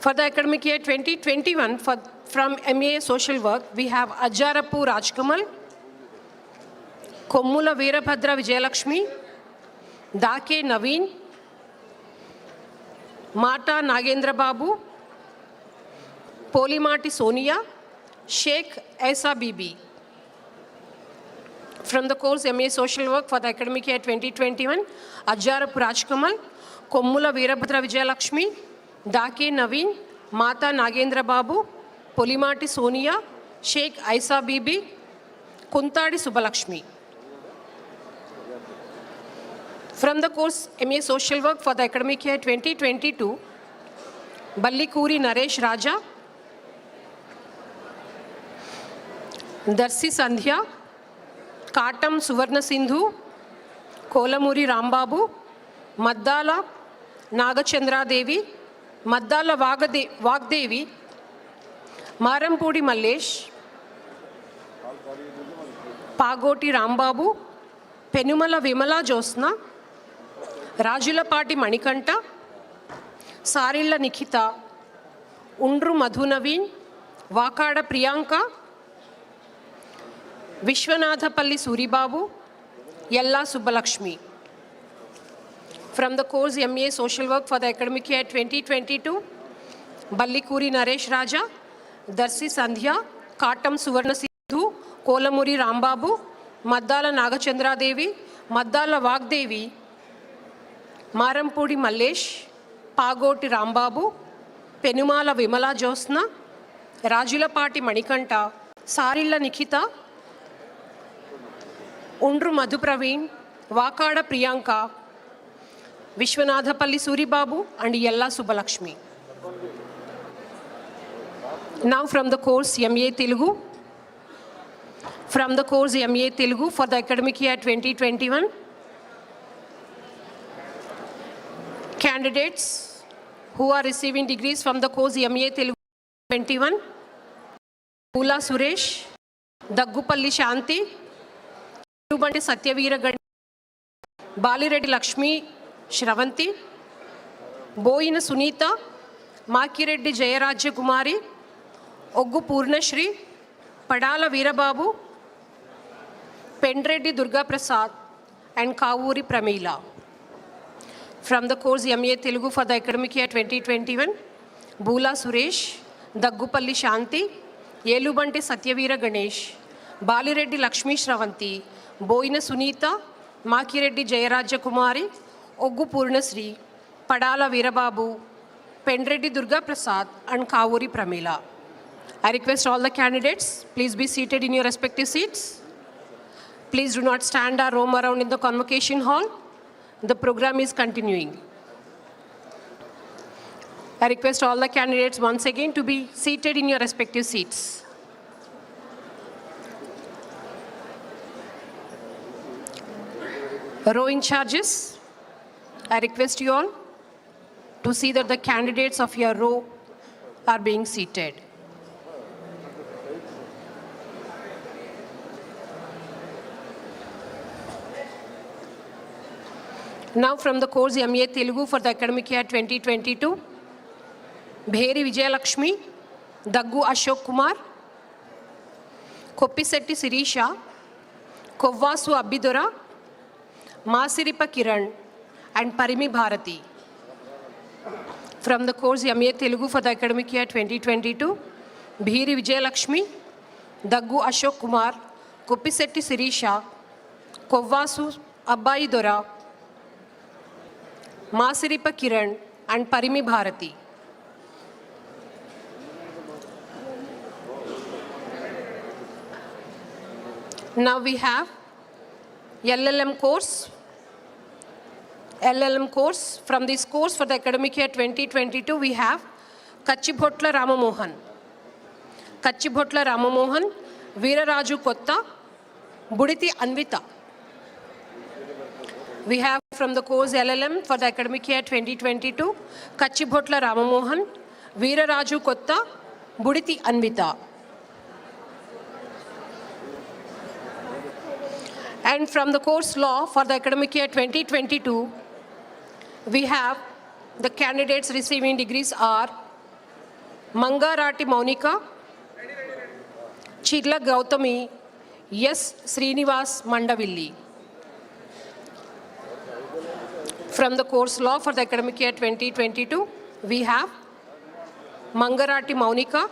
Speaker 1: For the academic year 2021, from MA Social Work, we have Ajarapu Rajkamal, Kommula Veerabhadra Vijayalakshmi, Dake Naveen, Mata Nagendra Babu, Polimati Sonia, Sheikh Aisa Bibi. From the course MA Social Work for the academic year 2021, Ajarapu Rajkamal, Kommula Veerabhadra Vijayalakshmi, Dake Naveen, Mata Nagendra Babu, Polimati Sonia, Sheikh Aisa Bibi, Kuntadi Subbalakshmi. From the course MA Social Work for the academic year 2022, Ballikuri Naresh Raja, Darsi Sandhya, Katam Suvarna Sindhu, Kolamuri Rambabu, Maddala Nagachandra Devi, Maddala Vagdevi, Marampudi Mallesh, Pagoti Rambabu, Penumala Vimala Josna, Rajulapati Manikanta, Sarilla Nikita, Undru Madhunaveen, Vakada Priyanka, Vishwanathapalli Suribabu, Yella Subbalakshmi. From the course MA Social Work for the academic year 2022, Ballikuri Naresh Raja, Darsi Sandhya, Katam Suvarna Sindhu, Kolamuri Rambabu, Maddala Nagachandra Devi, Maddala Vagdevi, Marampudi Mallesh, Pagoti Rambabu, Penumala Vimala Josna, Rajulapati Manikanta, Sarilla Nikita, Undru Madhupraveen, Vakada Priyanka, Vishwanathapalli Suribabu and Yella Subbalakshmi. Now from the course MA Telugu. From the course MA Telugu for the academic year 2021, candidates who are receiving degrees from the course MA Telugu 21, Pula Suresh, Daggupalli Shanti, Tubante Satyaveera Gandi, Balireddy Lakshmi Shravanti, Boyina Sunita, Makireddy Jayarajya Kumari, Oggu Purnashri, Padala Veerababu, Pendreddy Durga Prasad, and Kavuri Pramila. From the course MA Telugu for the academic year 2021, Bula Suresh, Daggupalli Shanti, Yelubante Satyaveera Ganesh, Balireddy Lakshmi Shravanti, Boyina Sunita, Makireddy Jayarajya Kumari, Oggu Purnasri, Padala Veerababu, Pendreddy Durga Prasad, and Kavuri Pramila. I request all the candidates, please be seated in your respective seats. Please do not stand or roam around in the convocation hall. The program is continuing. I request all the candidates once again to be seated in your respective seats. Row in charges, I request you all to see that the candidates of your row are being seated. Now from the course MA Telugu for the academic year 2022, Bheri Vijayalakshmi, Daggu Ashok Kumar, Koppisetti Sirisha, Kovvasu Abidura, Masiripa Kiran, and Parimi Bharati. From the course MA Telugu for the academic year 2022, Bheri Vijayalakshmi, Daggu Ashok Kumar, Koppisetti Sirisha, Kovvasu Abidura, Masiripa Kiran, and Parimi Bharati. Now we have LLM course. From this course for the academic year 2022, we have Kachibhotla Ramamohan. Veeraraju Kotta, Buditi Anvita. We have from the course LLM for the academic year 2022, Kachibhotla Ramamohan, Veeraraju Kotta, Buditi Anvita. And from the course law for the academic year 2022, we have the candidates receiving degrees are Mangarati Monica, Chidla Gautami, S. Srinivas Mandavilli. From the course law for the academic year 2022, we have Mangarati Monica,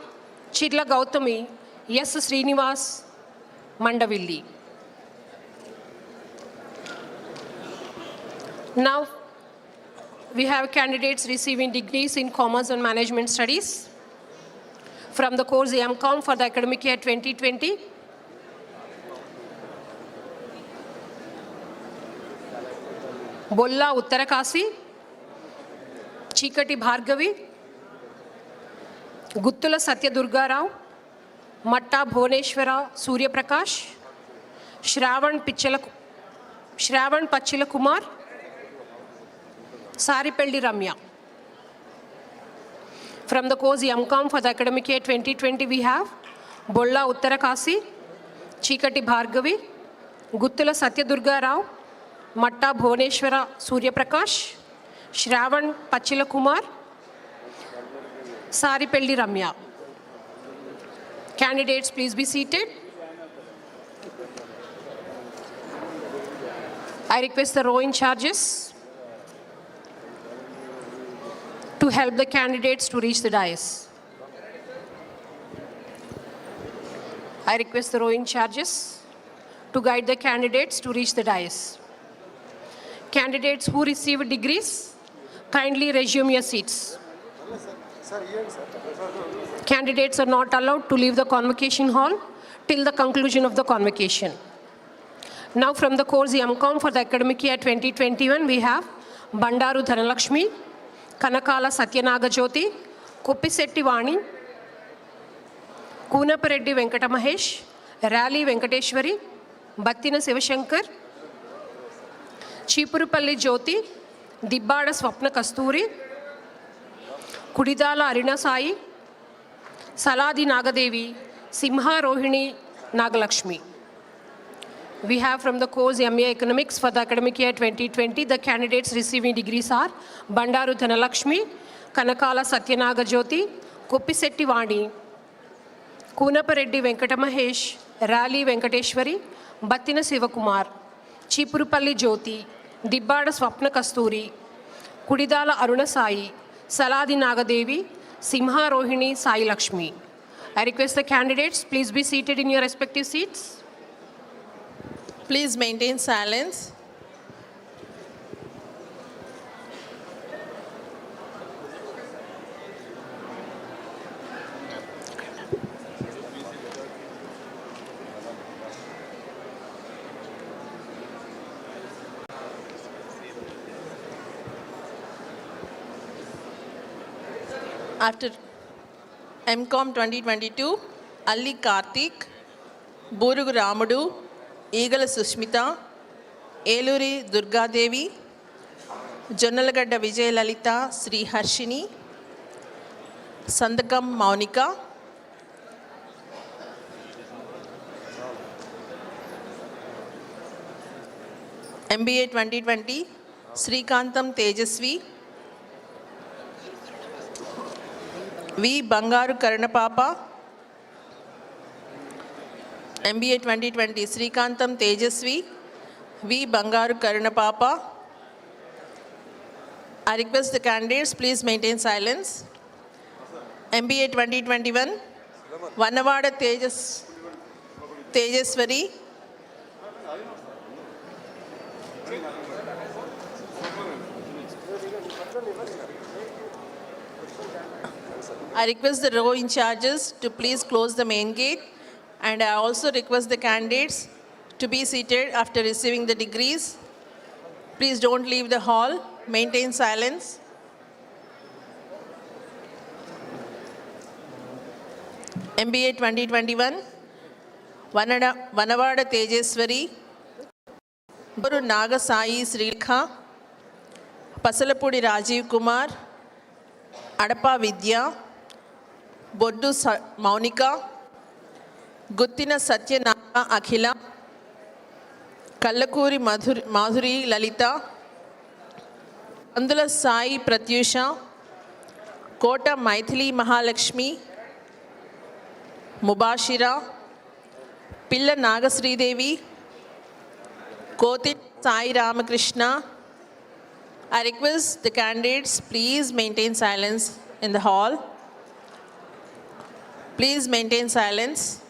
Speaker 1: Chidla Gautami, S. Srinivas Mandavilli. Now, we have candidates receiving degrees in Commerce and Management Studies. From the course M.Com for the academic year 2020, Bolla Uttarakasi, Chikati Bhargavi, Guttula Satya Durga Rao, Matta Bhoneshwara Surya Prakash, Shravan Pachila Kumar, Saripelli Ramya. From the course M.Com for the academic year 2020, we have Bolla Uttarakasi, Chikati Bhargavi, Guttula Satya Durga Rao, Matta Bhoneshwara Surya Prakash, Shravan Pachila Kumar, Saripelli Ramya. Candidates, please be seated. I request the row in charges to help the candidates to reach the dais. I request the row in charges to guide the candidates to reach the dais. Candidates who received degrees, kindly resume your seats. Candidates are not allowed to leave the convocation hall till the conclusion of the convocation. Now from the course M.Com for the academic year 2021, we have Bandaru Dhanalakshmi, Kanakala Satyanaga Jyoti, Koppisetti Vani, Kunapareddy Venkata Mahesh, Rally Venkateshwari, Battina Sivashankar, Chipurupalli Jyoti, Dibbada Swapna Kasturi, Kudidala Arina Sai, Saladi Nagadevi, Simha Rohini Nagalakshmi. We have from the course MA Economics for the academic year 2020, the candidates receiving degrees are Bandaru Dhanalakshmi, Kanakala Satyanaga Jyoti, Koppisetti Vani, Kunapareddy Venkata Mahesh, Rally Venkateshwari, Battina Sivakumar, Chipurupalli Jyoti, Dibbada Swapna Kasturi, Kudidala Aruna Sai, Saladi Nagadevi, Simha Rohini Sai Lakshmi. I request the candidates, please be seated in your respective seats.
Speaker 2: Please maintain silence. After MCOM 2022, Alli Karthik, Burugu Ramudu, Eagala Sushmita, Eluri Durga Devi, Jonnalagadda Vijay Lalita, Sri Harshini, Sandakam Maunika, MBA 2020, Srikantam Tejasvi, V. Bangaru Karanapapa, MBA 2020, Srikantam Tejasvi, V. Bangaru Karanapapa. I request the candidates, please maintain silence. MBA 2021, Vanavada Tejaswari, I request the row in charges to please close the main gate, and I also request the candidates to be seated after receiving the degrees. Please don't leave the hall. Maintain silence. MBA 2021, Vanavada Tejaswari, Guru Naga Sai Srilekha, Pasalapudi Rajiv Kumar, Adapa Vidya, Boddu Maunika, Guttina Satyanaka Akhila, Kallakuri Madhuri Lalita, Andula Sai Pratyusha, Kota Maithili Mahalakshmi, Mubashira, Pilla Nagasri Devi, Kotit Sai Ramakrishna. I request the candidates, please maintain silence in the hall. Please maintain silence.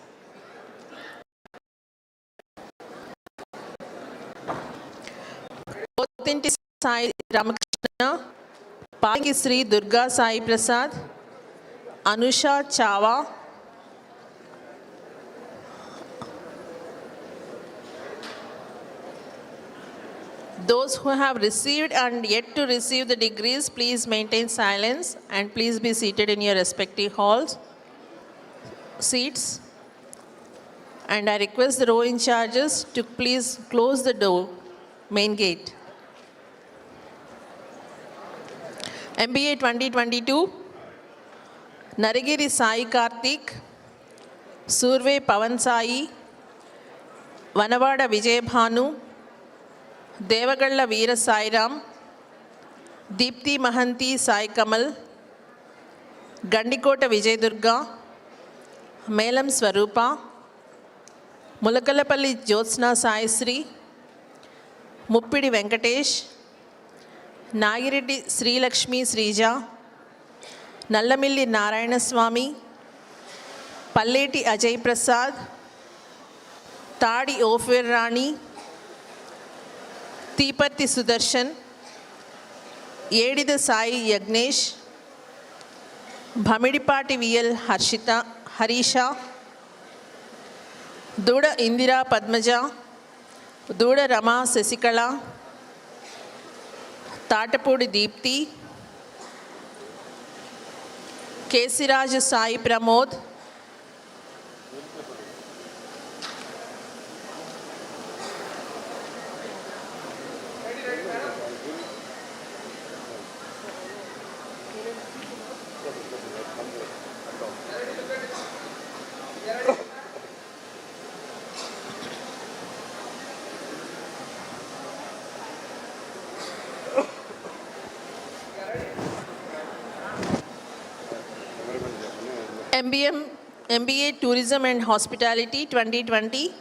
Speaker 2: Kotinti Sai Ramakrishna, Paki Sri Durga Sai Prasad, Anusha Chava, those who have received and yet to receive the degrees, please maintain silence and please be seated in your respective halls, seats. And I request the row in charges to please close the door, main gate. MBA 2022, Naragiri Sai Karthik, Surve Pavan Sai, Vanavada Vijay Bhanu, Devagalla Veera Sairam, Deepthi Mahanti Sai Kamal, Gandikota Vijay Durga, Melam Swarupa, Mulakalapalli Jyotsna Sai Sri, Muppidi Venkatesh, Nagireddy Sri Lakshmi Srija, Nallamilli Narayana Swami, Palleti Ajay Prasad, Tadi Ofir Rani, Tipatti Sudarshan, Yedida Sai Yagnesh, Bhamidipati VL Harisha, Duda Indira Padmaja, Duda Rama Sasikala, Tatapudi Deepthi, Kesiraj Sai Pramod, MBA Tourism and Hospitality 2020,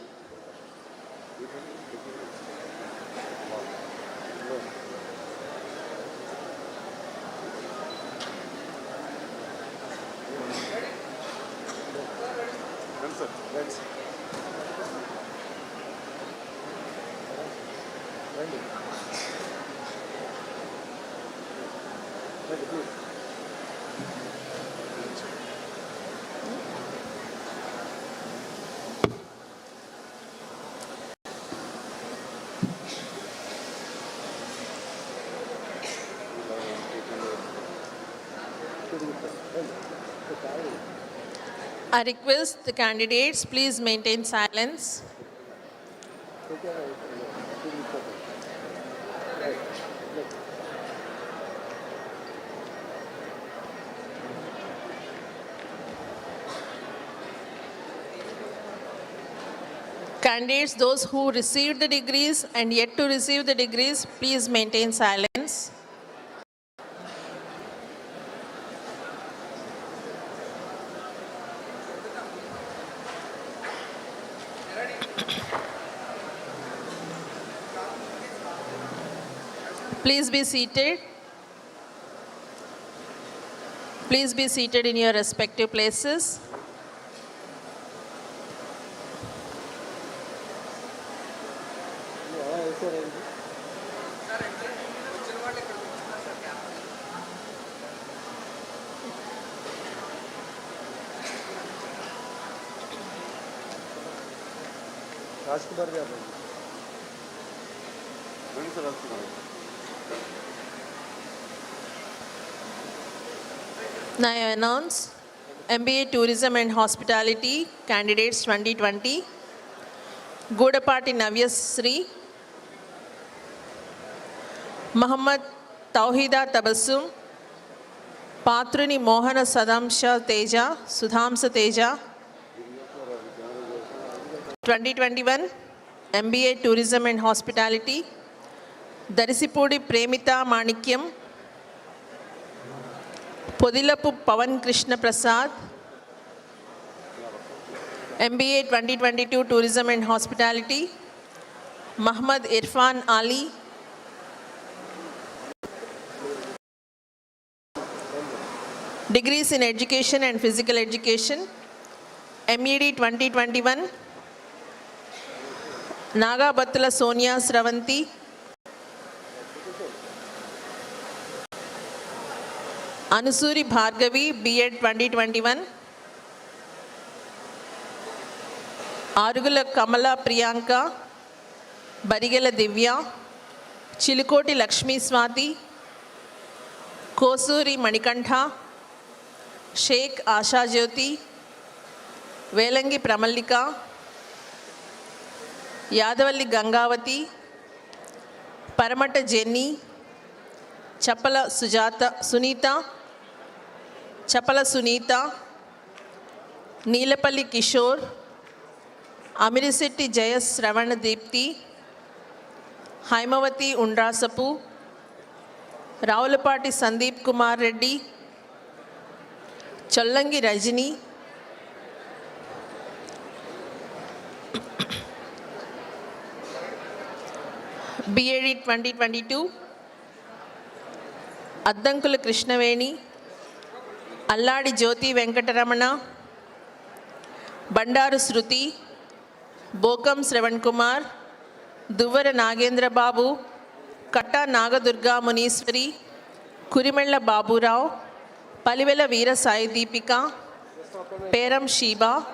Speaker 2: I request the candidates, please maintain silence. Candidates, those who received the degrees and yet to receive the degrees, please maintain silence. Please be seated. Please be seated in your respective places. Now I announce MBA Tourism and Hospitality candidates 2020. Godapati Navyasri, Muhammad Tauhida Tabassum, Patruni Mohana Sadamsha Teja, Sudhamsa Teja. 2021 MBA Tourism and Hospitality, Darisipudi Premita Manikyam, Podilapu Pavan Krishna Prasad, MBA 2022 Tourism and Hospitality, Muhammad Irfan Ali, Degrees in Education and Physical Education, MED 2021, Naga Battula Sonia Sravanti, Anusuri Bhargavi, B.Ed 2021, Arugula Kamala Priyanka, Barigala Divya, Chilukoti Lakshmi Swati, Kosuri Manikantha, Sheikh Asha Jyoti, Velangi Pramalika, Yadavalli Gangavati, Paramata Jenny, Chapala Sunita, Neelapalli Kishore, Amirisetti Jayas Ravana Deepti, Haimavati Undrasapu, Raulapati Sandeep Kumar Reddy, Challangi Rajini, B.Ed 2022, Addankula Krishnaveni, Alladi Jyoti Venkataramana, Bandaru Sruti, Bokam Sravan Kumar, Duvara Nagendra Babu, Katta Nagadurga Muniswari, Kurimella Babu Rao, Palivela Veera Sai Deepika, Peram Sheba,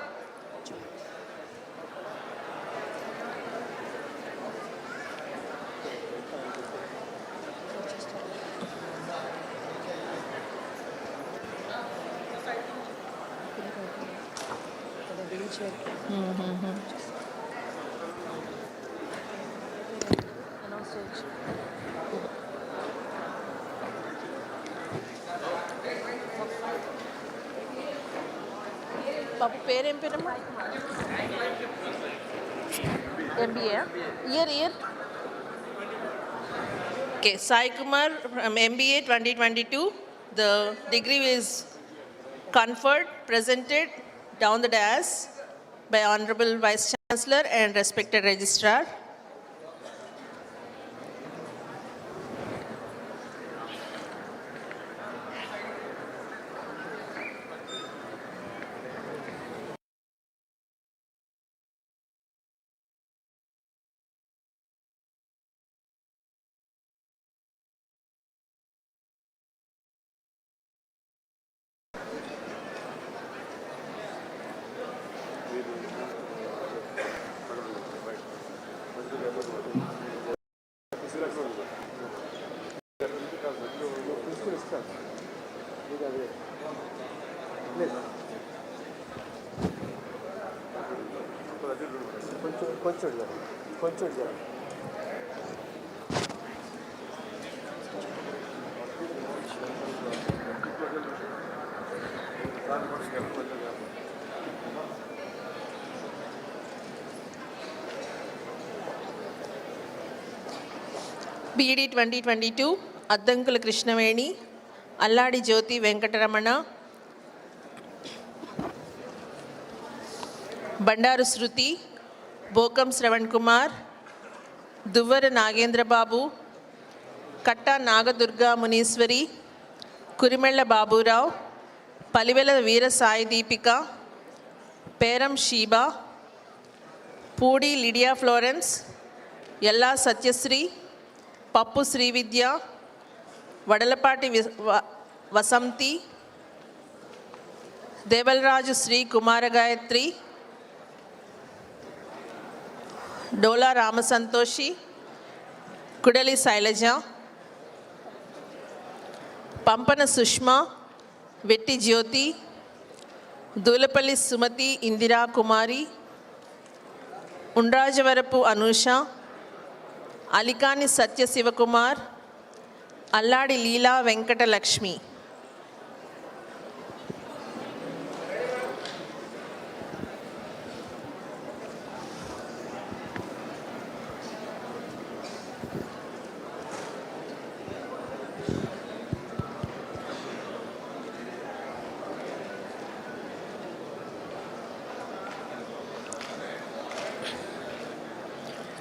Speaker 2: Babu Perem Perama MBA year Okay, Sai Kumar from MBA 2022. The degree is conferred, presented down the dais by Honorable Vice Chancellor and respected Registrar. BD 2022, Addankula Krishnaveni, Alladi Jyoti Venkataramana, Bandaru Shruti, Bokam Shravan Kumar, Duvara Nagendra Babu, Katta Nagadurga Muniswari, Kurimella Babu Rao, Palivela Veera Sai Deepika, Peram Sheba, Pudi Lydia Florence, Yella Satyasri, Pappu Srividya, Vadalapati Vasamti, Devalraju Sri Kumara Gayatri, Dola Ramasantoshi, Kudali Sailaja, Pampana Sushma, Vetti Jyoti, Dulapalli Sumati Indira Kumari, Undrajavarapu Anusha, Alikani Satya Sivakumar, Alladi Leela Venkata Lakshmi.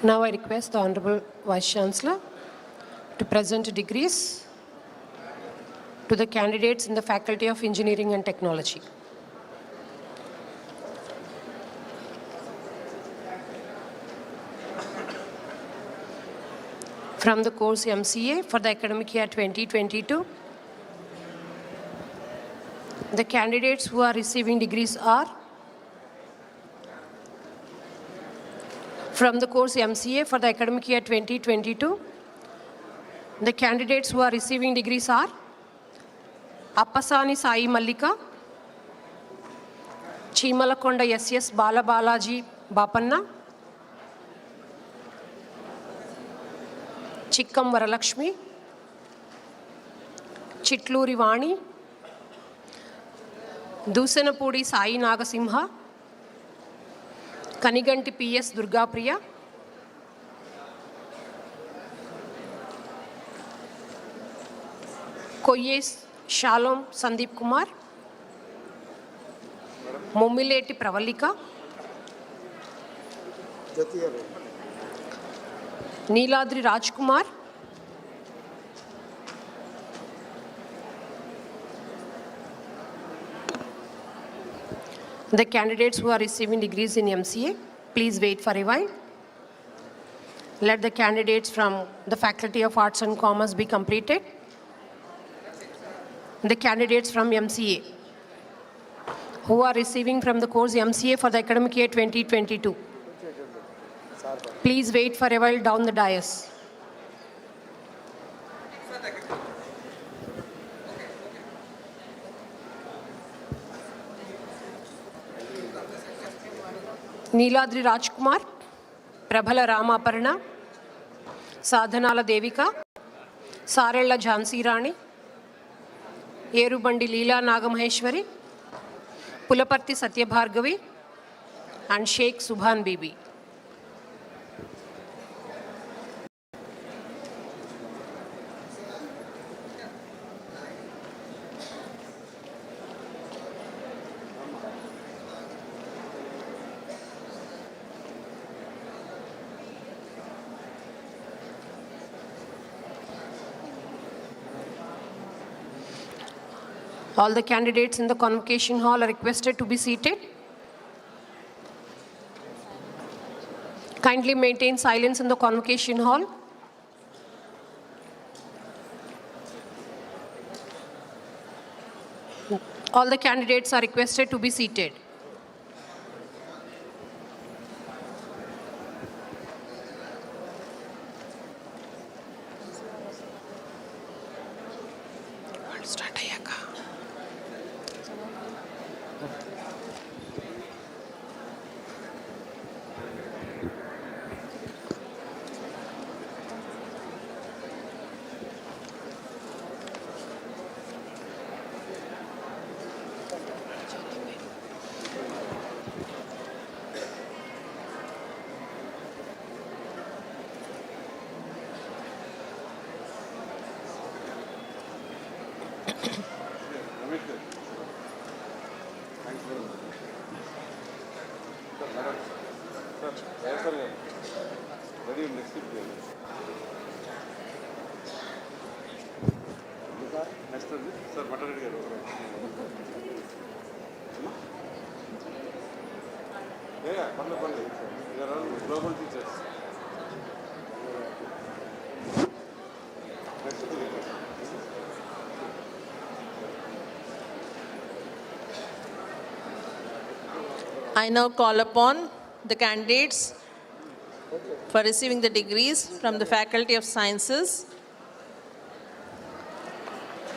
Speaker 1: Now I request the Honorable Vice Chancellor to present degrees to the candidates in the Faculty of Engineering and Technology. From the course MCA for the academic year 2022, the candidates who are receiving degrees are from the course MCA for the academic year 2022, the candidates who are receiving degrees are Appasani Sai Mallika, Chimalakonda SS Balabalaji Bapanna, Chikkam Varalakshmi, Chitluri Vani, Dusanapudi Sai Nagasimha, Kaniganti PS Durga Priya, Koyes Shalom Sandeep Kumar, Momileti Pravalika, Neeladri Rajkumar, the candidates who are receiving degrees in MCA, please wait for a while. Let the candidates from the Faculty of Arts and Commerce be completed. The candidates from MCA who are receiving from the course MCA for the academic year 2022, please wait for a while down the dais. Neeladri Rajkumar, Prabhala Ramaparna, Sadhanala Devika, Sarella Jhansi Rani, Yerubandi Leela Nagamaheshwari, Pulaparthi Satyabhargavi, and Sheikh Subhan Bibi. All the candidates in the convocation hall are requested to be seated. Kindly maintain silence in the convocation hall. All the candidates are requested to be seated. Start ayaka.
Speaker 5: Global teachers.
Speaker 2: I now call upon the candidates for receiving the degrees from the Faculty of Sciences.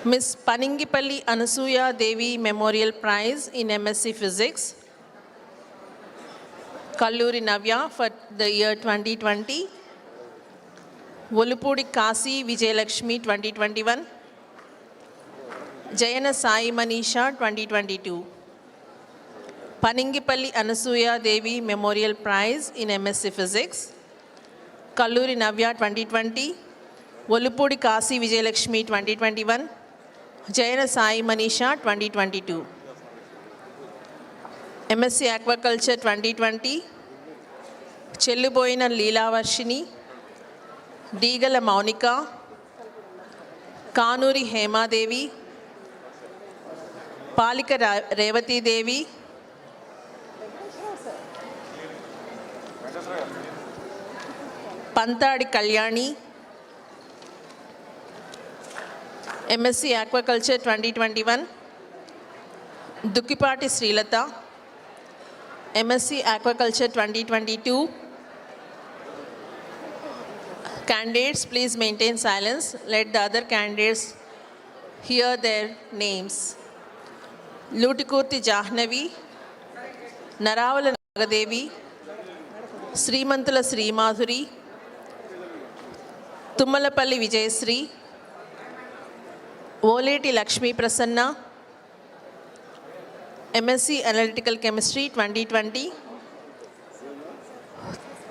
Speaker 2: Ms. Paningipalli Anasuya Devi Memorial Prize in MSc Physics, Kalluri Navya for the year 2020, Volupudi Kasi Vijayalakshmi 2021, Jayana Sai Manisha 2022. Paningipalli Anasuya Devi Memorial Prize in MSc Physics, Kalluri Navya 2020, Volupudi Kasi Vijayalakshmi 2021, Jayana Sai Manisha 2022. MSc Aquaculture 2020, Chelluboyina Leela Varshini, Digala Maunika, Kanuri Hema Devi, Palika Revati Devi, Pantadi Kalyani, MSc Aquaculture 2021, Dukkipati Srilata, MSc Aquaculture 2022. Candidates, please maintain silence. Let the other candidates hear their names. Lutikurti Jahnavi, Naravala Nagadevi, Srimantula Srimadhuri, Tummalapalli Vijayasri, Voleti Lakshmi Prasanna, MSc Analytical Chemistry 2020,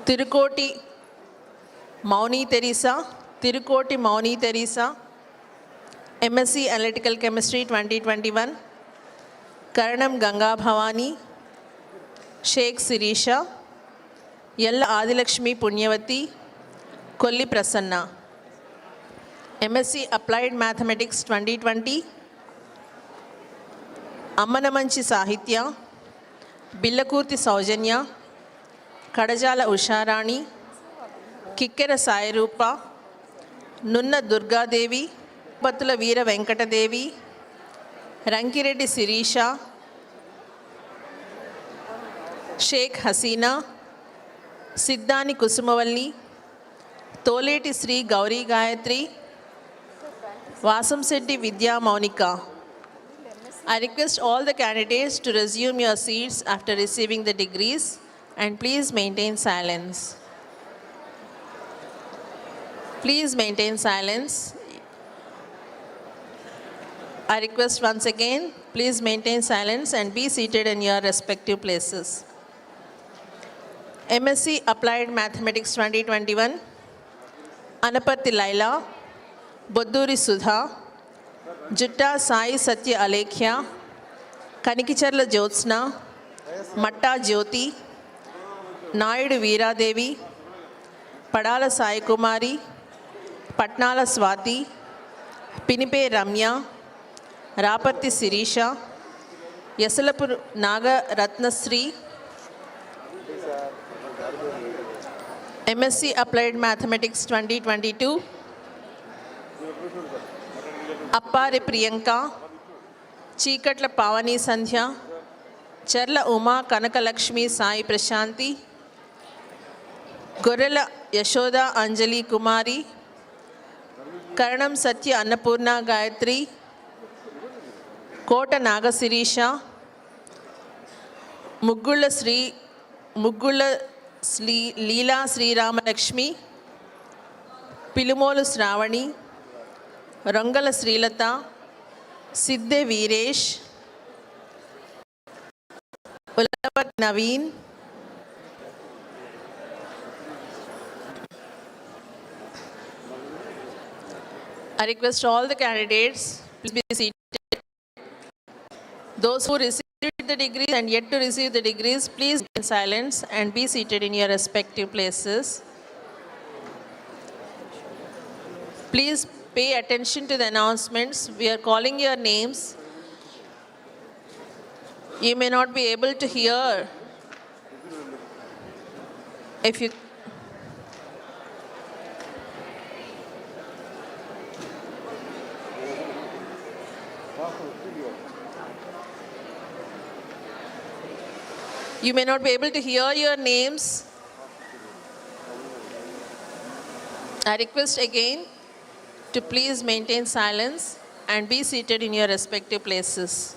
Speaker 2: Tirukoti Mauni Teresa, MSc Analytical Chemistry 2021, Karanam Ganga Bhavani, Sheikh Sirisha, Yalla Adilakshmi Punyavati, Kolli Prasanna. MSc Applied Mathematics 2020, Ammanamanchi Sahitya, Billakurti Saujanya, Kadajala Usharani, Kikkera Sairupa, Nunna Durga Devi, Patula Veera Venkata Devi, Rankireddy Sirisha, Sheikh Hasina, Siddhani Kusumavalli, Toleti Sri Gauri Gayatri, Vasamsetti Vidya Maunika. I request all the candidates to resume your seats after receiving the degrees and please maintain silence. Please maintain silence. I request once again, please maintain silence and be seated in your respective places. MSc Applied Mathematics 2021, Anapati Laila, Bodduri Sudha, Jutta Sai Satya Alekhya, Kanikicharla Jyotsna, Matta Jyoti, Naidu Veera Devi, Padala Sai Kumari, Patnala Swati, Pinipe Ramya, Rapatti Sirisha, Yasalapur Naga Ratnasri, MSc Applied Mathematics 2022, Appare Priyanka, Chikatla Pavani Sandhya, Charla Uma Kanakalakshmi Sai Prashanti, Gorella Yashoda Anjali Kumari, Karanam Satya Annapurna Gayatri, Kota Naga Sirisha, Muggula Leela Sri Ramalakshmi, Pilumolu Sravani, Rangala Srilata, Siddhe Veeresh, Ulapat Naveen, I request all the candidates Please be seated. Those who received the degrees and yet to receive the degrees, please be in silence and be seated in your respective places. Please pay attention to the announcements. We are calling your names. You may not be able to hear. If you You may not be able to hear your names. I request again to please maintain silence and be seated in your respective places.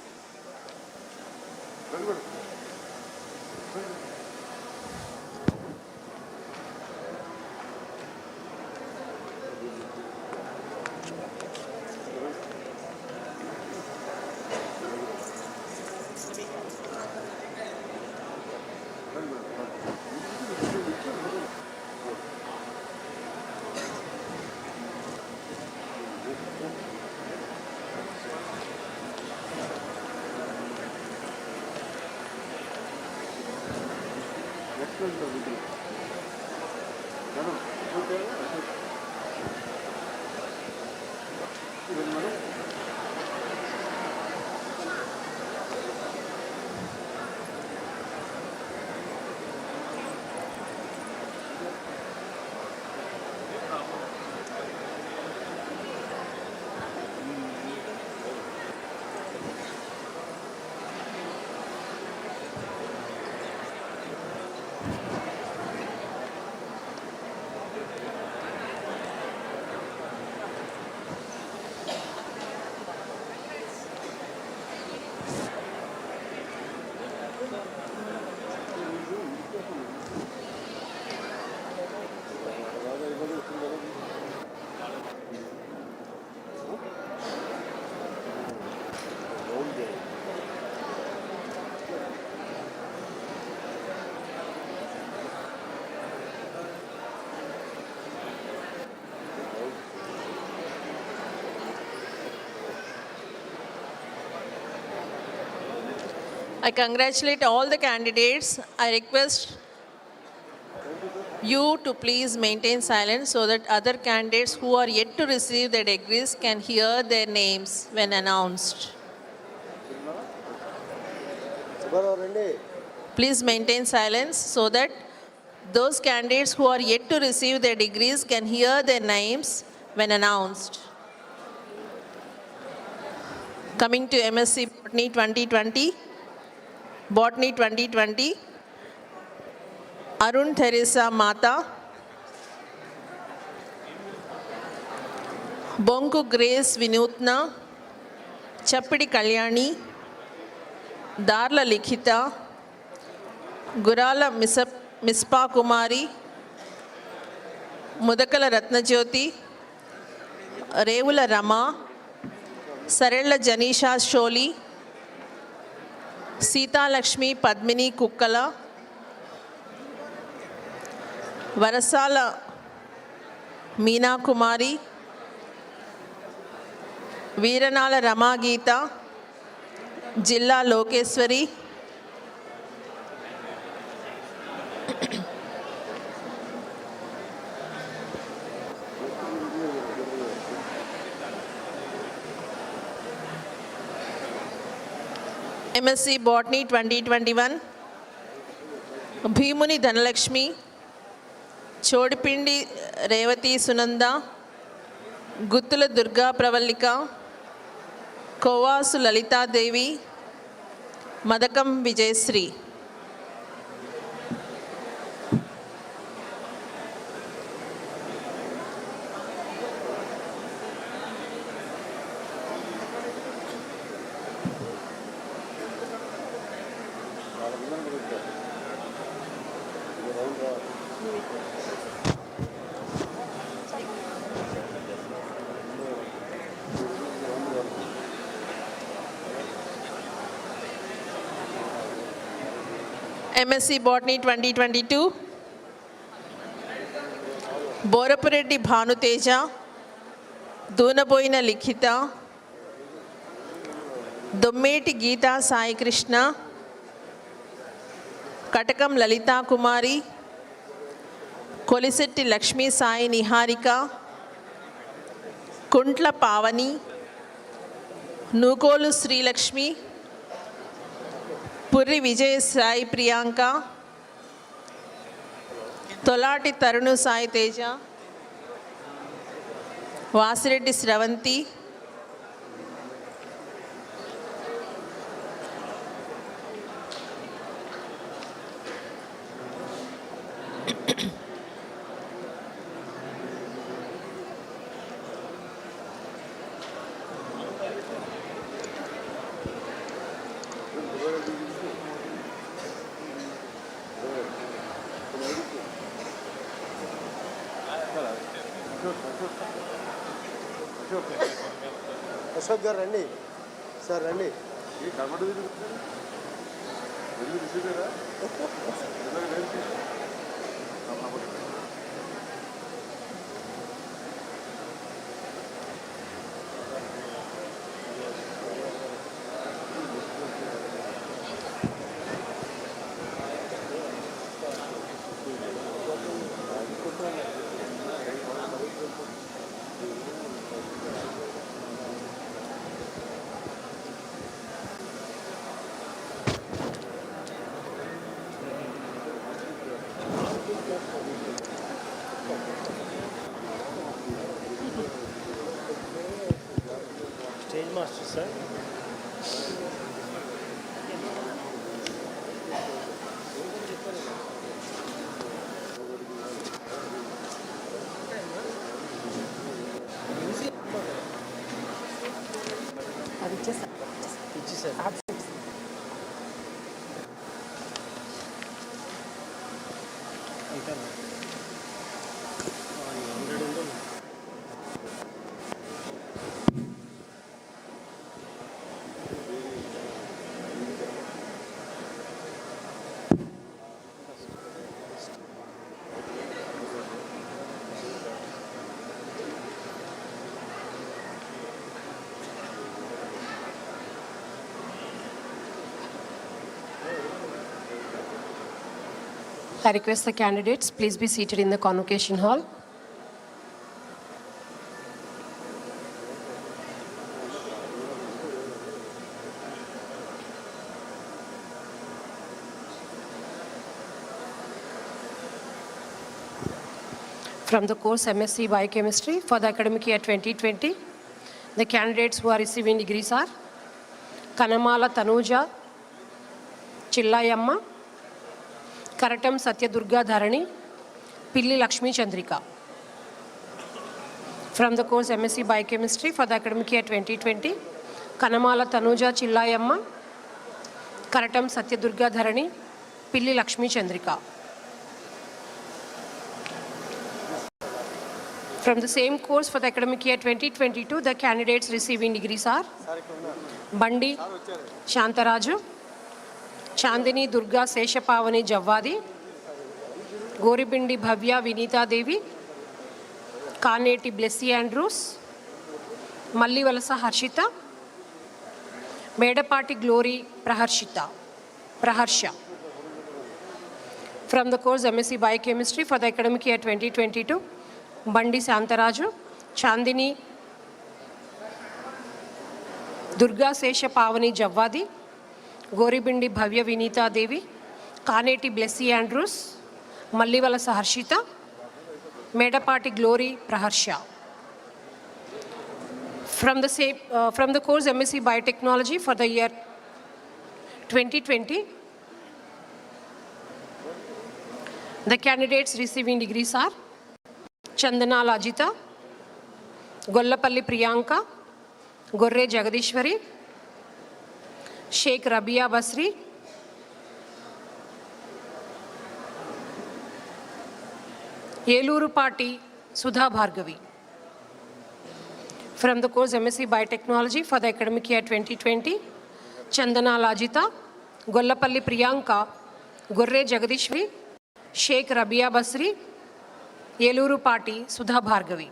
Speaker 2: I congratulate all the candidates. I request you to please maintain silence so that other candidates who are yet to receive their degrees can hear their names when announced. Please maintain silence so that those candidates who are yet to receive their degrees can hear their names when announced. Coming to MSc Botany 2020. Botany 2020, Arun Theresa Mata, Bonku Grace Vinutna, Chappidi Kalyani, Darla Likhita, Gurala Mispa Kumari, Mudakala Ratnajyoti, Revula Rama, Sarella Janisha Sholi, Sita Lakshmi Padmini Kukkala, Varasala Meena Kumari, Veeranala Rama Geeta, Jilla Lokeswari, MSc Botany 2021, Bhimuni Dhanalakshmi, Chodipindi Revati Sunanda, Guttula Durga Pravallika, Kovasu Lalita Devi, Madakam Vijayasri. MSc Botany 2022, Borapureddy Bhanuteja, Dunaboyina Likhita, Dommeti Gita Sai Krishna, కటకం లలితా కుమారి, కొలిశెట్టి లక్ష్మీ సాయి నిహారిక, కుంట్ల పావని, నూకోలు శ్రీలక్ష్మి, పుర్రి విజయ సాయి ప్రియాంక, తొలాటి తరుణు సాయి తేజ, వాసిరెడ్డి స్రవంతి,
Speaker 7: అశోక్ గారు రండి sir, రండి. Stage master sir. ఇచ్చేసారు.
Speaker 1: I request the candidates, please be seated in the Convocation Hall. From the course MSc Biochemistry for the academic year 2020, the candidates who are receiving degrees are Kanamala Tanuja Chillayamma, Karatam Satyadurga Dharani, Pilli Lakshmi Chandrika. From the course MSc Biochemistry for the academic year 2020, Kanamala Tanuja Chillayamma, Karatam Satyadurga Dharani, Pilli Lakshmi Chandrika. From the same course for the academic year 2022, the candidates receiving degrees are Bandi Shantaraju, Chandini Durga Seshapavani Javadi, Goribindi Bhavya Vinita Devi, Kaneti Blessy Andrews, Mallivalasa Harshita, Medapati Glory Praharsha. From the course MSc Biochemistry for the academic year 2022, Bandi Santaraju, Chandini Durga Seshapavani Javadi, Goribindi Bhavya Vinita Devi, Kaneti Blessy Andrews, Mallivalasa Harshita, Medapati Glory Praharsha. From the course MSc Biotechnology for the year 2020, the candidates receiving degrees are Chandana Lajita, Gollapalli Priyanka, Gorre Jagadishwari, Sheikh Rabia Basri, Yelurupati Sudha Bhargavi. From the course MSc Biotechnology for the academic year 2020, Chandana Lajita, Gollapalli Priyanka, Gorre Jagadishwari, Sheikh Rabia Basri, Yelurupati Sudha Bhargavi.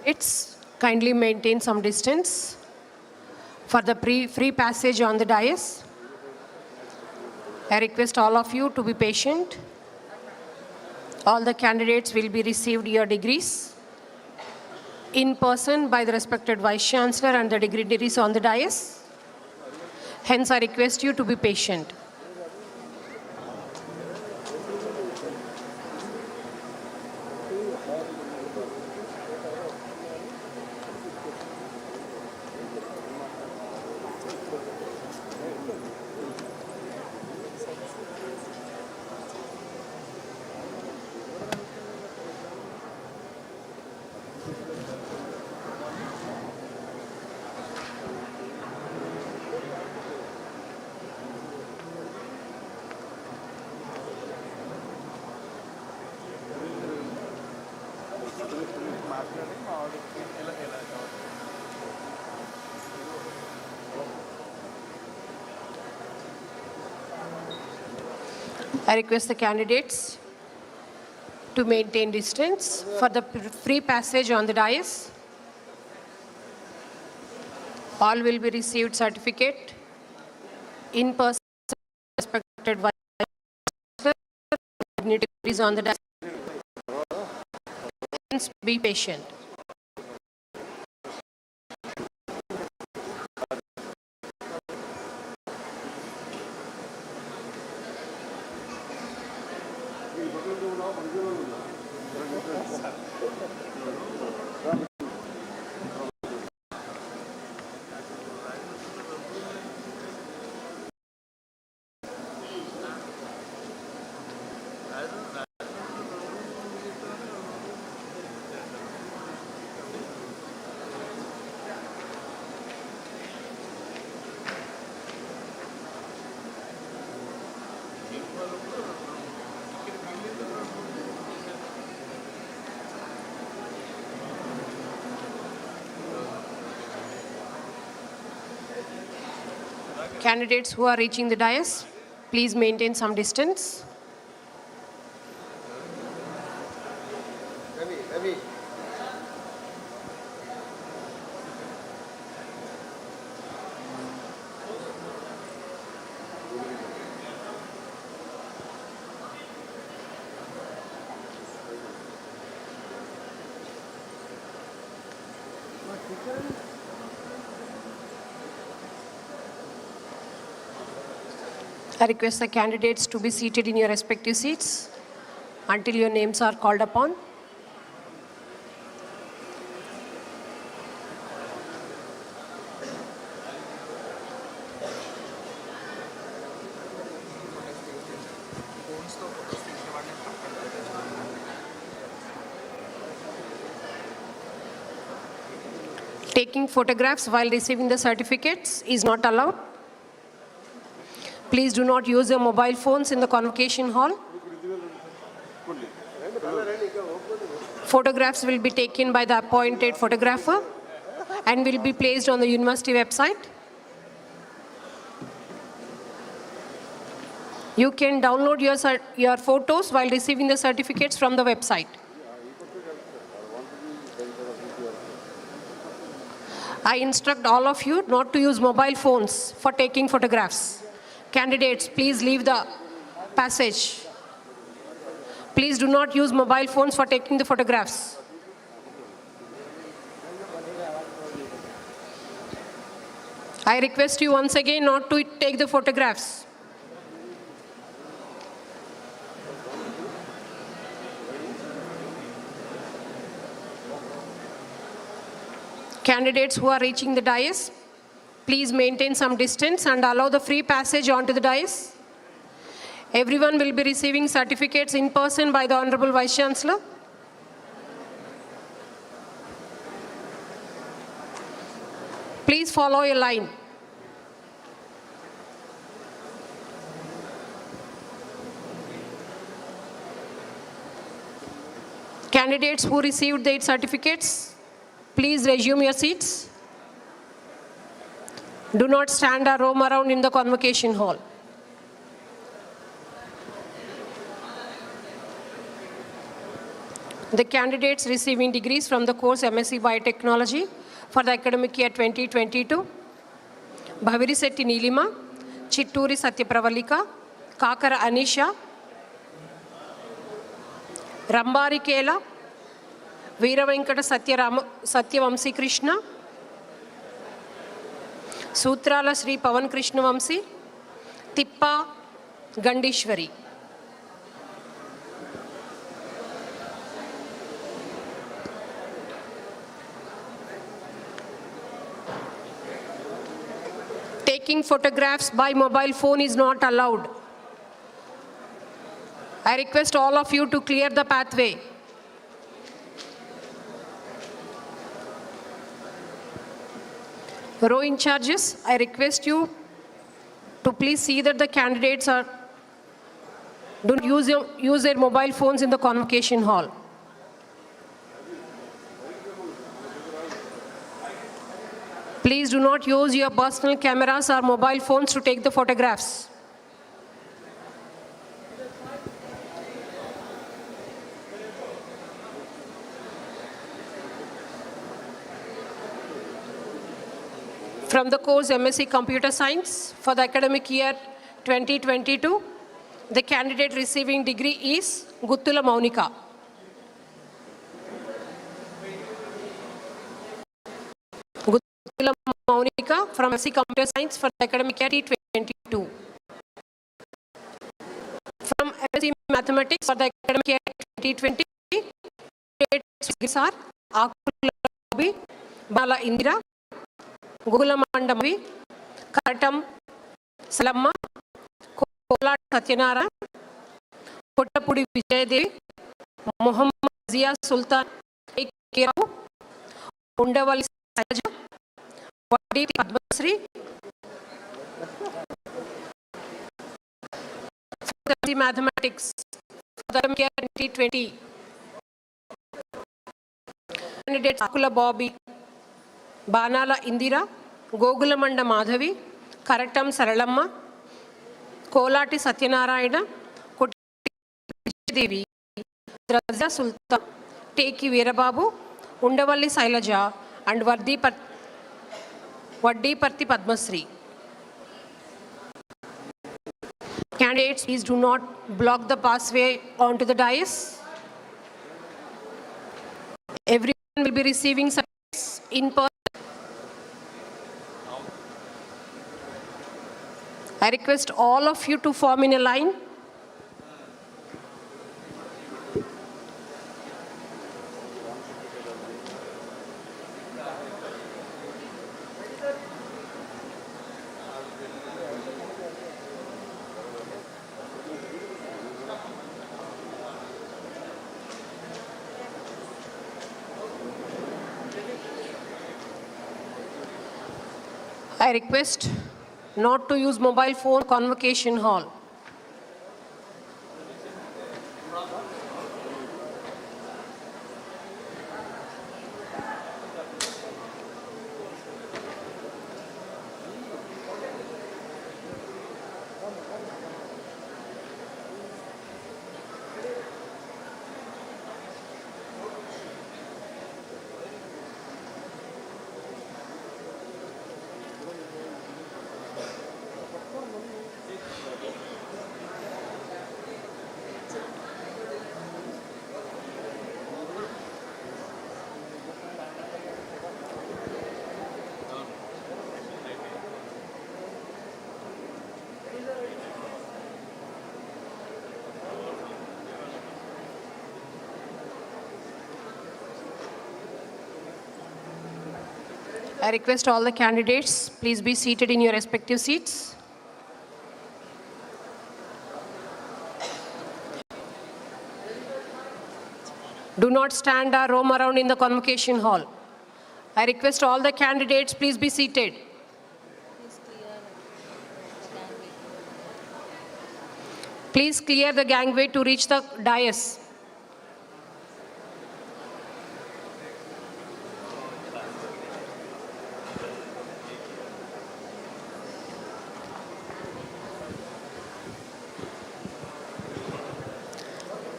Speaker 1: Candidates, kindly maintain some distance for the free passage on the dais. I request all of you to be patient. All the candidates will be received your degrees in person by the respected Vice Chancellor and the dignitaries on the dais. Hence, I request you to be patient. I request the candidates to maintain distance for the free passage on the dais. All will be received certificate in person, respected by dignitaries on the dais. Hence, be patient. Candidates who are reaching the dais, please maintain some distance. I request the candidates to be seated in your respective seats until your names are called upon. Taking photographs while receiving the certificates is not allowed. Please do not use your mobile phones in the convocation hall. Photographs will be taken by the appointed photographer and will be placed on the university website. You can download your photos while receiving the certificates from the website. I instruct all of you not to use mobile phones for taking photographs. Candidates, please leave the passage. Please do not use mobile phones for taking the photographs. I request you once again not to take the photographs. Candidates who are reaching the dais, please maintain some distance and allow the free passage onto the dais. Everyone will be receiving certificates in person by the Honorable Vice Chancellor. Please follow a line. Candidates who received their certificates, please resume your seats. Do not stand or roam around in the convocation hall. The candidates receiving degrees from the course MSc Biotechnology for the academic year 2022, Bhavirisetti Neelima, Chitturi Satyapravalika, Kakara Anisha, Rambari Kela, Veeravenkata Satyavamsi Krishna, Sutrala Sri Pavan Krishna Vamsi, Tippa Gandishwari. Taking photographs by mobile phone is not allowed. I request all of you to clear the pathway. Row in charges, I request you to please see that the candidates don't use their mobile phones in the convocation hall. Please do not use your personal cameras or mobile phones to take the photographs. From the course MSc Computer Science for the academic year 2022, the candidate receiving degree is Guttula Maunika. Guttula Maunika from MSc Computer Science for the academic year 2022. From MSc Mathematics for the academic year 2020, candidates are Akula Bala Indira, Gugula Mandamavi, Karatam Salamma, Kola Satyanara, Kottapudi Vijayadevi, Muhammad Zia Sultan Kiravu, Undavali Saja, Vaddi Padmasri, for Mathematics for the year 2020. Candidates Akula Bobby, Banala Indira, Gogulamanda Madhavi, Karatam Saralamma, Kolati Satyanarayana, Kotti Devi, Raja Sultan, Teki Veerababu, Undavalli Sailaja, and Vaddi Parthi Padmasri. Candidates, please do not block the pathway onto the dais. Everyone will be receiving certificates in person. I request all of you to form in a line. I request not to use mobile phone convocation hall. I request all the candidates, please be seated in your respective seats. Do not stand or roam around in the convocation hall. I request all the candidates, please be seated. Please clear the gangway to reach the dais.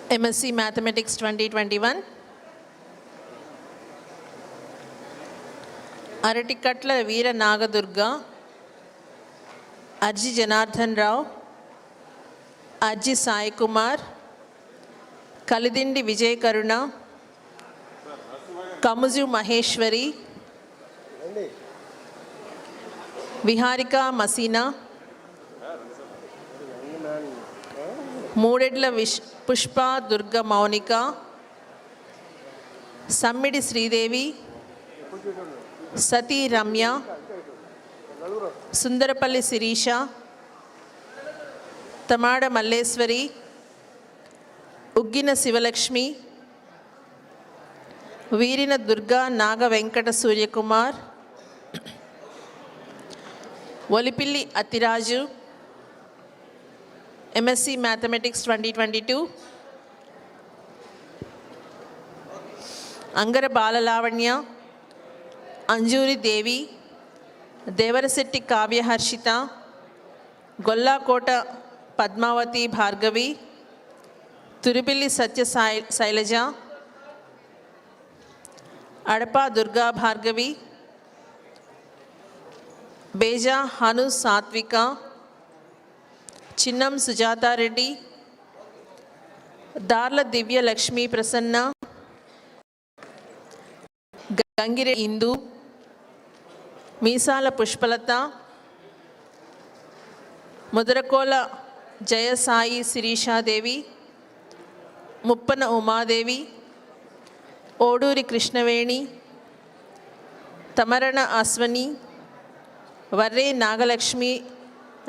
Speaker 2: MSc Mathematics 2021, Aratikatla Veera Nagadurga, Arji Janardhan Rao, Arji Sai Kumar, Kalidindi Vijay Karuna, Kamuju Maheshwari, Viharika మసీనా, మూడెడ్ల Pushpa Durga Mounika, సమ్మిడి Sridevi, Sati Ramya, Sundarapalli Sirisha, తమాడ Malleswari, Uggina Sivalakshmi, వీరిన Durga Naga Venkata Suryakumar, ఒలిపిల్లి అతిరాజు, MSc Mathematics 2022, Angara బాలలావణ్య, Anjuri దేవి, దేవరశెట్టి కావ్యహర్షిత, గొల్లాకోట పద్మావతి భార్గవి, తురిపిల్లి సత్య శైలజ, అడప దుర్గా భార్గవి, బేజా హను సాత్విక, చిన్నం సుజాతారెడ్డి, దార్ల దివ్య లక్ష్మీ ప్రసన్న, గంగిరె ఇందు, మీసాల Pushpalatha, ముదరకోల Jayasai Sirisha Devi, Muppana Umadevi, Oduri Krishnaveni, తమరణ Ashwini, Varre Nagalakshmi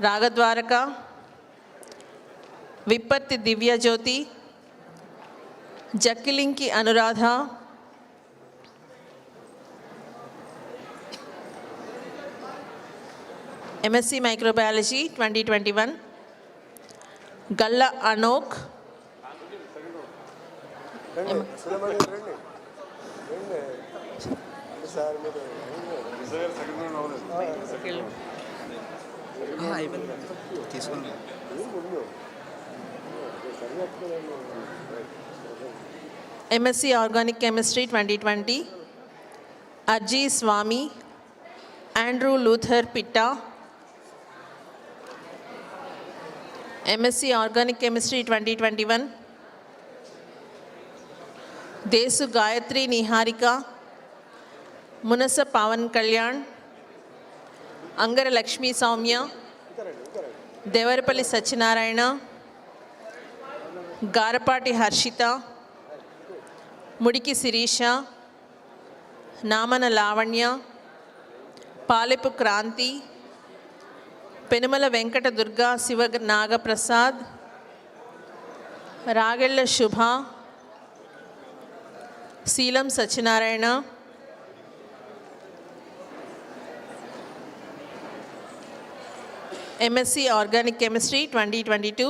Speaker 2: రాగద్వారక, Vipparthi Divya Jyothi, జక్కిలింకి Anuradha, MSc Microbiology 2021, గల్ల Anouk, MSc Organic Chemistry 2020, అర్జీ స్వామి, Andrew Luther Pitta, MSc Organic Chemistry 2021, దేశు Gayatri Niharika, మునస Pawan Kalyan, Angara Lakshmi Soumya, Devarapalli Satyanarayana, Garapati Harshita, ముడికి Sirisha, నామన లావణ్య, పాలెపు క్రాంతి, పెనుమల వెంకట దుర్గా శివ నాగప్రసాద్, రాగెళ్ళ శుభ, శీలం Satyanarayana, MSc Organic Chemistry 2022,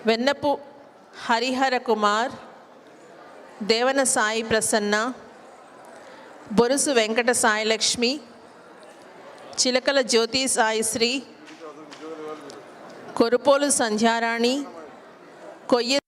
Speaker 2: Vennapu Harihara Kumar, దేవన Sai Prasanna, బొరుసు Venkata Sai Lakshmi, చిలకల జ్యోతి సాయిశ్రీ, కొరుపోలు సంధ్యారాణి, కొయ్య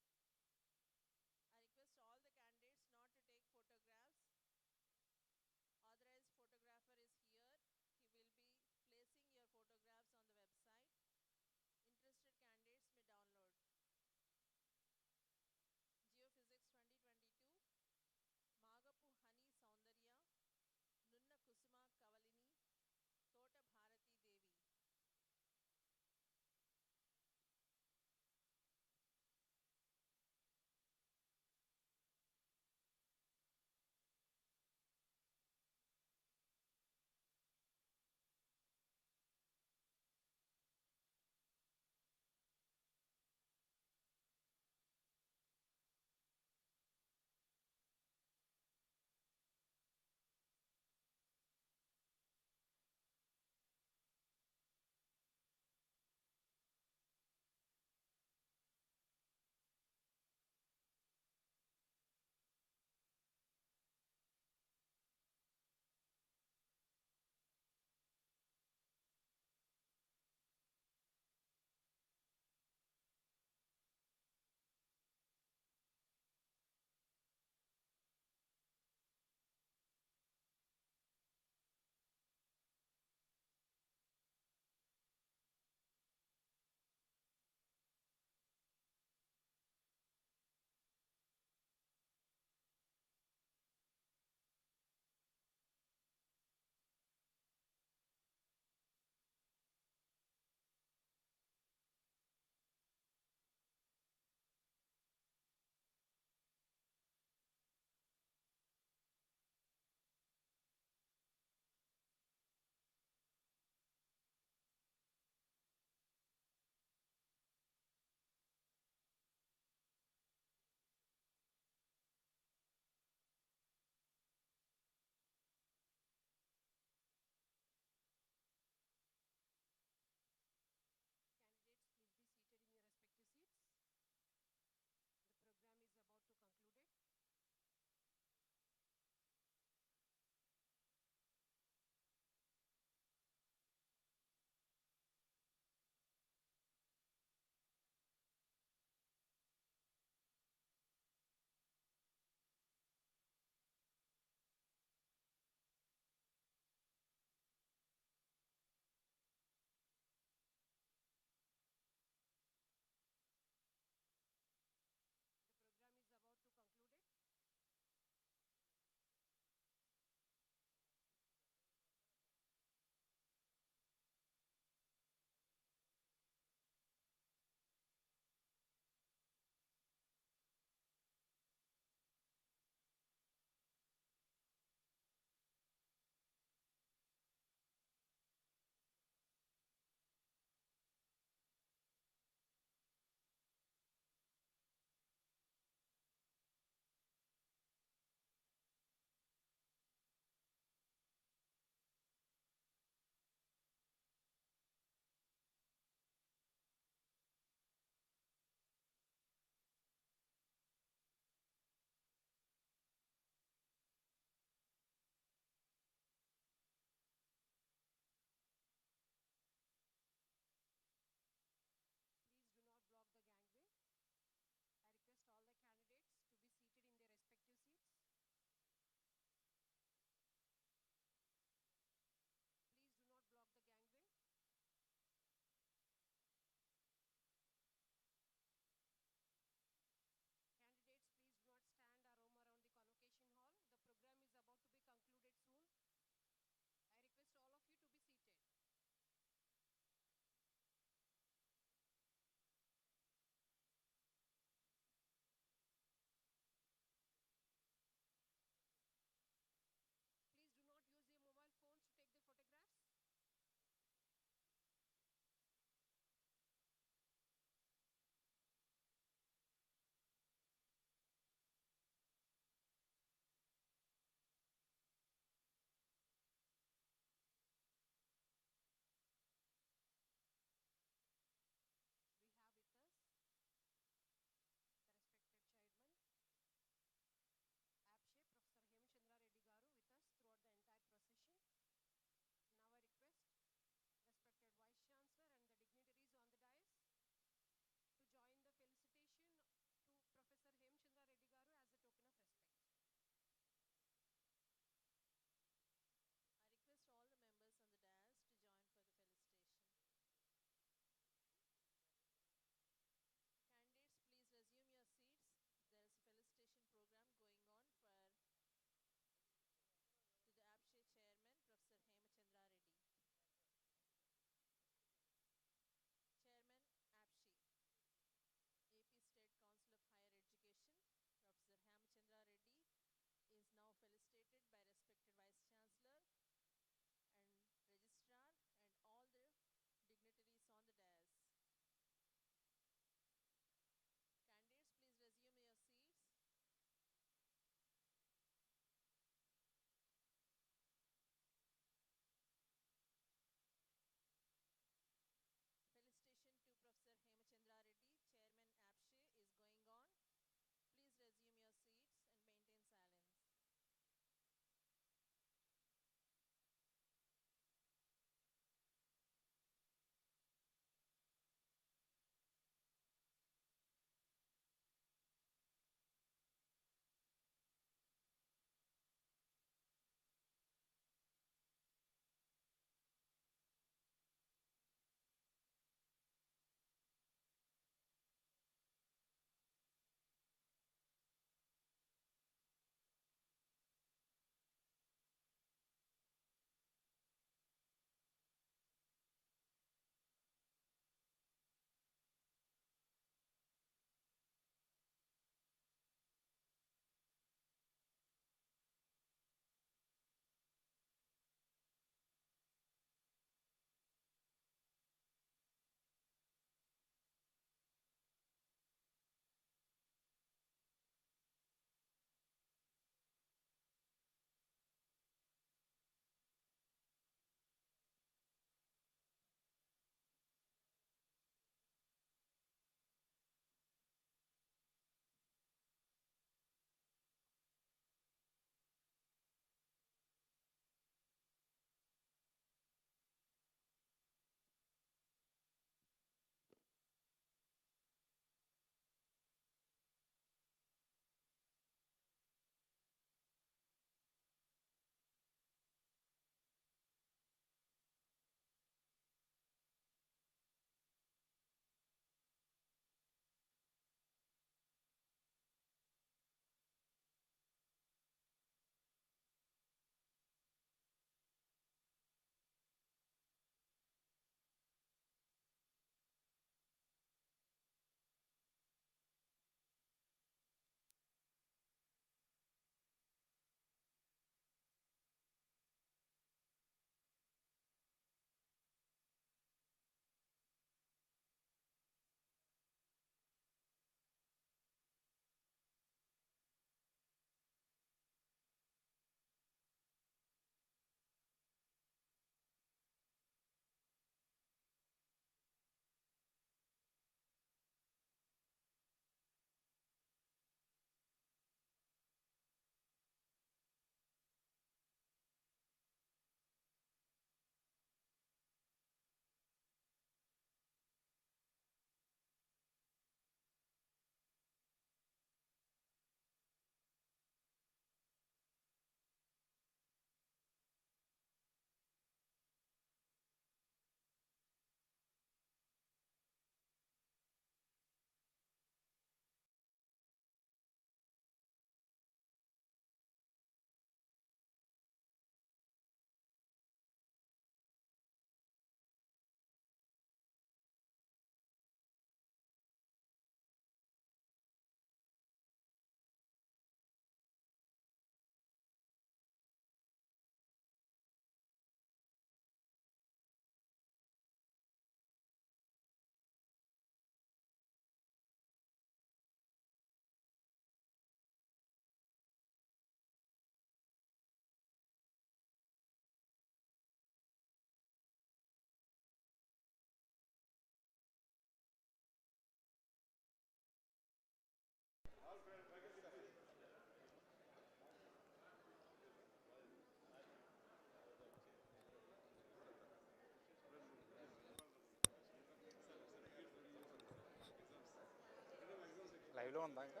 Speaker 10: లైవ్లో ఉందా ఇంకా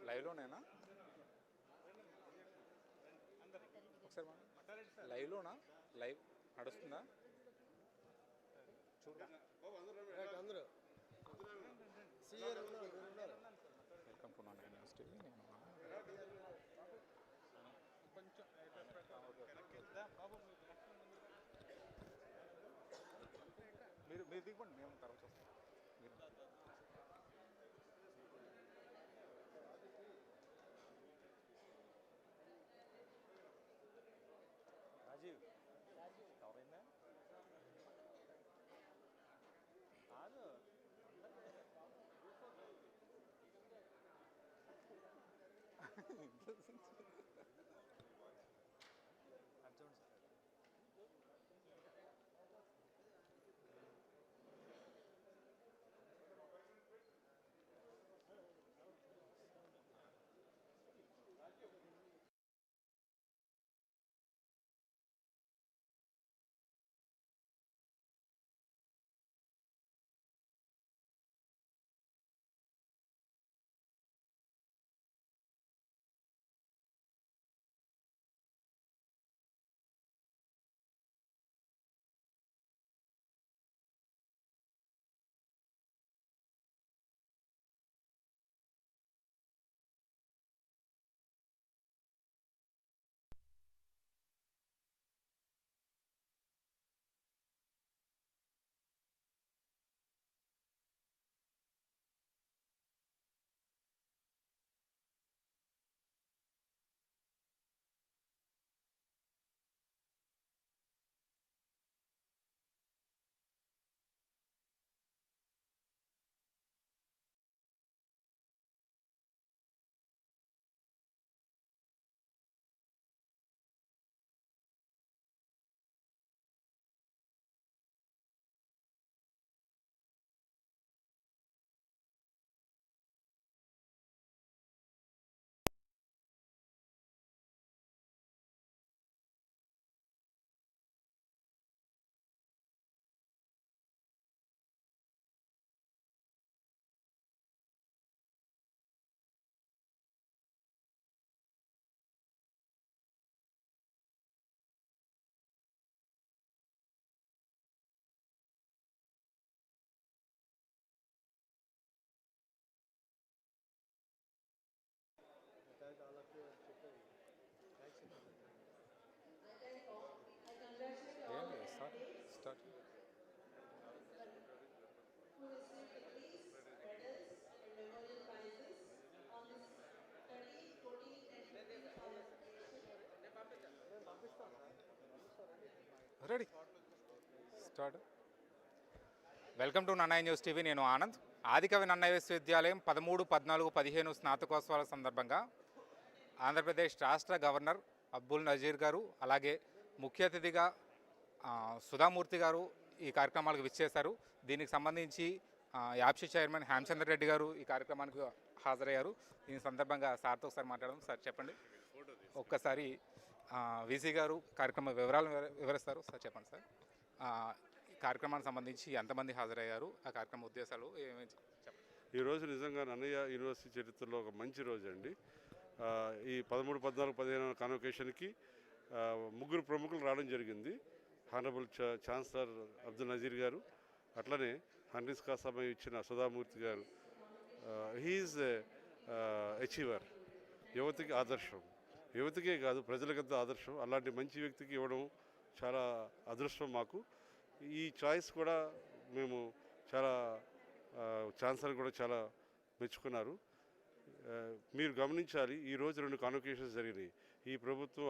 Speaker 10: లైవ్లోనేనా ఒకసారి లైవ్లోనా లైవ్ నడుస్తుందా వెల్కమ్ టు నాన్నయ్య న్యూస్ టీవీ నేను మీరు దిగండి మేము తర్వాత వస్తాం రాజీవ్ ఎవరైందా కాదు చూడండి సార్ ఏంటి start
Speaker 2: who received degrees, medals, and memorial prizes on this 13th, 14th, and 15th Convocation.
Speaker 10: Ready start welcome to Nannaya news TV నేను ఆనంద్ ఆదికవి నన్నయ్య విశ్వవిద్యాలయం 13, 14, 15 స్నాతకోత్సవాల సందర్భంగా ఆంధ్రప్రదేశ్ రాష్ట్ర గవర్నర్ అబ్దుల్ నజీర్ గారు అలాగే ముఖ్య అతిథిగా సుధామూర్తి గారు ఈ కార్యక్రమాలకు విచ్చేశారు. దీనికి సంబంధించి యాప్షి చైర్మన్ హేమచంద్ర రెడ్డి గారు ఈ కార్యక్రమానికి హాజరయ్యారు. దీని సందర్భంగా సార్తో ఒకసారి మాట్లాడదాం. సార్ చెప్పండి, ఒక్కసారి వీసీ గారు కార్యక్రమ వివరాలు వివరిస్తారు. సార్ చెప్పండి సార్, ఈ కార్యక్రమానికి సంబంధించి ఎంతమంది హాజరయ్యారు, ఆ కార్యక్రమ ఉద్దేశాలు ఏమేమి చెప్పండి.
Speaker 5: ఈరోజు నిజంగా నన్నయ్య యూనివర్సిటీ చరిత్రలో ఒక మంచి రోజు అండి. ఈ 13, 14, 15 కాన్వకేషన్కి 3 ప్రముఖులు రావడం జరిగింది. హానరబుల్ ఛాన్సలర్ అబ్దుల్ నజీర్ గారు, అట్లనే హండ్రీస్ కా సమయం ఇచ్చిన సుధామూర్తి గారు. హీఈస్ అచీవర్, యువతికి ఆదర్శం, యువతికే కాదు ప్రజలకంతా ఆదర్శం. అలాంటి మంచి వ్యక్తికి ఇవ్వడం చాలా అదృష్టం మాకు. ఈ చాయిస్ కూడా మేము చాలా ఛాన్సలర్ కూడా చాలా మెచ్చుకున్నారు. మీరు గమనించాలి, ఈరోజు 2 కాన్వకేషన్స్ జరిగినాయి. ఈ ప్రభుత్వం